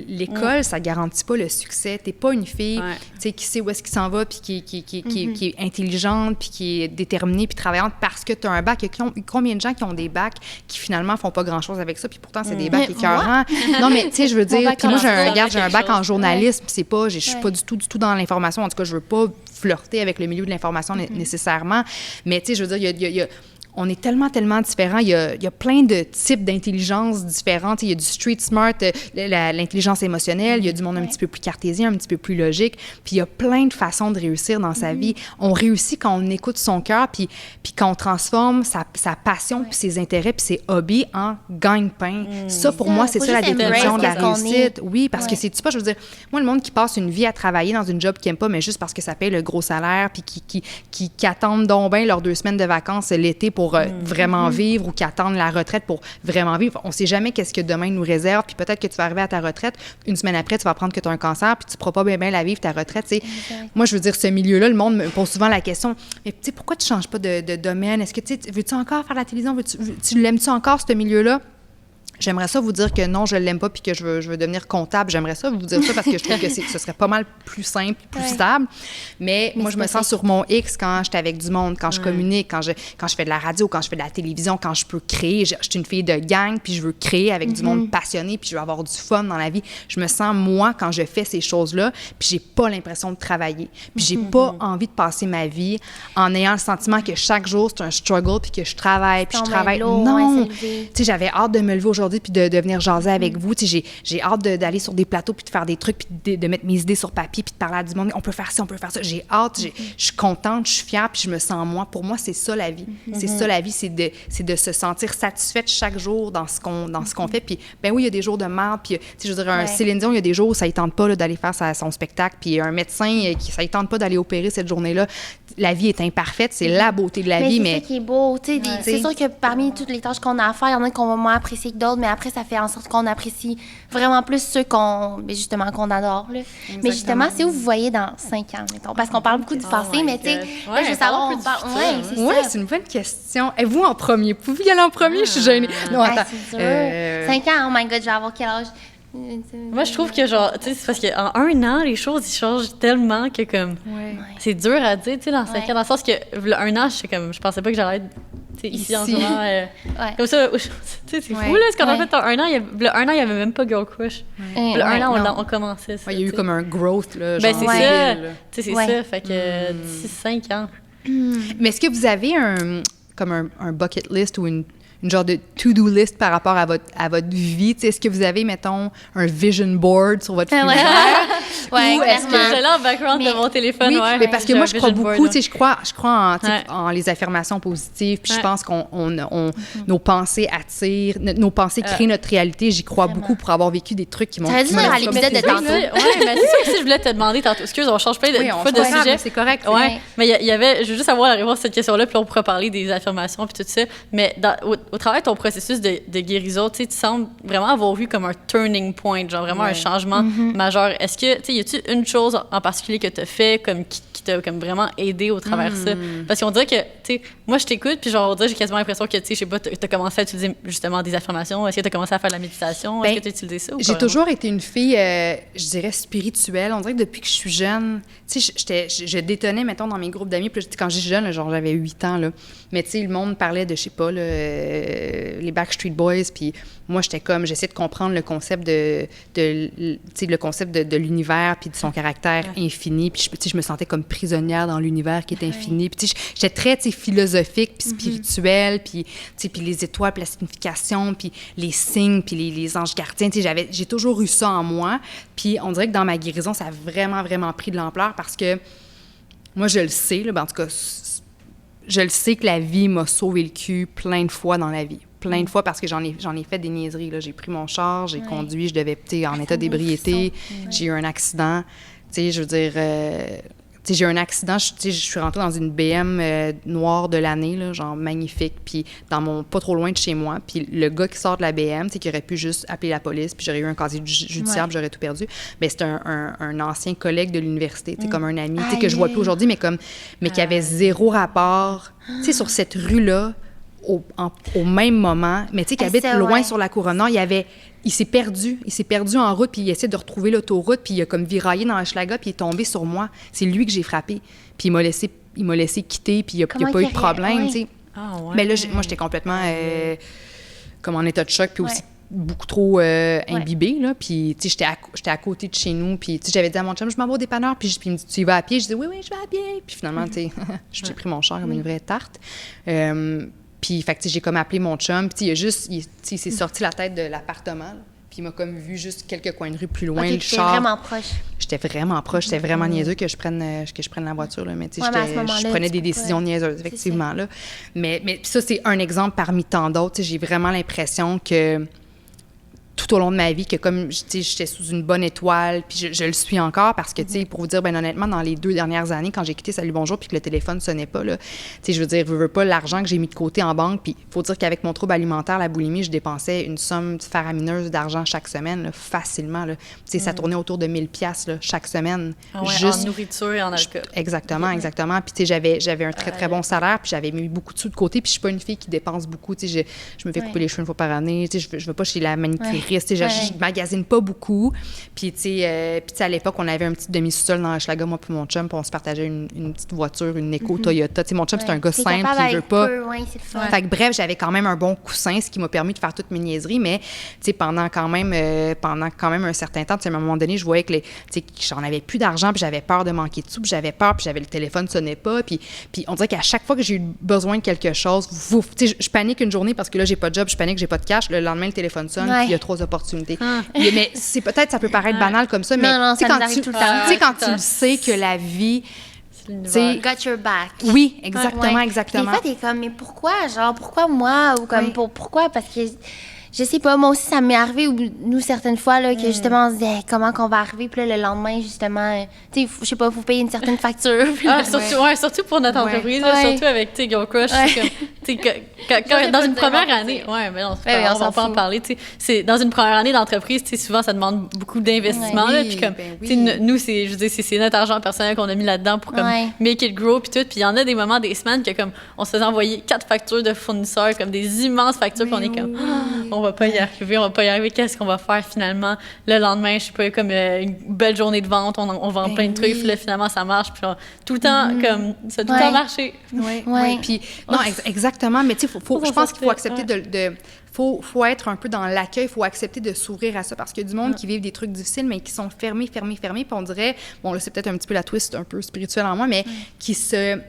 l'école, ça garantit pas le succès. T'es pas une fille, tu sais, qui sait où est-ce qu'il s'en va, puis qui est intelligente, puis qui est déterminée, puis travaillante parce que tu as un bac. Il y a combien de gens qui ont des bacs qui finalement font pas grand-chose avec ça, puis pourtant c'est des bacs écœurants. Non, mais tu sais, je veux dire, puis moi j'ai un bac en journalisme, c'est pas, je suis pas du tout dans l'information. En tout cas, je veux pas flirter avec le milieu de l'information nécessairement, mais tu sais, je veux dire, on est tellement différents. Il y a plein de types d'intelligence différentes. Il y a du street smart, l'intelligence émotionnelle. Il y a du monde un petit peu plus cartésien, un petit peu plus logique. Puis il y a plein de façons de réussir dans sa vie. On réussit quand on écoute son cœur, puis quand on transforme sa passion, puis ses intérêts, puis ses hobbies en gagne-pain. Ça, pour moi, c'est ça la définition de la réussite. Oui, parce que c'est-tu pas, je veux dire, moi, le monde qui passe une vie à travailler dans une job qu'ils n'aiment pas, mais juste parce que ça paye le gros salaire, puis qui attendent donc bien leurs 2 semaines de vacances l'été pour vraiment vivre, ou qui attendent la retraite pour vraiment vivre. On sait jamais qu'est-ce que demain nous réserve, puis peut-être que tu vas arriver à ta retraite, une semaine après, tu vas apprendre que tu as un cancer, puis tu pourras pas bien la vivre, ta retraite, tu sais. Moi, je veux dire, ce milieu-là, le monde me pose souvent la question, mais tu sais, pourquoi tu changes pas de domaine? Est-ce que, tu sais, veux-tu encore faire la télévision? Tu l'aimes-tu encore, ce milieu-là? J'aimerais ça vous dire que non, je l'aime pas puis que je veux devenir comptable. J'aimerais ça vous dire ça parce que je trouve que ce serait pas mal plus simple, plus stable. Mais moi, je me sens sur mon X quand je suis avec du monde, quand je communique, quand je fais de la radio, quand je fais de la télévision, quand je peux créer. Je suis une fille de gang puis je veux créer avec du monde passionné puis je veux avoir du fun dans la vie. Je me sens, moi, quand je fais ces choses-là, puis j'ai pas l'impression de travailler. Puis j'ai pas envie de passer ma vie en ayant le sentiment que chaque jour, c'est un struggle puis que je travaille puis je travaille. Non! Tu sais, j'avais hâte de me lever aujourd'hui puis de venir jaser avec vous. Tu sais, j'ai hâte d'aller sur des plateaux puis de faire des trucs puis de mettre mes idées sur papier puis de parler à du monde. On peut faire ça, on peut faire ça. J'ai hâte, je suis contente, je suis fière puis je me sens moi. Pour moi, c'est ça la vie. C'est ça la vie, c'est de se sentir satisfaite chaque jour dans ce qu'on fait. Puis, ben oui, il y a des jours de merde. Puis, tu sais, je veux dire, un Céline Dion, il y a des jours où ça ne tente pas là, d'aller faire son spectacle. Puis un médecin, ça ne tente pas d'aller opérer cette journée-là. La vie est imparfaite, c'est la beauté de la vie. Mais c'est ça qui est beau. Tu sais, c'est sûr que parmi toutes les tâches qu'on a à faire, il y en a qu'on va moins apprécier que d'autres, mais après, ça fait en sorte qu'on apprécie vraiment plus ceux qu'on adore. Là. Mais justement, c'est où vous voyez dans 5 ans, mettons? Parce qu'on parle beaucoup du passé, mais tu sais, je veux savoir, c'est une bonne question. Et vous en premier? Pouvez-vous y aller en premier? Je suis gênée. Non, attends. C'est dur. 5 ans, oh my God, je vais avoir quel âge? Moi, je trouve que, genre, tu sais, c'est parce qu'en 1 an, les choses, ils changent tellement que, comme, c'est dur à dire, tu sais, dans 5 ans, dans le sens que, là, 1 an, je pensais pas que j'allais être, tu sais, ici en ce moment, comme ça, tu sais, c'est fou, là, parce qu'en fait, en 1 an, il y avait même pas Girl Crush. Là, 1 an, on commençait ça. Il y a eu comme un growth, là, genre. Ben, c'est ça, tu sais, c'est ça, fait que d'ici 5 ans. Mais est-ce que vous avez comme un bucket list ou une une genre de to-do list par rapport à votre vie? Tu sais, est-ce que vous avez, mettons, un vision board sur votre frigidaire? Oui, Ou est-ce que j'ai là en background de mon téléphone? Oui, mais parce que moi, je crois beaucoup, tu sais, je crois Ouais. en les affirmations positives, puis je pense nos pensées attirent, nos pensées créent notre réalité. J'y crois beaucoup pour avoir vécu des trucs qui m'ont... Ça veut dire à l'épisode de tantôt. Oui, mais c'est sûr que si je voulais te demander tantôt, excuse, on change plein de fois de sujet. C'est correct. Ouais, mais il y avait, je veux juste avoir la réponse à cette question-là, puis on pourra parler des affirmations puis tout ça. Mais au travers de ton processus de guérison, tu sais, tu sembles vraiment avoir eu comme un turning point, genre vraiment un changement majeur. Est-ce que, tu sais, y a-tu une chose en particulier que tu as fait comme qui t'a comme vraiment aidé au travers de ça? Parce qu'on dirait que, tu sais, moi je t'écoute, puis genre, on dirait j'ai quasiment l'impression que, tu sais, je sais pas, t'as commencé à utiliser justement des affirmations. Est-ce que t'as commencé à faire de la méditation? Est-ce que t'as utilisé ça? J'ai toujours été une fille, je dirais, spirituelle. On dirait que depuis que je suis jeune, tu sais, je détonnais, mettons, dans mes groupes d'amis. Puis quand j'étais jeune, là, genre, j'avais 8 ans, là. Mais tu sais, le monde parlait de, je sais pas, là, les Backstreet Boys. Puis moi, j'étais comme, j'essayais de comprendre le concept le concept de l'univers puis de son caractère infini. Puis tu sais, je me sentais comme prisonnière dans l'univers qui est infini. Puis tu sais, j'étais très, tu sais, philosophique puis spirituelle. Puis tu sais, puis les étoiles, puis la signification, puis les signes, puis les anges gardiens. Tu sais, j'ai toujours eu ça en moi. Puis on dirait que dans ma guérison, ça a vraiment, vraiment pris de l'ampleur parce que moi, je le sais, là, ben, en tout cas, je le sais que la vie m'a sauvé le cul plein de fois dans la vie. Plein de fois parce que j'en ai fait des niaiseries. Là. J'ai pris mon char, j'ai conduit, je devais être en état d'ébriété. J'ai eu un accident. Tu sais, je veux dire... tu sais, j'ai eu un accident, je suis rentrée dans une BM noire de l'année, là, genre magnifique, puis pas trop loin de chez moi. Puis le gars qui sort de la BM, tu sais, qui aurait pu juste appeler la police, puis j'aurais eu un casier judiciaire, puis j'aurais tout perdu. Mais c'est un ancien collègue de l'université, tu sais, comme un ami, tu sais, que je vois plus aujourd'hui, mais qui avait zéro rapport, tu sais, sur cette rue-là, au même moment, mais tu sais, qui habite loin sur la Couronne Nord, il s'est perdu en route, puis il essaie de retrouver l'autoroute, puis il a comme viraillé dans Hochelaga, puis il est tombé sur moi. C'est lui que j'ai frappé, puis il m'a laissé quitter, puis il n'y a pas eu de problème, tu sais. Ah, ouais. Mais là, moi, j'étais complètement comme en état de choc, puis aussi beaucoup trop imbibée, là, puis tu sais, j'étais à côté de chez nous, puis tu sais, j'avais dit à mon chum, je m'en vais au dépanneur, puis il me dit, tu y vas à pied? Je dis, oui, je vais à pied, puis finalement, tu sais, j'ai pris mon char comme une vraie tarte. Puis, fait que, j'ai comme appelé mon chum. Puis, il s'est sorti la tête de l'appartement. Là, puis, il m'a comme vu juste quelques coins de rue plus loin, le char. J'étais vraiment proche. J'étais vraiment proche. C'était vraiment niaiseux que je prenne la voiture. Là. Mais, tu sais, je prenais des décisions niaiseuses, effectivement. Là. Mais ça, c'est un exemple parmi tant d'autres. Tu sais, j'ai vraiment l'impression que tout au long de ma vie, que comme, tu sais, j'étais sous une bonne étoile, puis je le suis encore parce que, tu sais, pour vous dire, ben honnêtement, dans les 2 dernières années, quand j'ai quitté Salut Bonjour puis que le téléphone sonnait pas, là, tu sais, je veux dire, je veux pas l'argent que j'ai mis de côté en banque, puis il faut dire qu'avec mon trouble alimentaire, la boulimie, je dépensais une somme faramineuse d'argent chaque semaine, là, facilement, là. Tu sais, ça tournait autour de 1000 $, là, chaque semaine. Ah ouais, juste... en nourriture et en alcool. Exactement. Puis, tu sais, j'avais un très, très bon salaire, puis j'avais mis beaucoup de sous de côté, puis je suis pas une fille qui dépense beaucoup, tu sais, je me fais couper les cheveux une fois par année, tu sais, je veux pas chez la manicuriste, tu sais, je magasine pas beaucoup. Puis, tu sais, à l'époque, on avait un petit demi-sous-sol dans Hochelaga, moi puis mon chum, puis on se partageait une petite voiture, une Eco Toyota. Tu sais, mon chum, c'est un gars simple, puis il veut pas... Fait que bref, j'avais quand même un bon coussin, ce qui m'a permis de faire toutes mes niaiseries, mais, tu sais, pendant quand même un certain temps, tu sais, à un moment donné, je voyais que j'en avais plus d'argent, puis j'avais peur de manquer de sous, puis j'avais peur, puis le téléphone sonnait pas, puis on dirait qu'à chaque fois que j'ai eu besoin de quelque chose, tu sais, je panique une journée parce que là, j'ai pas de job, je panique, j'ai pas de cash, le lendemain, le téléphone sonne, puis il y a 3 opportunités. Mais c'est peut-être, ça peut paraître banal comme ça, mais non, ça nous arrive tout le temps. Tu sais, quand tu le sais que la vie... Got your back. Oui, exactement, exactement. Des fois, t'es comme, mais pourquoi? Genre, pourquoi moi? Ou comme, pourquoi? Parce que... Je sais pas, moi aussi, ça m'est arrivé, nous, certaines fois, là, que justement, on se disait, comment qu'on va arriver? Puis là, le lendemain, justement, tu sais, je sais pas, faut payer une certaine facture. Surtout pour notre entreprise, là, surtout avec, tu sais, Girl Crush, comme, dans une première année, mais non, on va pas en parler, tu sais, c'est dans une première année d'entreprise, tu sais, souvent, ça demande beaucoup d'investissement, là, puis comme, tu sais, nous, je veux dire, c'est notre argent personnel qu'on a mis là-dedans pour, comme, make it grow, puis tout, puis il y en a des moments, des semaines, que, comme, on se faisait envoyer 4 factures de fournisseurs, comme des immenses factures, puis on est comme, on va pas y arriver, qu'est-ce qu'on va faire finalement le lendemain, je sais pas, comme une belle journée de vente, on vend plein de trucs, puis là, finalement, ça marche, puis tout le temps, comme, ça a tout le temps marché. Puis, non, exactement, mais tu sais, je pense qu'il faut accepter faut être un peu dans l'accueil, il faut accepter de s'ouvrir à ça, parce qu'il y a du monde qui vivent des trucs difficiles, mais qui sont fermés, puis on dirait, bon, là, c'est peut-être un petit peu la twist un peu spirituelle en moi, mais qui se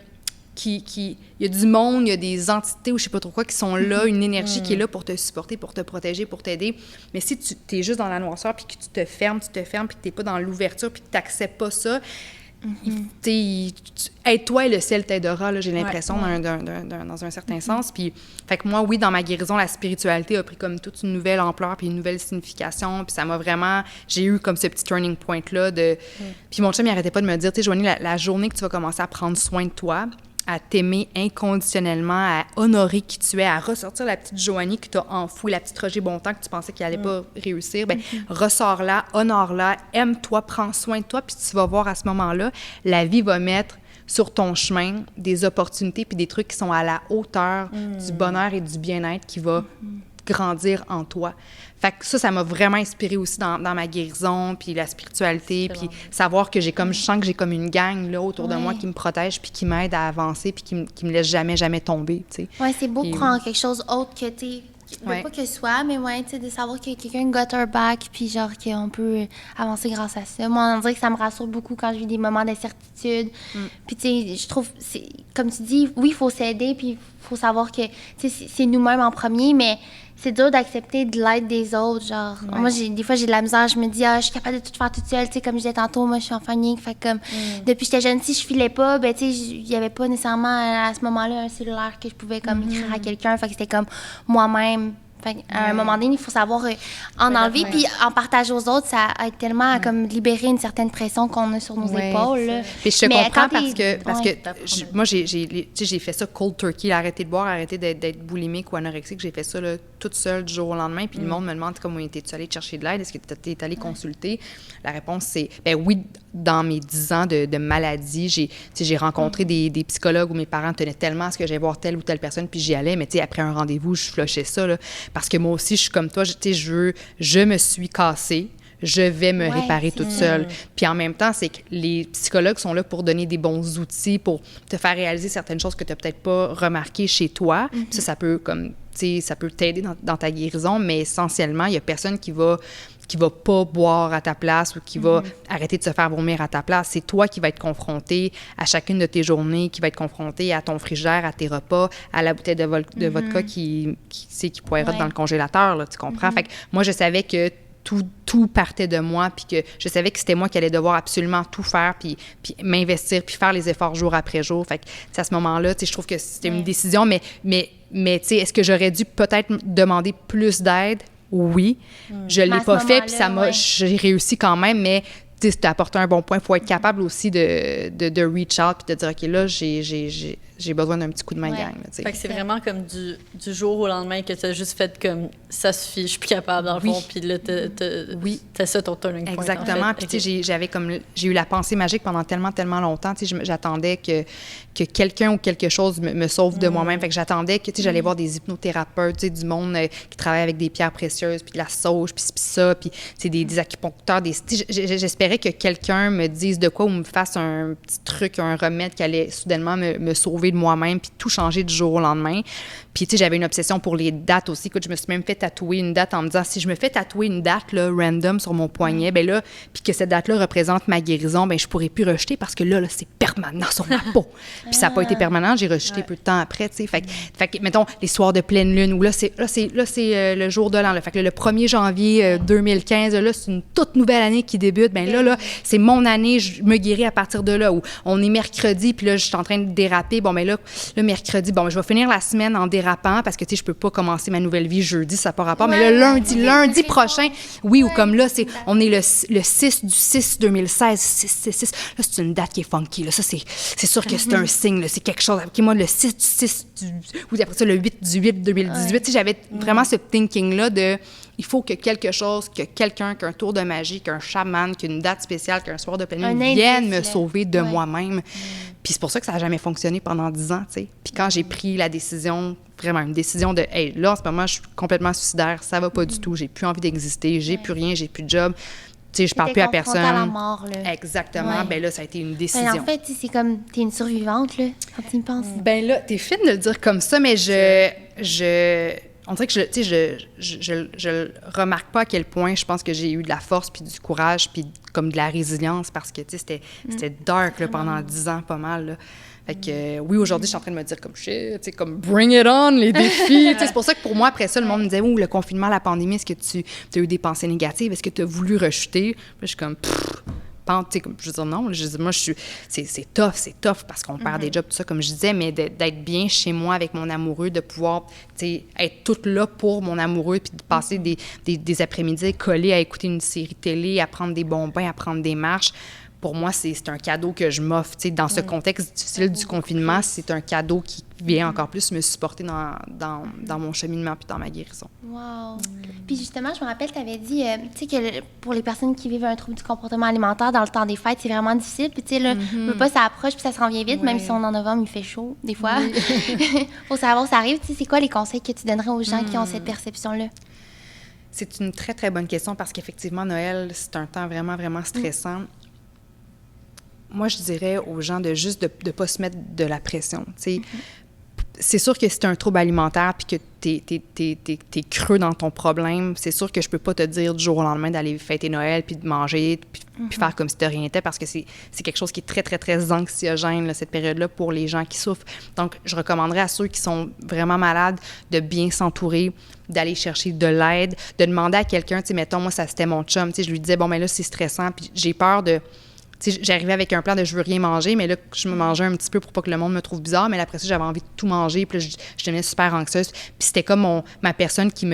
il y a du monde, il y a des entités ou je sais pas trop quoi qui sont là, une énergie qui est là pour te supporter, pour te protéger, pour t'aider. Mais si tu es juste dans la noirceur puis que tu te fermes, puis que tu n'es pas dans l'ouverture puis que tu n'acceptes pas ça, aide-toi et le ciel t'aidera, là, j'ai l'impression, dans un certain sens. Puis, fait que moi, oui, dans ma guérison, la spiritualité a pris comme toute une nouvelle ampleur puis une nouvelle signification. Puis ça m'a vraiment... J'ai eu comme ce petit turning point-là de... Puis mon chum, il arrêtait pas de me dire, tu sais, Joanie, la journée que tu vas commencer à prendre soin de toi, à t'aimer inconditionnellement, à honorer qui tu es, à ressortir la petite Joanie que tu as enfouie, la petite Roger Bontemps que tu pensais qu'il allait pas réussir, bien, ressors-la, honore-la, aime-toi, prends soin de toi, puis tu vas voir à ce moment-là, la vie va mettre sur ton chemin des opportunités puis des trucs qui sont à la hauteur du bonheur et du bien-être qui va grandir en toi. Fait que ça m'a vraiment inspirée aussi dans ma guérison, puis la spiritualité, puis savoir que je sens que j'ai comme une gang là, autour de moi qui me protège, puis qui m'aide à avancer, puis qui me laisse jamais tomber, tu sais. Ouais, c'est beau de prendre quelque chose autre que pas que soi, mais tu sais, de savoir que quelqu'un got our back, puis genre qu'on peut avancer grâce à ça. Moi, on dirait que ça me rassure beaucoup quand je vis des moments d'incertitude. Puis tu sais, je trouve, comme tu dis, oui, il faut s'aider, puis il faut savoir que c'est nous-mêmes en premier, mais c'est dur d'accepter de l'aide des autres, genre. Moi, des fois, j'ai de la misère, je me dis, je suis capable de tout faire toute seule, tu sais, comme je disais tantôt, moi, je suis enfant unique, fait comme, depuis que j'étais jeune, si je filais pas, ben, tu sais, il y avait pas nécessairement, à ce moment-là, un cellulaire que je pouvais, comme, écrire à quelqu'un, fait que c'était comme moi-même. Fait à un moment donné, il faut savoir en enlever, puis en partager aux autres, ça aide tellement à comme libérer une certaine pression qu'on a sur nos épaules. Là. Puis je te comprends parce que moi, j'ai fait ça cold turkey, arrêter de boire, arrêter d'être boulimique ou anorexique. J'ai fait ça là, toute seule du jour au lendemain. Puis le monde me demande comment t'es-tu allée chercher de l'aide? Est-ce que t'es allée consulter? La réponse, c'est oui, dans mes 10 ans de maladie, j'ai rencontré des psychologues où mes parents tenaient tellement à ce que j'aille voir telle ou telle personne, puis j'y allais. Mais après un rendez-vous, je flushais ça, là, parce que moi aussi, je suis comme toi, je me suis cassée. Je vais me réparer toute seule. Puis en même temps, c'est que les psychologues sont là pour donner des bons outils, pour te faire réaliser certaines choses que tu n'as peut-être pas remarquées chez toi. Ça peut ça peut t'aider dans ta guérison, mais essentiellement, il n'y a personne qui va pas boire à ta place ou qui va arrêter de se faire vomir à ta place. C'est toi qui vas être confronté à chacune de tes journées, qui va être confronté à ton frigidaire, à tes repas, à la bouteille de vodka qui poirerote dans le congélateur, là, tu comprends? Fait que moi, je savais que tout partait de moi, puis que je savais que c'était moi qui allais devoir absolument tout faire, puis m'investir, puis faire les efforts jour après jour. Fait que à ce moment-là, je trouve que c'était une décision, mais est-ce que j'aurais dû peut-être demander plus d'aide? Oui. Je l'ai pas fait, puis j'ai réussi quand même, mais tu as apporté un bon point. Il faut être capable aussi de reach out puis de dire, OK, là, j'ai besoin d'un petit coup de main gang. Fait que c'est vraiment comme du jour au lendemain que tu as juste fait comme ça suffit, je suis plus capable dans le fond, puis là, t'as ça ton turning point. Exactement. En fait. Puis tu sais, j'ai eu la pensée magique pendant tellement longtemps. Tu sais, j'attendais que quelqu'un ou quelque chose me sauve de moi-même. Fait que j'attendais que, tu sais, j'allais voir des hypnothérapeutes, tu sais, du monde qui travaille avec des pierres précieuses, puis de la sauge, puis ça, puis tu sais, des acupuncteurs, j'espérais que quelqu'un me dise de quoi ou me fasse un petit truc, un remède qui allait soudainement me sauver de moi-même, puis tout changer du jour au lendemain. Puis, tu sais, j'avais une obsession pour les dates aussi. Écoute, je me suis même fait tatouer une date en me disant, si je me fais tatouer une date, là, random sur mon poignet, ben là, puis que cette date-là représente ma guérison, ben je pourrais plus rejeter parce que là, c'est permanent sur ma peau. Puis ça n'a pas été permanent, j'ai rejeté peu de temps après, tu sais. Fait que, mettons, les soirs de pleine lune, où là, c'est le jour de l'an. Là. Fait que là, le 1er janvier 2015, là, c'est une toute nouvelle année qui débute. Ben là, c'est mon année, je me guéris à partir de là. Où on est mercredi, puis là, je suis en train de déraper. Bon, ben là, le mercredi, bon, je vais finir la semaine en dérapant parce que, tu sais, je peux pas commencer ma nouvelle vie jeudi, ça n'a pas rapport. Mais le lundi prochain, oui, ou comme là, on est le 6 du 6 2016, 6. Là, c'est une date qui est funky. Là. Ça, c'est sûr que c'est un signe. Là. C'est quelque chose. OK, moi, le 6 du 6 ou après ça, le 8 du 8 2018, tu sais, j'avais vraiment ce thinking-là de il faut que quelque chose, que quelqu'un, qu'un tour de magie, qu'un chaman, qu'une date spéciale, qu'un soir de pleine lune vienne me sauver de moi-même. Puis c'est pour ça que ça n'a jamais fonctionné pendant 10 ans, tu sais. Puis quand j'ai pris la décision, vraiment une décision de « Hey, là, en ce moment, je suis complètement suicidaire, ça va pas du tout, j'ai plus envie d'exister, j'ai plus rien, j'ai plus de job. » Tu sais, je parle plus à personne. À la mort, là. Exactement. Ben là, ça a été une décision. Ben, en fait, c'est comme, t'es une survivante, là, quand tu y penses. Ben là, t'es fine de le dire comme ça, mais on dirait que je le remarque pas à quel point je pense que j'ai eu de la force puis du courage puis comme de la résilience parce que, tu sais, c'était dark là, pendant 10 ans, pas mal, là. Fait que, oui, aujourd'hui, je suis en train de me dire comme shit, tu sais, comme bring it on, les défis. C'est pour ça que pour moi, après ça, le monde me disait, le confinement, la pandémie, est-ce que tu as eu des pensées négatives? Est-ce que tu as voulu rechuter? Puis je suis comme, je veux dire, non. Moi, c'est tough parce qu'on perd des jobs, tout ça, comme je disais, mais d'être bien chez moi avec mon amoureux, de pouvoir, tu sais, être toute là pour mon amoureux, puis de passer des après-midi collés à écouter une série télé, à prendre des bons bains, à prendre des marches. Pour moi, c'est un cadeau que je m'offre. Tu sais, dans ce contexte difficile du confinement, c'est un cadeau qui vient encore plus me supporter dans mon cheminement puis dans ma guérison. Wow! Puis justement, je me rappelle, tu avais dit, tu sais, que pour les personnes qui vivent un trouble du comportement alimentaire, dans le temps des fêtes, c'est vraiment difficile. Puis tu sais, là, ça approche puis ça s'en vient vite, même si on est en novembre, il fait chaud, des fois. Faut savoir, ça arrive. Tu sais, c'est quoi les conseils que tu donnerais aux gens qui ont cette perception-là? C'est une très, très bonne question parce qu'effectivement, Noël, c'est un temps vraiment, vraiment stressant. Moi, je dirais aux gens de juste de ne pas se mettre de la pression. C'est sûr que si tu as un trouble alimentaire puis que t'es creux dans ton problème, c'est sûr que je peux pas te dire du jour au lendemain d'aller fêter Noël puis de manger puis faire comme si de rien n'était parce que c'est quelque chose qui est très, très, très anxiogène, là, cette période-là, pour les gens qui souffrent. Donc, je recommanderais à ceux qui sont vraiment malades de bien s'entourer, d'aller chercher de l'aide, de demander à quelqu'un, tu sais, mettons, moi, ça, c'était mon chum, tu sais, je lui disais, bon, mais là, c'est stressant puis j'ai peur de... J'arrivais avec un plan de je veux rien manger, mais là, je me mangeais un petit peu pour pas que le monde me trouve bizarre. Mais après ça, j'avais envie de tout manger. Puis là, je devenais super anxieuse. Puis c'était comme ma personne qui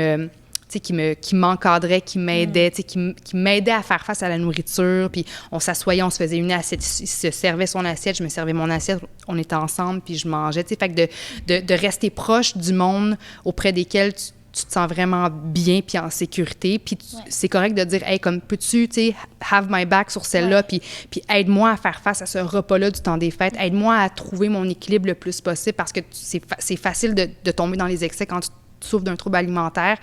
m'encadrait, qui m'aidait, qui m'aidait à faire face à la nourriture. Puis on s'assoyait, on se faisait une assiette. Il se servait son assiette, je me servais mon assiette. On était ensemble, puis je mangeais. Fait que de rester proche du monde auprès desquels tu te sens vraiment bien puis en sécurité. Puis c'est correct de dire, hey, comme peux-tu, tu sais, have my back sur celle-là, puis aide-moi à faire face à ce repas-là du temps des fêtes. Aide-moi à trouver mon équilibre le plus possible parce que c'est facile de tomber dans les excès quand tu souffres d'un trouble alimentaire.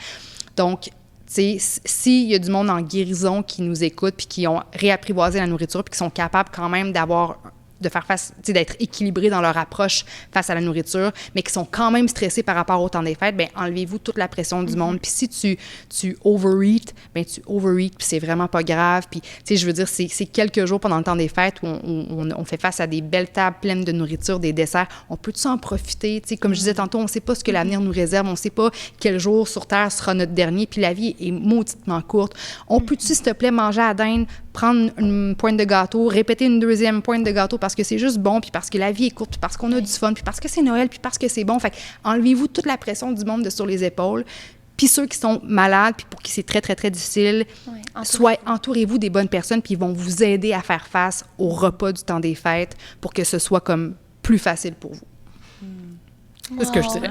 Donc, tu sais, s'il y a du monde en guérison qui nous écoute puis qui ont réapprivoisé la nourriture puis qui sont capables quand même de faire face, tu sais, d'être équilibrés dans leur approche face à la nourriture, mais qui sont quand même stressés par rapport au temps des fêtes, bien, enlevez-vous toute la pression du monde. Puis si tu overeat, bien, tu overeat, puis c'est vraiment pas grave. Puis, tu sais, je veux dire, c'est quelques jours pendant le temps des fêtes où on fait face à des belles tables pleines de nourriture, des desserts. On peut en profiter? Tu sais, comme je disais tantôt, on sait pas ce que l'avenir nous réserve, on sait pas quel jour sur Terre sera notre dernier, puis la vie est mauditement courte. On peut-tu, s'il te plaît, manger à la dinde, prendre une pointe de gâteau, répéter une deuxième pointe de gâteau parce que c'est juste bon, puis parce que la vie est courte, puis parce qu'on a du fun, puis parce que c'est Noël, puis parce que c'est bon. Fait que enlevez-vous toute la pression du monde sur les épaules. Puis ceux qui sont malades, puis pour qui c'est très, très, très difficile, entourez-vous des bonnes personnes, puis ils vont vous aider à faire face au repas du temps des fêtes pour que ce soit comme plus facile pour vous. C'est ce que je dirais.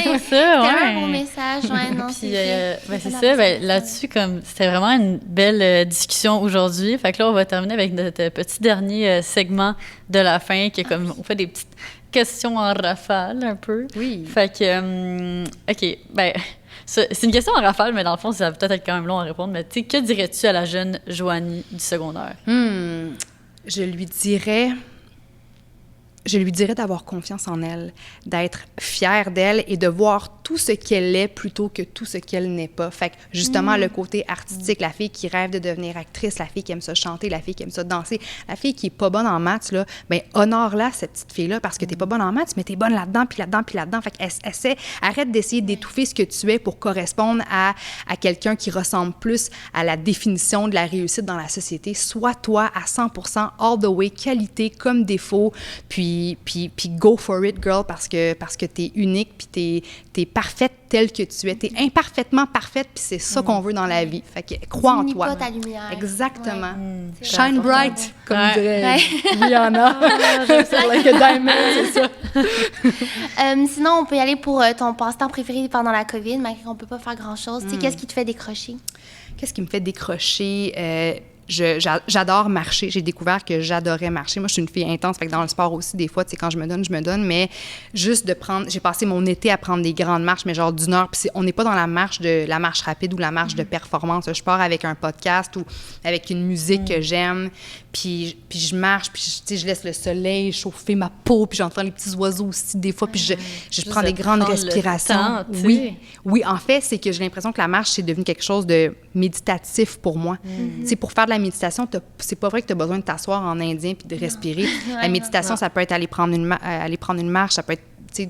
C'est ça, ouais. Tellement bon message. Ouais, non, puis, c'est ça. Là-dessus, comme c'était vraiment une belle discussion aujourd'hui. Fait que là, on va terminer avec notre petit dernier segment de la fin, qui est comme on fait des petites questions en rafale un peu. Oui. Fait que, OK, c'est une question en rafale, mais dans le fond, ça va peut-être être quand même long à répondre. Mais tu sais, que dirais-tu à la jeune Joanie du secondaire? Je lui dirais d'avoir confiance en elle, d'être fière d'elle et de voir tout ce qu'elle est plutôt que tout ce qu'elle n'est pas. Fait que justement, le côté artistique, la fille qui rêve de devenir actrice, la fille qui aime ça chanter, la fille qui aime ça danser, la fille qui est pas bonne en maths, là, bien, honore-la, cette petite fille-là, parce que t'es pas bonne en maths, mais t'es bonne là-dedans, puis là-dedans, puis là-dedans. Fait que arrête d'essayer d'étouffer ce que tu es pour correspondre à quelqu'un qui ressemble plus à la définition de la réussite dans la société. Sois toi à 100%, all the way, qualité comme défaut, puis go for it, girl, parce que t'es unique, puis t'es parfaite telle que tu es. T'es imparfaitement parfaite, puis c'est ça qu'on veut dans la vie. Fait que crois en toi. Pas ta lumière. Exactement. Ouais. Shine bright, comme dirait Rihanna. Like a diamond, c'est ça. Sinon, on peut y aller pour ton passe-temps préféré pendant la COVID, malgré qu'on peut pas faire grand-chose. Tu sais, qu'est-ce qui te fait décrocher? Qu'est-ce qui me fait décrocher? J'adore marcher. J'ai découvert que j'adorais marcher. Moi, je suis une fille intense. Fait que dans le sport aussi, des fois, tu sais, quand je me donne. Mais juste de prendre... J'ai passé mon été à prendre des grandes marches, mais genre d'1 heure. Puis on n'est pas dans la marche rapide ou la marche de performance. Je pars avec un podcast ou avec une musique que j'aime. Puis je marche, puis tu sais, je laisse le soleil chauffer ma peau, puis j'entends les petits oiseaux aussi des fois, puis je prends des grandes respirations. Oui, en fait, c'est que j'ai l'impression que la marche, c'est devenu quelque chose de méditatif pour moi. Tu sais, pour faire de la méditation, c'est pas vrai que tu as besoin de t'asseoir en indien puis de respirer. La méditation, ça peut être aller prendre une marche, ça peut être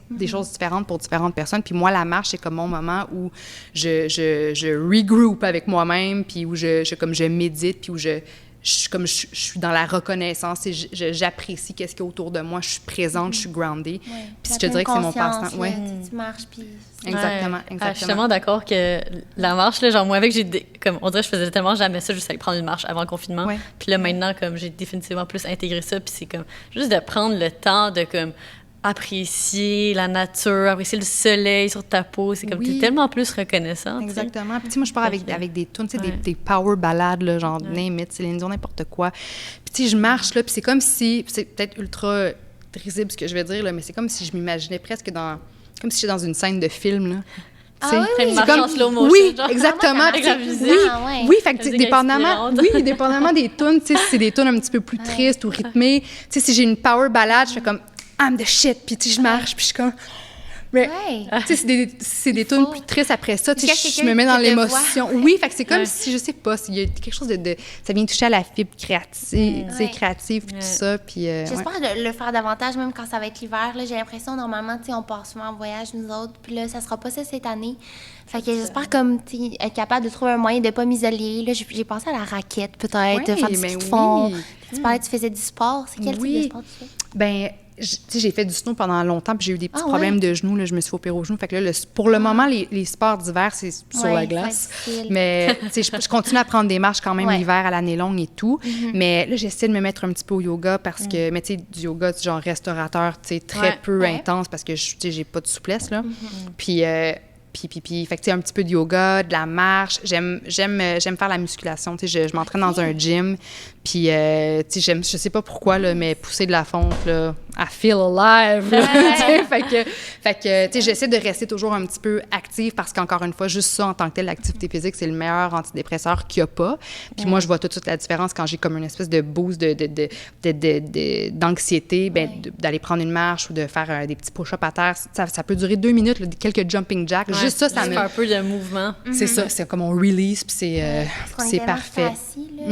des choses différentes pour différentes personnes. Puis moi, la marche, c'est comme mon moment où je regroupe avec moi-même, puis où je médite, puis où je suis dans la reconnaissance et j'apprécie qu'est-ce qu'il y a autour de moi. Je suis présente, je suis groundée. Ouais. Puis je te dirais que c'est mon passe-temps. Ouais. Tu marches, puis... Exactement. Je suis tellement d'accord que la marche, là, genre moi, avec, comme on dirait que je faisais tellement jamais ça, juste aller prendre une marche avant le confinement. Ouais. Puis là, maintenant, comme j'ai définitivement plus intégré ça, puis c'est comme juste de prendre le temps de comme apprécier la nature, apprécier le soleil sur ta peau. C'est comme t'es tellement plus reconnaissant. Exactement. Puis moi, je pars avec des tunes, des power ballades, là, genre name it, Céline Dion, n'importe quoi. Puis je marche, là, puis c'est comme si... C'est peut-être ultra risible ce que je vais dire, là, mais c'est comme si je m'imaginais presque comme si j'étais dans une scène de film, là. C'est comme en slow motion. Oui, genre. exactement. Avec la musique. Oui, fait que dépendamment des tunes, tu sais, si c'est des tunes un petit peu plus tristes ou rythmées, tu sais, si j'ai une power ballade, je fais comme I'm the shit, puis tu sais, je marche, puis je suis comme... Mais, tu sais, c'est des tunes plus tristes après ça, tu sais, je me mets dans l'émotion. Oui, fait que c'est comme si, je sais pas, il y a quelque chose de ça vient toucher à la fibre créative, tu sais, créative, puis tout ça, puis... J'espère le faire davantage, même quand ça va être l'hiver, là, j'ai l'impression, normalement, tu sais, on part souvent en voyage, nous autres, puis là, ça sera pas ça cette année. Fait que j'espère, comme, tu sais, être capable de trouver un moyen de pas m'isoler. Là, j'ai pensé à la raquette, peut-être, de faire du ski de fond. Tu parlais, tu faisais du sport, c'est quel type de sport tu fais? Ben, j'ai fait du snow pendant longtemps, puis j'ai eu des petits problèmes de genoux. Là, je me suis fait opérer au genou. Fait que là, pour le moment, les sports d'hiver, c'est sur la glace. Mais je continue à prendre des marches quand même l'hiver à l'année longue et tout. Mais là, j'essaie de me mettre un petit peu au yoga parce que, mais tu sais, du yoga, genre restaurateur, tu sais, très peu intense parce que, tu sais, j'ai pas de souplesse, là. Puis, fait que, tu sais, un petit peu de yoga, de la marche. J'aime faire la musculation. Tu sais, je m'entraîne dans un gym. Puis, tu sais, je sais pas pourquoi, là, mais pousser de la fonte, là, I feel alive. Là, fait que tu sais, j'essaie de rester toujours un petit peu active parce qu'encore une fois, juste ça, en tant que tel, l'activité physique, c'est le meilleur antidépresseur qu'il n'y a pas. Puis moi, je vois tout de suite la différence quand j'ai comme une espèce de boost d'anxiété, d'aller prendre une marche ou de faire des petits push-ups à terre. Ça peut durer 2 minutes, là, quelques jumping jacks. Juste ça me... un peu de mouvement. C'est ça, c'est comme on release, puis c'est parfait. Assis, là,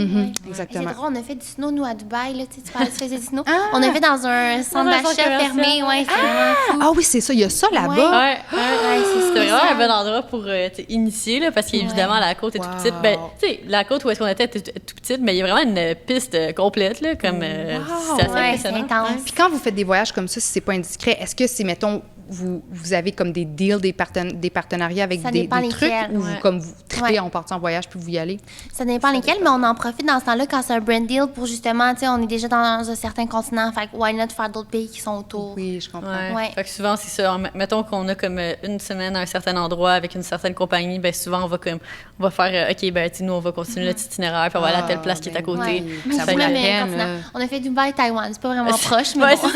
exactement. C'est drôle, on a fait du snow, nous, à Dubaï, là, tu faisais du snow. On a fait dans un centre d'achat fermé, c'est vraiment fou. Ah oui, c'est ça, il y a ça là-bas. C'est vraiment un bon endroit pour initier, là, parce qu'évidemment, la côte est toute petite. Ben, tu sais, la côte où est-ce qu'on était tout petite, mais il y a vraiment une piste complète, là, comme c'est assez impressionnant. Puis quand vous faites des voyages comme ça, si c'est pas indiscret, est-ce que c'est, mettons, vous avez comme des deals, des partenariats avec des trucs ou comme vous tripez, on part en voyage puis vous y allez? Ça dépend lesquels, mais on en profite dans ce temps-là quand c'est un brand deal pour justement, tu sais, on est déjà dans un certain continent, fait que why not faire d'autres pays qui sont autour? Oui, je comprends. Fait que souvent, c'est ça. Mettons qu'on a comme une semaine à un certain endroit avec une certaine compagnie, ben souvent, on va faire, OK, ben tu sais, nous, on va continuer notre itinéraire puis on va aller à telle place qui est à côté. Ça vaut la peine. On a fait Dubaï, Taïwan, c'est pas vraiment proche, mais bon.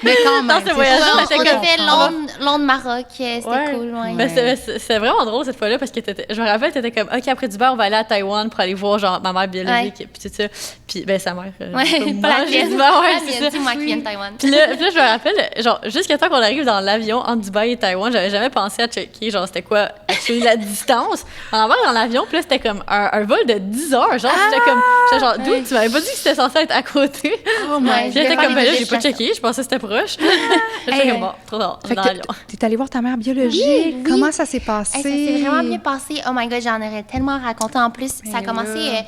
Mais quand même. Dans ce voyage-là, on a fait Londres, Maroc, c'était cool. Ben, c'est vraiment drôle cette fois-là parce que je me rappelle, t'étais comme, OK, après Dubaï, on va aller à Taïwan pour aller voir genre ma mère biologique puis tout ça. Puis ben sa mère. Pas la tienne. C'est moi qui viens de Taïwan. Puis là, je me rappelle, genre jusqu'à temps qu'on arrive dans l'avion entre Dubaï et Taïwan, j'avais jamais pensé à checker genre c'était quoi la distance. On embarque dans l'avion, puis là c'était comme un vol de 10 heures, genre j'étais genre d'où tu m'avais pas dit que c'était censé être à côté. Oh my God. J'étais comme ben là, j'ai pas checké, je pensais que c'était proche. J'étais comme bon, trop tard dans l'avion. T'es allée voir ta mère biologique. Oui. Comment ça s'est passé? Ça s'est vraiment bien passé. Oh my God, j'en aurais tellement raconté. En plus, ça a commencé...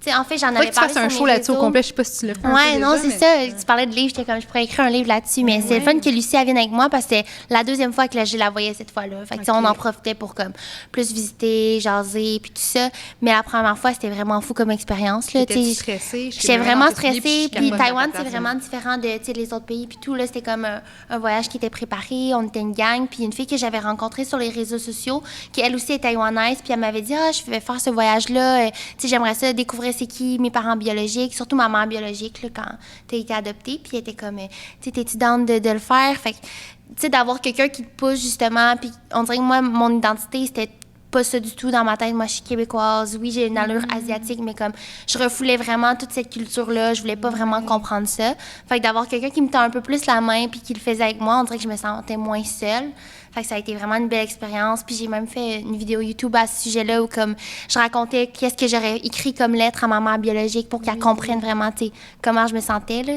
tu sais, en fait, j'en avais parlé sur mes réseaux. Tu fasses un show là-dessus au complet, je sais pas si tu l'as fait. Ouais, non, c'est ça. Tu parlais de livres, j'étais comme, je pourrais écrire un livre là-dessus. Mais c'est le fun que Lucie, elle vienne avec moi parce que c'est la deuxième fois que je la voyais cette fois-là. Fait que on en profitait pour comme plus visiter, jaser, puis tout ça. Mais la première fois, c'était vraiment fou comme expérience. J'étais stressée. J'étais vraiment stressée. Puis Taïwan, c'est vraiment différent de les autres pays. Puis tout, là, c'était comme un voyage qui était préparé. On était une gang. Puis une fille que j'avais rencontrée sur les réseaux sociaux, qui elle aussi est taïwanaise. Puis elle m'avait dit, je vais faire ce voyage-là. Tu sais, j'aimerais ça découvrir c'est qui mes parents biologiques, surtout ma mère biologique, là, quand t'as été adoptée, puis elle était comme, tu sais, t'es-tu down de le faire? Fait que, tu sais, d'avoir quelqu'un qui te pousse, justement, puis on dirait que moi, mon identité, c'était pas ça du tout dans ma tête. Moi, je suis québécoise. Oui, j'ai une allure asiatique, mais comme, je refoulais vraiment toute cette culture-là. Je voulais pas vraiment comprendre ça. Fait que d'avoir quelqu'un qui me tend un peu plus la main puis qui le faisait avec moi, on dirait que je me sentais moins seule. Fait que ça a été vraiment une belle expérience. Puis j'ai même fait une vidéo YouTube à ce sujet-là où comme je racontais qu'est-ce que j'aurais écrit comme lettre à ma mère biologique pour qu'elle comprenne vraiment, tu sais, comment je me sentais, là.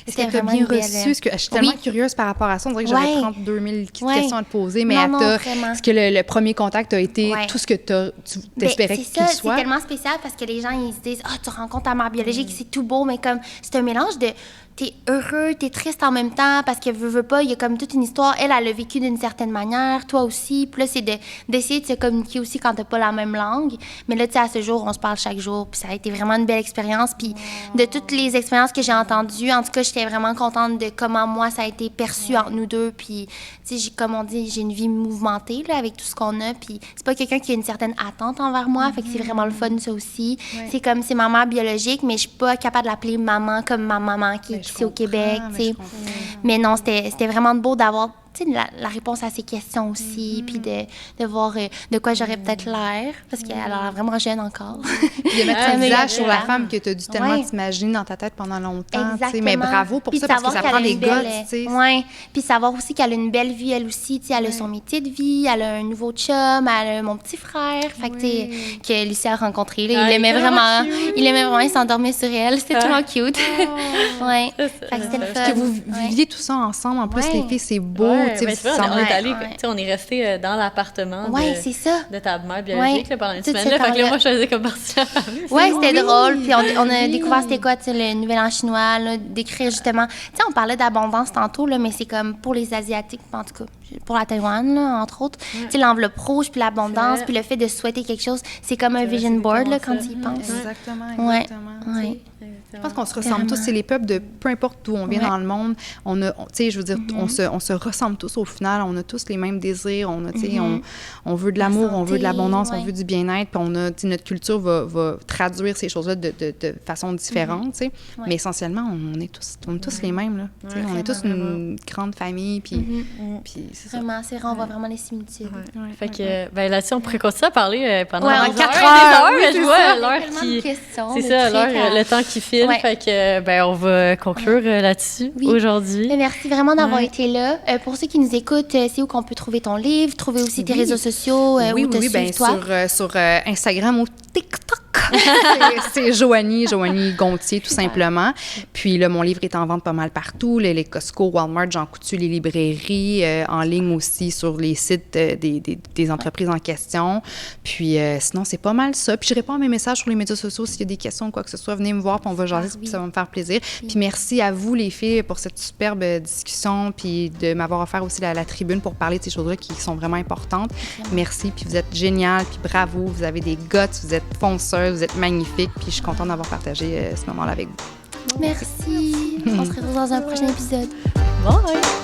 Est-ce que tu as bien reçu? Parce que je suis tellement curieuse par rapport à ça. On dirait que j'aurais 32 000 questions à te poser, mais est-ce que le premier contact a été tout ce que tu espérais qu'il soit? C'est tellement spécial parce que les gens, ils se disent « Ah, tu rencontres ta mère biologique, c'est tout beau », mais comme c'est un mélange de... T'es heureux, t'es triste en même temps parce que veux pas, il y a comme toute une histoire. Elle a vécu d'une certaine manière, toi aussi. Puis là, c'est d'essayer de se communiquer aussi quand t'as pas la même langue. Mais là, tu sais, à ce jour, on se parle chaque jour. Puis ça a été vraiment une belle expérience. Puis de toutes les expériences que j'ai entendues, en tout cas, j'étais vraiment contente de comment moi, ça a été perçu entre nous deux. Puis, tu sais, comme on dit, j'ai une vie mouvementée là, avec tout ce qu'on a. Puis c'est pas quelqu'un qui a une certaine attente envers moi. Fait que c'est vraiment le fun, ça aussi. C'est comme, c'est ma mère biologique, mais je suis pas capable de l'appeler maman comme ma maman qui est ici au Québec, tu sais. Mais non, c'était vraiment beau d'avoir, tu sais, la réponse à ces questions aussi, puis de voir de quoi j'aurais peut-être l'air, parce qu'elle a l'air vraiment jeune encore. De mettre un visage sur la femme que tu as dû tellement t'imaginer dans ta tête pendant longtemps, tu sais. Mais bravo pour ça, parce que ça prend des guts, tu sais. Oui, puis savoir aussi qu'elle a une belle vie, elle aussi, tu sais, elle a son métier de vie, elle a un nouveau chum, elle a mon petit frère, fait que, tu sais, que Lucie a rencontré, là, il aimait vraiment, il s'endormait sur elle, c'était tellement cute. Oui, fait que c'était le fun. Que vous viviez tout ça ensemble, en plus, les filles, c'est beau. C'est vrai, on est resté dans l'appartement de ta mère biologique pendant une semaine. Fait que là, moi, je faisais comme partie de la famille. Oui, c'était drôle. Puis on a découvert c'était quoi, tu sais, le nouvel an chinois, là, d'écrire justement. Tu sais, on parlait d'abondance tantôt, là, mais c'est comme pour les Asiatiques, en tout cas, pour la Taïwan, là, entre autres. Tu sais, l'enveloppe rouge, puis l'abondance, puis le fait de souhaiter quelque chose, c'est comme un vision board, là, quand tu y penses. Exactement. Je pense qu'on se ressemble tous. C'est les peuples de peu importe d'où on vient dans le monde. Tu sais, je veux dire, on se ressemble tous au final. On a tous les mêmes désirs. On a, tu sais, on veut de l'amour, on veut de l'abondance, on veut du bien-être. Puis on a, tu sais, notre culture va traduire ces choses-là de façon différente, tu sais. Mais essentiellement, on est tous les mêmes, là. Tu sais, on est tous une grande famille. Puis c'est ça. Vraiment, c'est vrai, on voit vraiment les similitudes. Fait que, ben là-dessus, on pourrait continuer à parler pendant 4 heures. Je vois l'heure qui... C'est ça, le temps qui file. Fait que, ben, on va conclure là-dessus aujourd'hui. Merci vraiment d'avoir été là. Pour ceux qui nous écoutent, c'est où qu'on peut trouver ton livre, trouver aussi tes réseaux sociaux, où te suivre, toi? Sur Instagram ou TikTok. C'est Joanie Gontier, tout simplement. Puis là, mon livre est en vente pas mal partout. Les Costco, Walmart, Jean Coutu, les librairies, en ligne aussi sur les sites des entreprises en question. Puis sinon, c'est pas mal ça. Puis je réponds à mes messages sur les médias sociaux s'il y a des questions ou quoi que ce soit. Venez me voir, puis on va jaser, puis ça va me faire plaisir. Puis merci à vous, les filles, pour cette superbe discussion, puis de m'avoir offert aussi la tribune pour parler de ces choses-là qui sont vraiment importantes. Merci, puis vous êtes géniales, puis bravo, vous avez des guts, vous êtes fonceuses, vous êtes magnifiques, puis je suis contente d'avoir partagé ce moment-là avec vous. Merci. On se retrouve dans un prochain épisode. Bye!